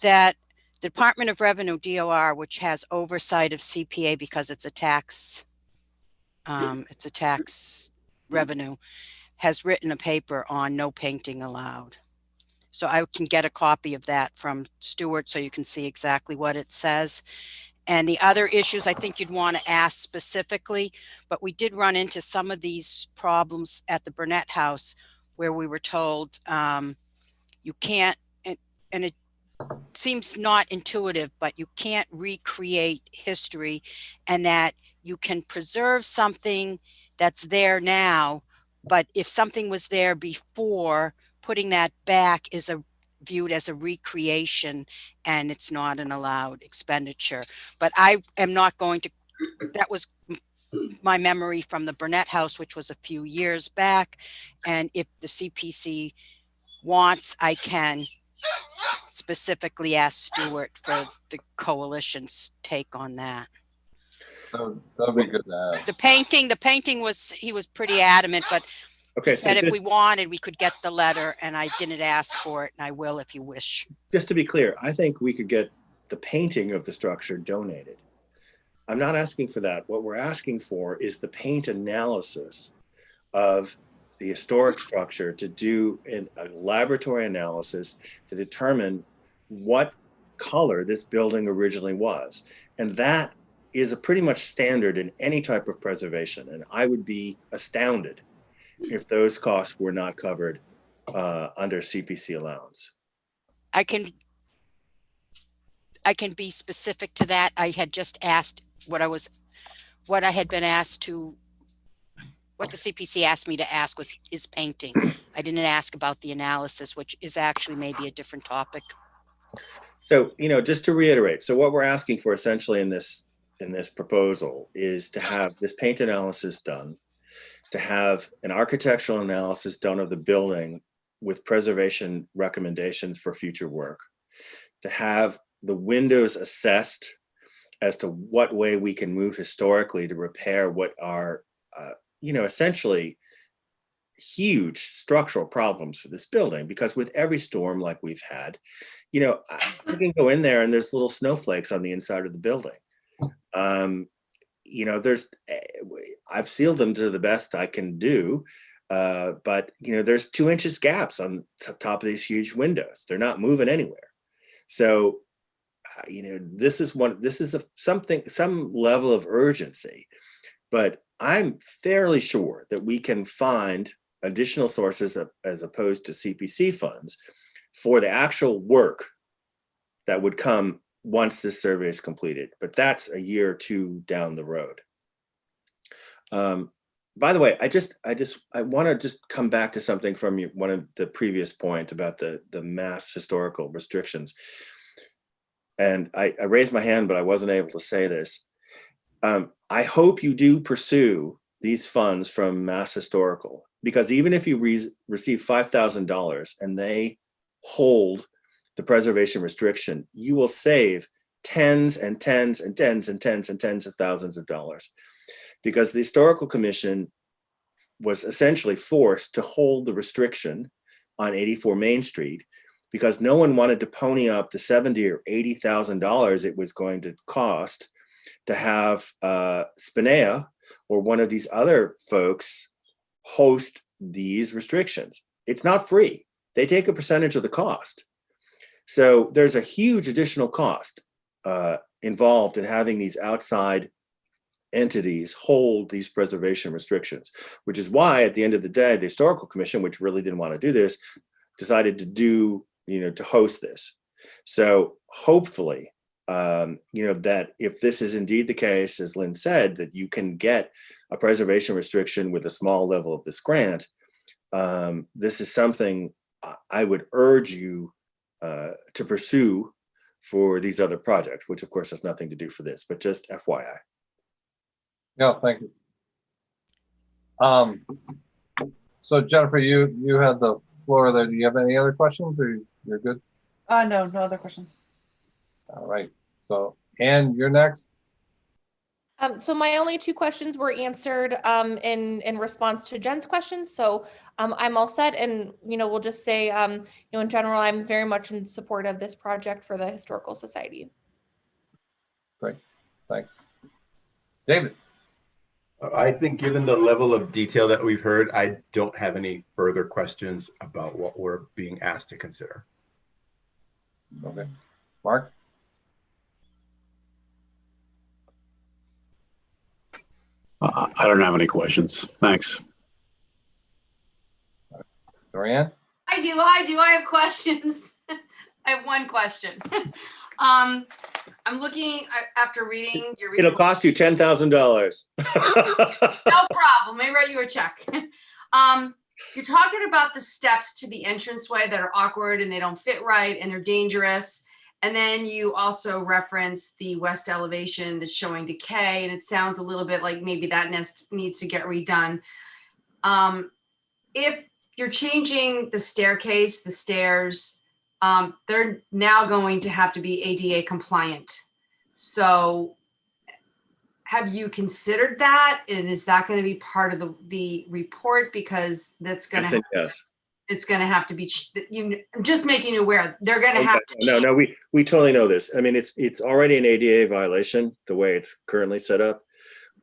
that the Department of Revenue, DOR, which has oversight of CPA because it's a tax revenue, has written a paper on no painting allowed. So I can get a copy of that from Stuart so you can see exactly what it says. And the other issues I think you'd want to ask specifically, but we did run into some of these problems at the Burnett House where we were told you can't, and it seems not intuitive, but you can't recreate history, and that you can preserve something that's there now, but if something was there before, putting that back is viewed as a recreation and it's not an allowed expenditure. But I am not going to, that was my memory from the Burnett House, which was a few years back. And if the CPC wants, I can specifically ask Stuart for the coalition's take on that. That'd be good to have. The painting was, he was pretty adamant, but Okay, he said if we wanted, we could get the letter, and I didn't ask for it, and I will if you wish. Just to be clear, I think we could get the painting of the structure donated. I'm not asking for that. What we're asking for is the paint analysis of the historic structure, to do a laboratory analysis to determine what color this building originally was. And that is a pretty much standard in any type of preservation. And I would be astounded if those costs were not covered under CPC allowance. I can be specific to that. I had just asked what the CPC asked me to ask is painting. I didn't ask about the analysis, which is actually maybe a different topic. So, just to reiterate, so what we're asking for essentially in this proposal is to have this paint analysis done, to have an architectural analysis done of the building with preservation recommendations for future work, to have the windows assessed as to what way we can move historically to repair what are, essentially huge structural problems for this building. Because with every storm like we've had, I can go in there and there's little snowflakes on the inside of the building. I've sealed them to the best I can do, but there's 2 inches gaps on top of these huge windows. They're not moving anywhere. So, this is some level of urgency, but I'm fairly sure that we can find additional sources as opposed to CPC funds for the actual work that would come once this survey is completed, but that's a year or two down the road. By the way, I want to just come back to something from one of the previous point about the mass historical restrictions. And I raised my hand, but I wasn't able to say this. I hope you do pursue these funds from Mass Historical, because even if you receive $5,000 and they hold the preservation restriction, you will save tens and tens and tens and tens and tens of thousands of dollars, because the Historical Commission was essentially forced to hold the restriction on 84 Main Street because no one wanted to pony up the $70,000 or $80,000 it was going to cost to have Spinea or one of these other folks host these restrictions. It's not free. They take a percentage of the cost. So there's a huge additional cost involved in having these outside entities hold these preservation restrictions, which is why at the end of the day, the Historical Commission, which really didn't want to do this, decided to host this. So hopefully, that if this is indeed the case, as Lynn said, that you can get a preservation restriction with a small level of this grant, this is something I would urge you to pursue for these other projects, which of course has nothing to do for this, but just FYI. Yeah, thank you. So Jennifer, you had the floor there. Do you have any other questions, or you're good? No other questions. All right. So Anne, you're next. So my only two questions were answered in response to Jen's questions. So I'm all set, and we'll just say in general, I'm very much in support of this project for the Historical Society. Great, thanks. David. I think given the level of detail that we've heard, I don't have any further questions about what we're being asked to consider. Okay, Mark. I don't have any questions. Thanks. Dorian? I do. I have questions. I have one question. I'm looking after reading your report. It'll cost you $10,000. No problem. Let me write you a check. You're talking about the steps to the entranceway that are awkward and they don't fit right and they're dangerous. And then you also reference the west elevation that's showing decay, and it sounds a little bit like maybe that needs to get redone. If you're changing the staircase, the stairs, they're now going to have to be ADA compliant. So have you considered that? And is that going to be part of the report? Because that's going to yes. It's going to have to be, I'm just making you aware, they're going to have to change. No, we totally know this. I mean, it's already an ADA violation the way it's currently set up.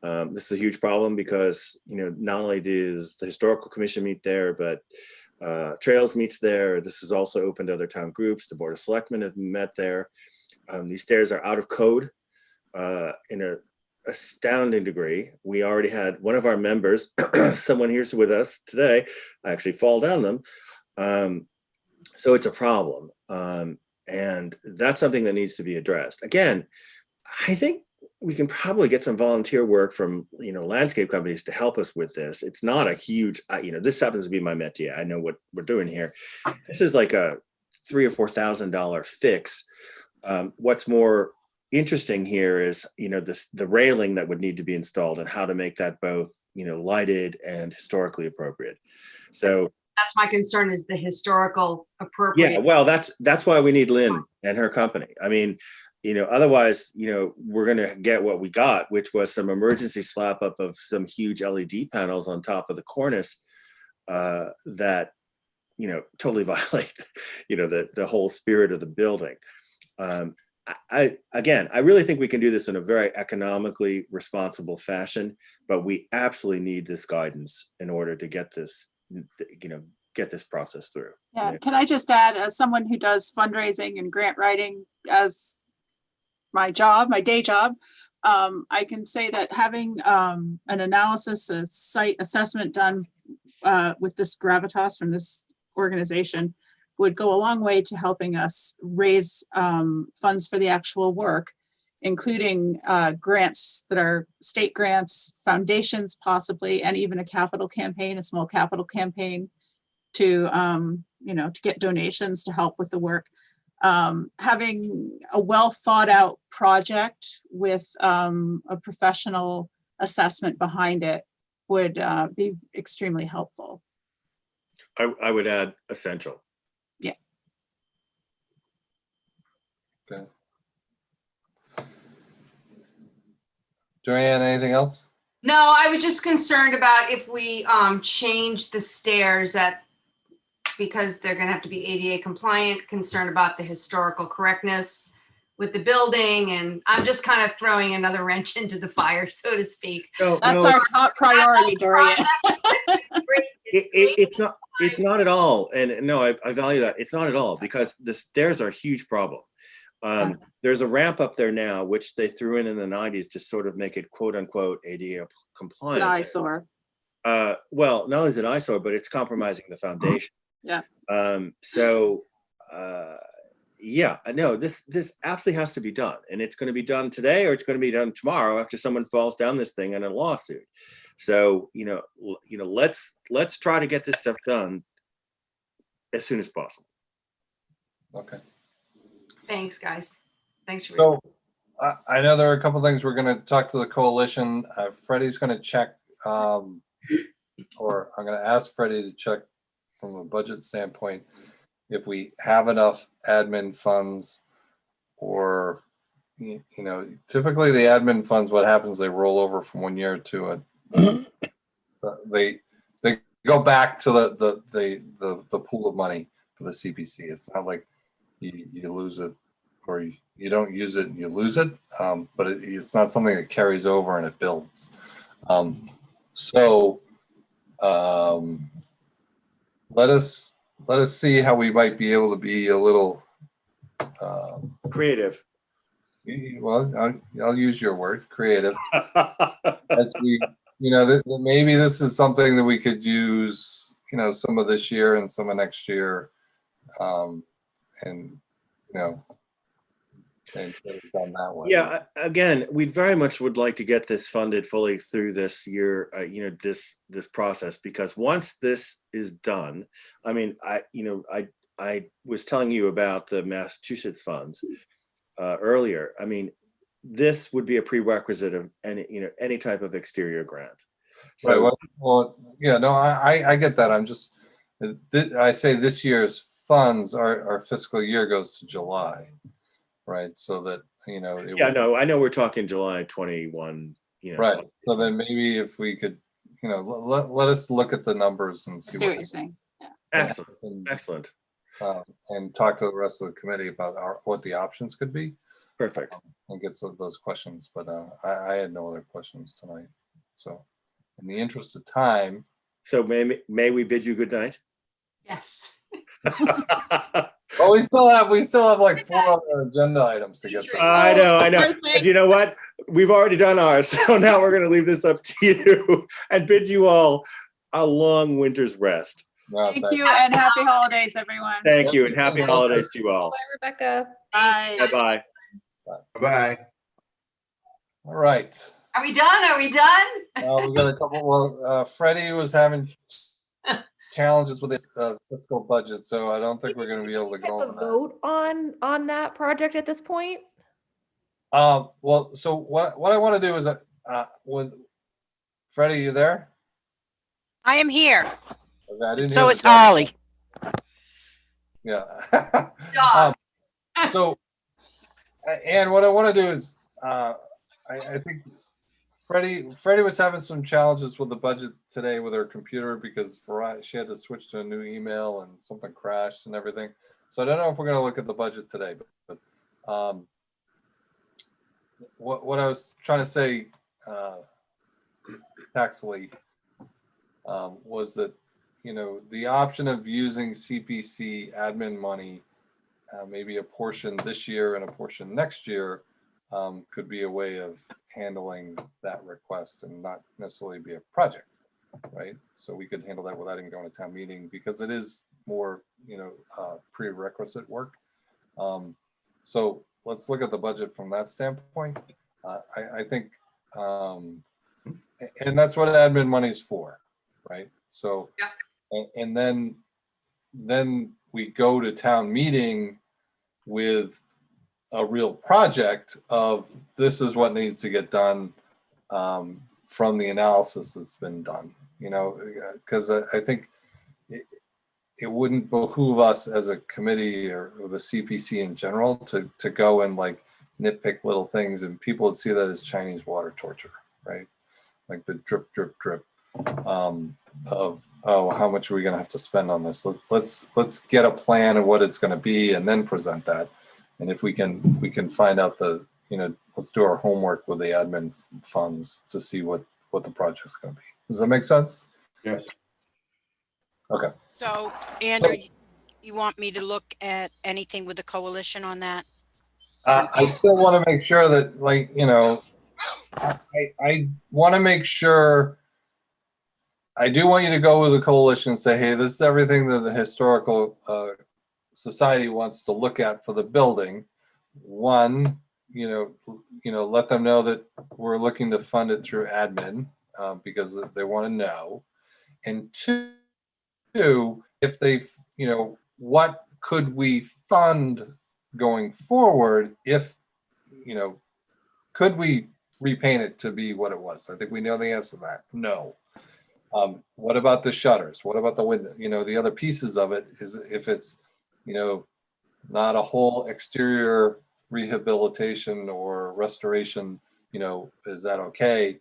This is a huge problem because, not only does the Historical Commission meet there, but Trails meets there. This is also open to other town groups. The Board of Selectmen have met there. These stairs are out of code in an astounding degree. We already had one of our members, someone here's with us today, actually fall down them. So it's a problem. And that's something that needs to be addressed. Again, I think we can probably get some volunteer work from, landscape companies to help us with this. It's not a huge, this happens to be my métier. I know what we're doing here. This is like a $3,000 or $4,000 fix. What's more interesting here is, the railing that would need to be installed and how to make that both, lighted and historically appropriate. So that's my concern, is the historical appropriate. Yeah, well, that's why we need Lynn and her company. I mean, otherwise, we're going to get what we got, which was some emergency slap up of some huge LED panels on top of the cornice that, totally violate, the whole spirit of the building. I really think we can do this in a very economically responsible fashion, but we absolutely need this guidance in order to get this, get this process through. Yeah. Can I just add, as someone who does fundraising and grant writing as my day job, I can say that having an analysis, a site assessment done with this gravitas from this organization would go a long way to helping us raise funds for the actual work, including grants that are state grants, foundations possibly, and even a capital campaign, a small capital campaign to get donations to help with the work. Having a well thought out project with a professional assessment behind it would be extremely helpful. I would add essential. Yeah. Okay. Joanne, anything else? No, I was just concerned about if we change the stairs, that because they're going to have to be ADA compliant, concerned about the historical correctness with the building. And I'm just kind of throwing another wrench into the fire, so to speak. That's our top priority, Dorian. It's not at all. And no, I value that. It's not at all, because the stairs are a huge problem. There's a ramp up there now, which they threw in the 90s to sort of make it quote unquote ADA compliant. It's an eyesore. Well, not only is it an eyesore, but it's compromising the foundation. Yeah. Yeah, I know this absolutely has to be done, and it's going to be done today, or it's going to be done tomorrow after someone falls down this thing in a lawsuit. So let's try to get this stuff done as soon as possible. Okay. Thanks, guys. Thanks for. So I know there are a couple things we're going to talk to the coalition. Freddie's going to check, or I'm going to ask Freddie to check from a budget standpoint if we have enough admin funds, or typically the admin funds, what happens, they roll over from one year to they go back to the pool of money for the CPC. It's not like you lose it, or you don't use it and you lose it, but it's not something that carries over and it builds. Let us see how we might be able to be a little creative. Well, I'll use your word, creative. As we, maybe this is something that we could use, some of this year and some of next year, and and get it done that way. Yeah, again, we very much would like to get this funded fully through this year, this process, because once this is done, I mean, I was telling you about the Massachusetts funds earlier. I mean, this would be a prerequisite of any type of exterior grant. So, right. Well, yeah, no, I get that. I'm just, I say this year's funds, our fiscal year goes to July. Right, so that I know we're talking July 21. Right. So then maybe if we could, let us look at the numbers and see what you're saying. Yeah. Excellent. And talk to the rest of the committee about what the options could be. Perfect. And get some of those questions. But I had no other questions tonight. So, in the interest of time. So may we bid you good night? Yes. Well, we still have like 4 other agenda items to get through. I know. And you know what? We've already done ours, so now we're going to leave this up to you and bid you all a long winter's rest. Thank you, and happy holidays, everyone. Thank you, and happy holidays to you all. Bye, Rebecca. Bye. Bye-bye. Bye. All right. Are we done? We got a couple. Well, Freddie was having challenges with his fiscal budget, so I don't think we're going to be able to go over that. Vote on that project at this point. Well, so what I want to do is when Freddie, you there? I am here. Okay, I didn't So hear is Harley. Yeah. So, and what I want to do is, I think Freddie was having some challenges with the budget today with her computer because she had to switch to a new email and something crashed and everything. So I don't know if we're going to look at the budget today, but what I was trying to say tactfully was that, the option of using CPC admin money, maybe a portion this year and a portion next year, could be a way of handling that request and not necessarily be a project, right? So we could handle that without even going to town meeting because it is more, prerequisite work. So let's look at the budget from that standpoint. I think, and that's what admin money is for, right? So, and then we go to town meeting with a real project of this is what needs to get done from the analysis that's been done, because I think it wouldn't behoove us as a committee or the CPC in general to go and like nitpick little things, and people would see that as Chinese water torture, right? Like the drip, drip, drip of, oh, how much are we going to have to spend on this? Let's get a plan of what it's going to be and then present that. And if we can find out let's do our homework with the admin funds to see what the project's going to be. Does that make sense? Yes. Okay. So, Andrew, you want me to look at anything with the coalition on that? I still want to make sure that, I want to make sure. I do want you to go with the coalition and say, hey, this is everything that the historical society wants to look at for the building. One, let them know that we're looking to fund it through admin, because they want to know. And two, if they, what could we fund going forward if, could we repaint it to be what it was? I think we know the answer to that. No. What about the shutters? What about the window? The other pieces of it is if it's, not a whole exterior rehabilitation or restoration, is that okay?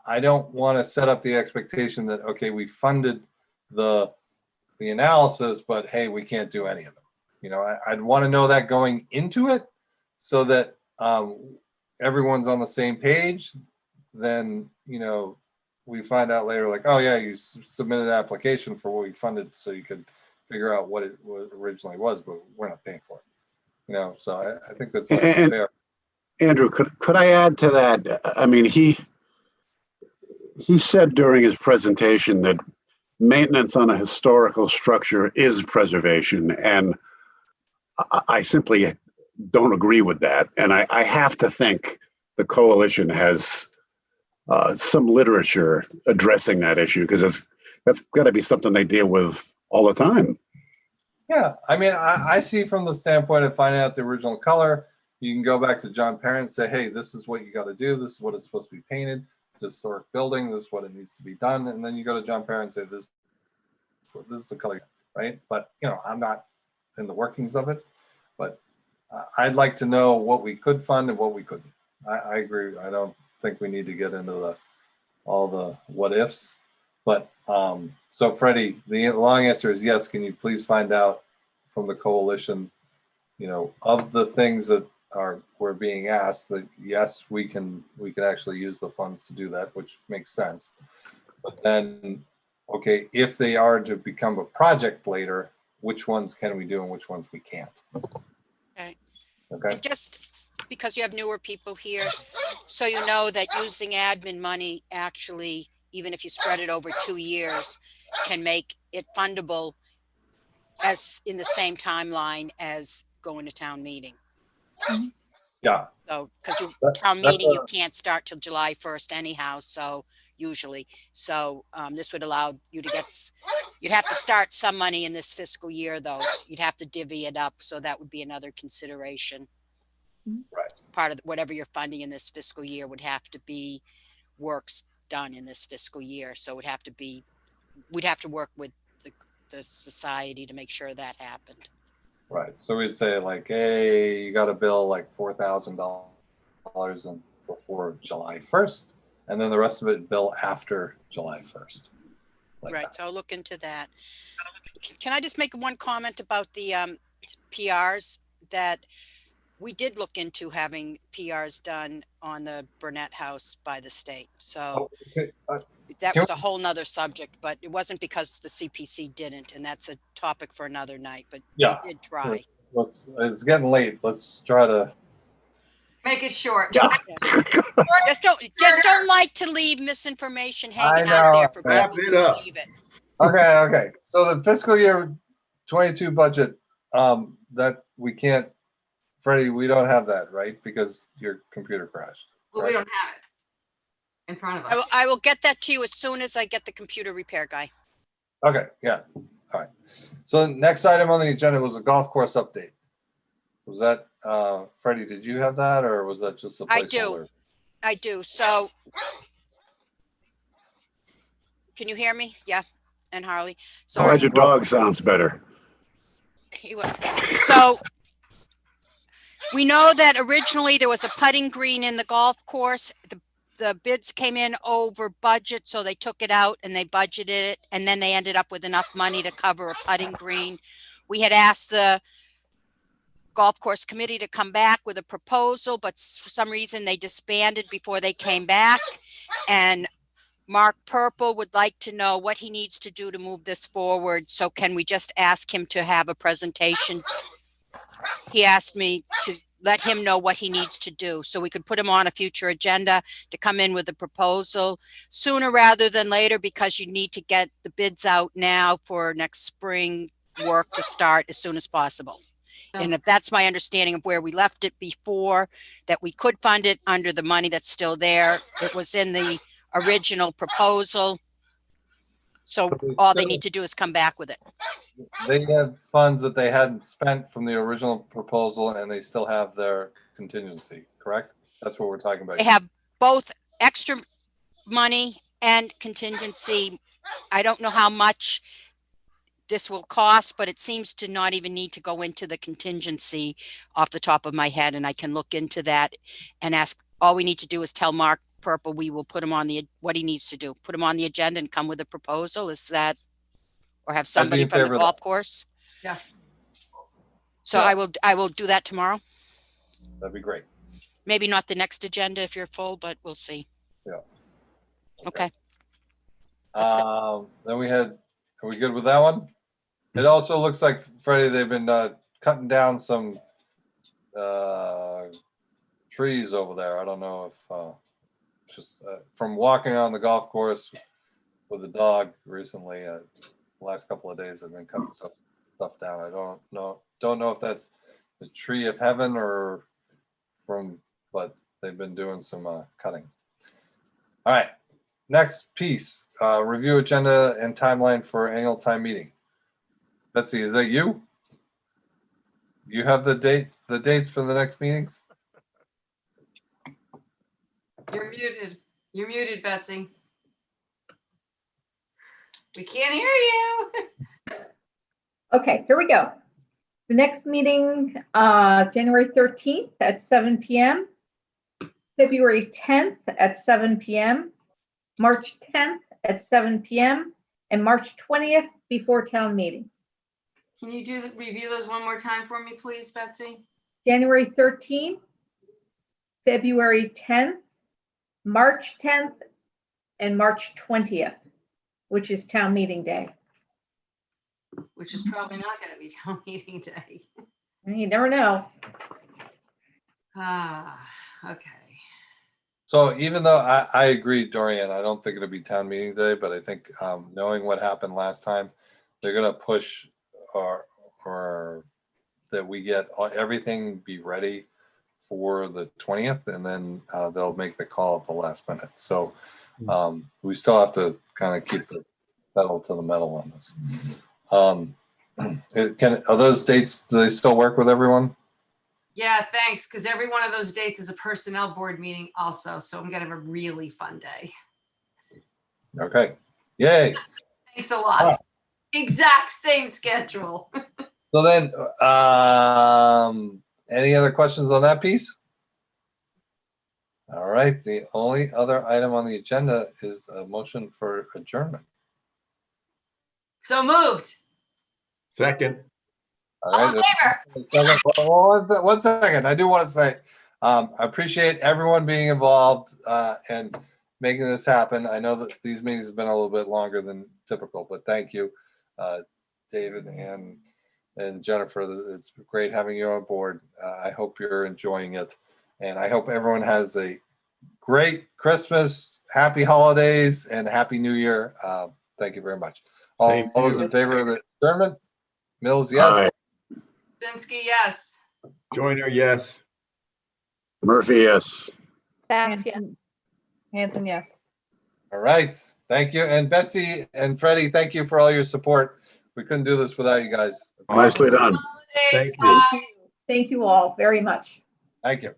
I don't want to set up the expectation that, okay, we funded the analysis, but hey, we can't do any of it. I'd want to know that going into it so that everyone's on the same page. Then, we find out later, like, oh yeah, you submitted an application for what we funded so you could figure out what it originally was, but we're not paying for it. So I think that's only fair. Andrew, could I add to that? I mean, he said during his presentation that maintenance on a historical structure is preservation, and I simply don't agree with that. And I have to think the coalition has some literature addressing that issue, because that's got to be something they deal with all the time. Yeah, I mean, I see from the standpoint of finding out the original color, you can go back to John Parent and say, hey, this is what you got to do. This is what it's supposed to be painted. It's a historic building. This is what it needs to be done. And then you go to John Parent and say, this is the color, right? But, I'm not in the workings of it. But I'd like to know what we could fund and what we couldn't. I agree. I don't think we need to get into all the what ifs. But so Freddie, the long answer is yes. Can you please find out from the coalition, of the things that were being asked, that yes, we can actually use the funds to do that, which makes sense. But then, okay, if they are to become a project later, which ones can we do and which ones we can't? Okay. Okay. And just because you have newer people here, so you know that using admin money actually, even if you spread it over 2 years, can make it fundable as in the same timeline as going to town meeting. Yeah. So, because That's town meeting, you can't start till July 1st anyhow, so usually. So this would allow you to you'd have to start some money in this fiscal year, though. You'd have to divvy it up, so that would be another consideration. Right. Part of whatever you're funding in this fiscal year would have to be works done in this fiscal year. So we'd have to work with the society to make sure that happened. Right. So we'd say like, hey, you got to bill like $4,000 before July 1st, and then the rest of it bill after July 1st. Like right. That. So I'll look into that. Can I just make one comment about the PRs? That we did look into having PRs done on the Burnett House by the state. So okay. That was a whole nother subject, but it wasn't because the CPC didn't, and that's a topic for another night, but yeah, we did try. It's getting late. Let's try to make it short. Yeah. just don't like to leave misinformation hanging out there for people to believe it. Okay. So the fiscal year 22 budget, that we can't, Freddie, we don't have that, right? Because your computer crashed. Well, right? We don't have it in front of us. I will get that to you as soon as I get the computer repair guy. Okay, yeah. All right. So next item on the agenda was a golf course update. Was that, Freddie, did you have that, or was that just a placeholder? I do. So can you hear me? Yeah. And Harley. So glad your dog sounds better. So we know that originally there was a putting green in the golf course. The bids came in over budget, so they took it out and they budgeted it, and then they ended up with enough money to cover a putting green. We had asked the golf course committee to come back with a proposal, but for some reason they disbanded before they came back. And Mark Purple would like to know what he needs to do to move this forward. So can we just ask him to have a presentation? He asked me to let him know what he needs to do so we could put him on a future agenda to come in with a proposal sooner rather than later, because you need to get the bids out now for next spring, work to start as soon as possible. And if that's my understanding of where we left it before, that we could fund it under the money that's still there. It was in the original proposal. So all they need to do is come back with it. They have funds that they hadn't spent from the original proposal, and they still have their contingency, correct? That's what we're talking about. They have both extra money and contingency. I don't know how much this will cost, but it seems to not even need to go into the contingency off the top of my head. And I can look into that and ask, all we need to do is tell Mark Purple, we will put him on what he needs to do, put him on the agenda and come with a proposal. Is that, or have somebody from the golf course? Yes. So Yeah. I will do that tomorrow. That'd be great. Maybe not the next agenda if you're full, but we'll see. Yeah. Okay. Then we had, are we good with that one? It also looks like, Freddie, they've been cutting down some trees over there. I don't know if just from walking on the golf course with the dog recently, the last couple of days I've been cutting stuff down. I don't know if that's the tree of heaven or but they've been doing some cutting. All right, next piece, review agenda and timeline for annual time meeting. Betsy, is that you? You have the dates for the next meetings? You're muted. You're muted, Betsy. We can't hear you. Okay, here we go. The next meeting, January 13th at 7 p.m., February 10th at 7 p.m., March 10th at 7 p.m., and March 20th before town meeting. Can you review those one more time for me, please, Betsy? January 13th, February 10th, March 10th, and March 20th, which is town meeting day. Which is probably not going to be town meeting day. You never know. Okay. So even though I agree, Dorian, I don't think it'll be town meeting day, but I think knowing what happened last time, they're gonna push or that we get everything be ready for the 20th, and then they'll make the call at the last minute. So we still have to kind of keep the pedal to the metal on this. Are those dates, do they still work with everyone? Yeah, thanks. Because every one of those dates is a personnel board meeting also. So I'm going to have a really fun day. Okay. Yay. Thanks a lot. Wow. Exact same schedule. So then, any other questions on that piece? All right. The only other item on the agenda is a motion for adjournment. So moved. Second. All right. One second. I do want to say, I appreciate everyone being involved and making this happen. I know that these meetings have been a little bit longer than typical, but thank you, David and Jennifer. It's great having you on board. I hope you're enjoying it, and I hope everyone has a great Christmas, happy holidays, and happy New Year. Thank you very much. All those in favor of the adjournment? Mills, yes. Aye. Zinsky, yes. Joyner, yes. Murphy, yes. Beth, yes. Hanson, yes. All right. Thank you. And Betsy and Freddie, thank you for all your support. We couldn't do this without you guys. Nicely done. Holidays, Thank you. guys. Thank you all very much. Thank you.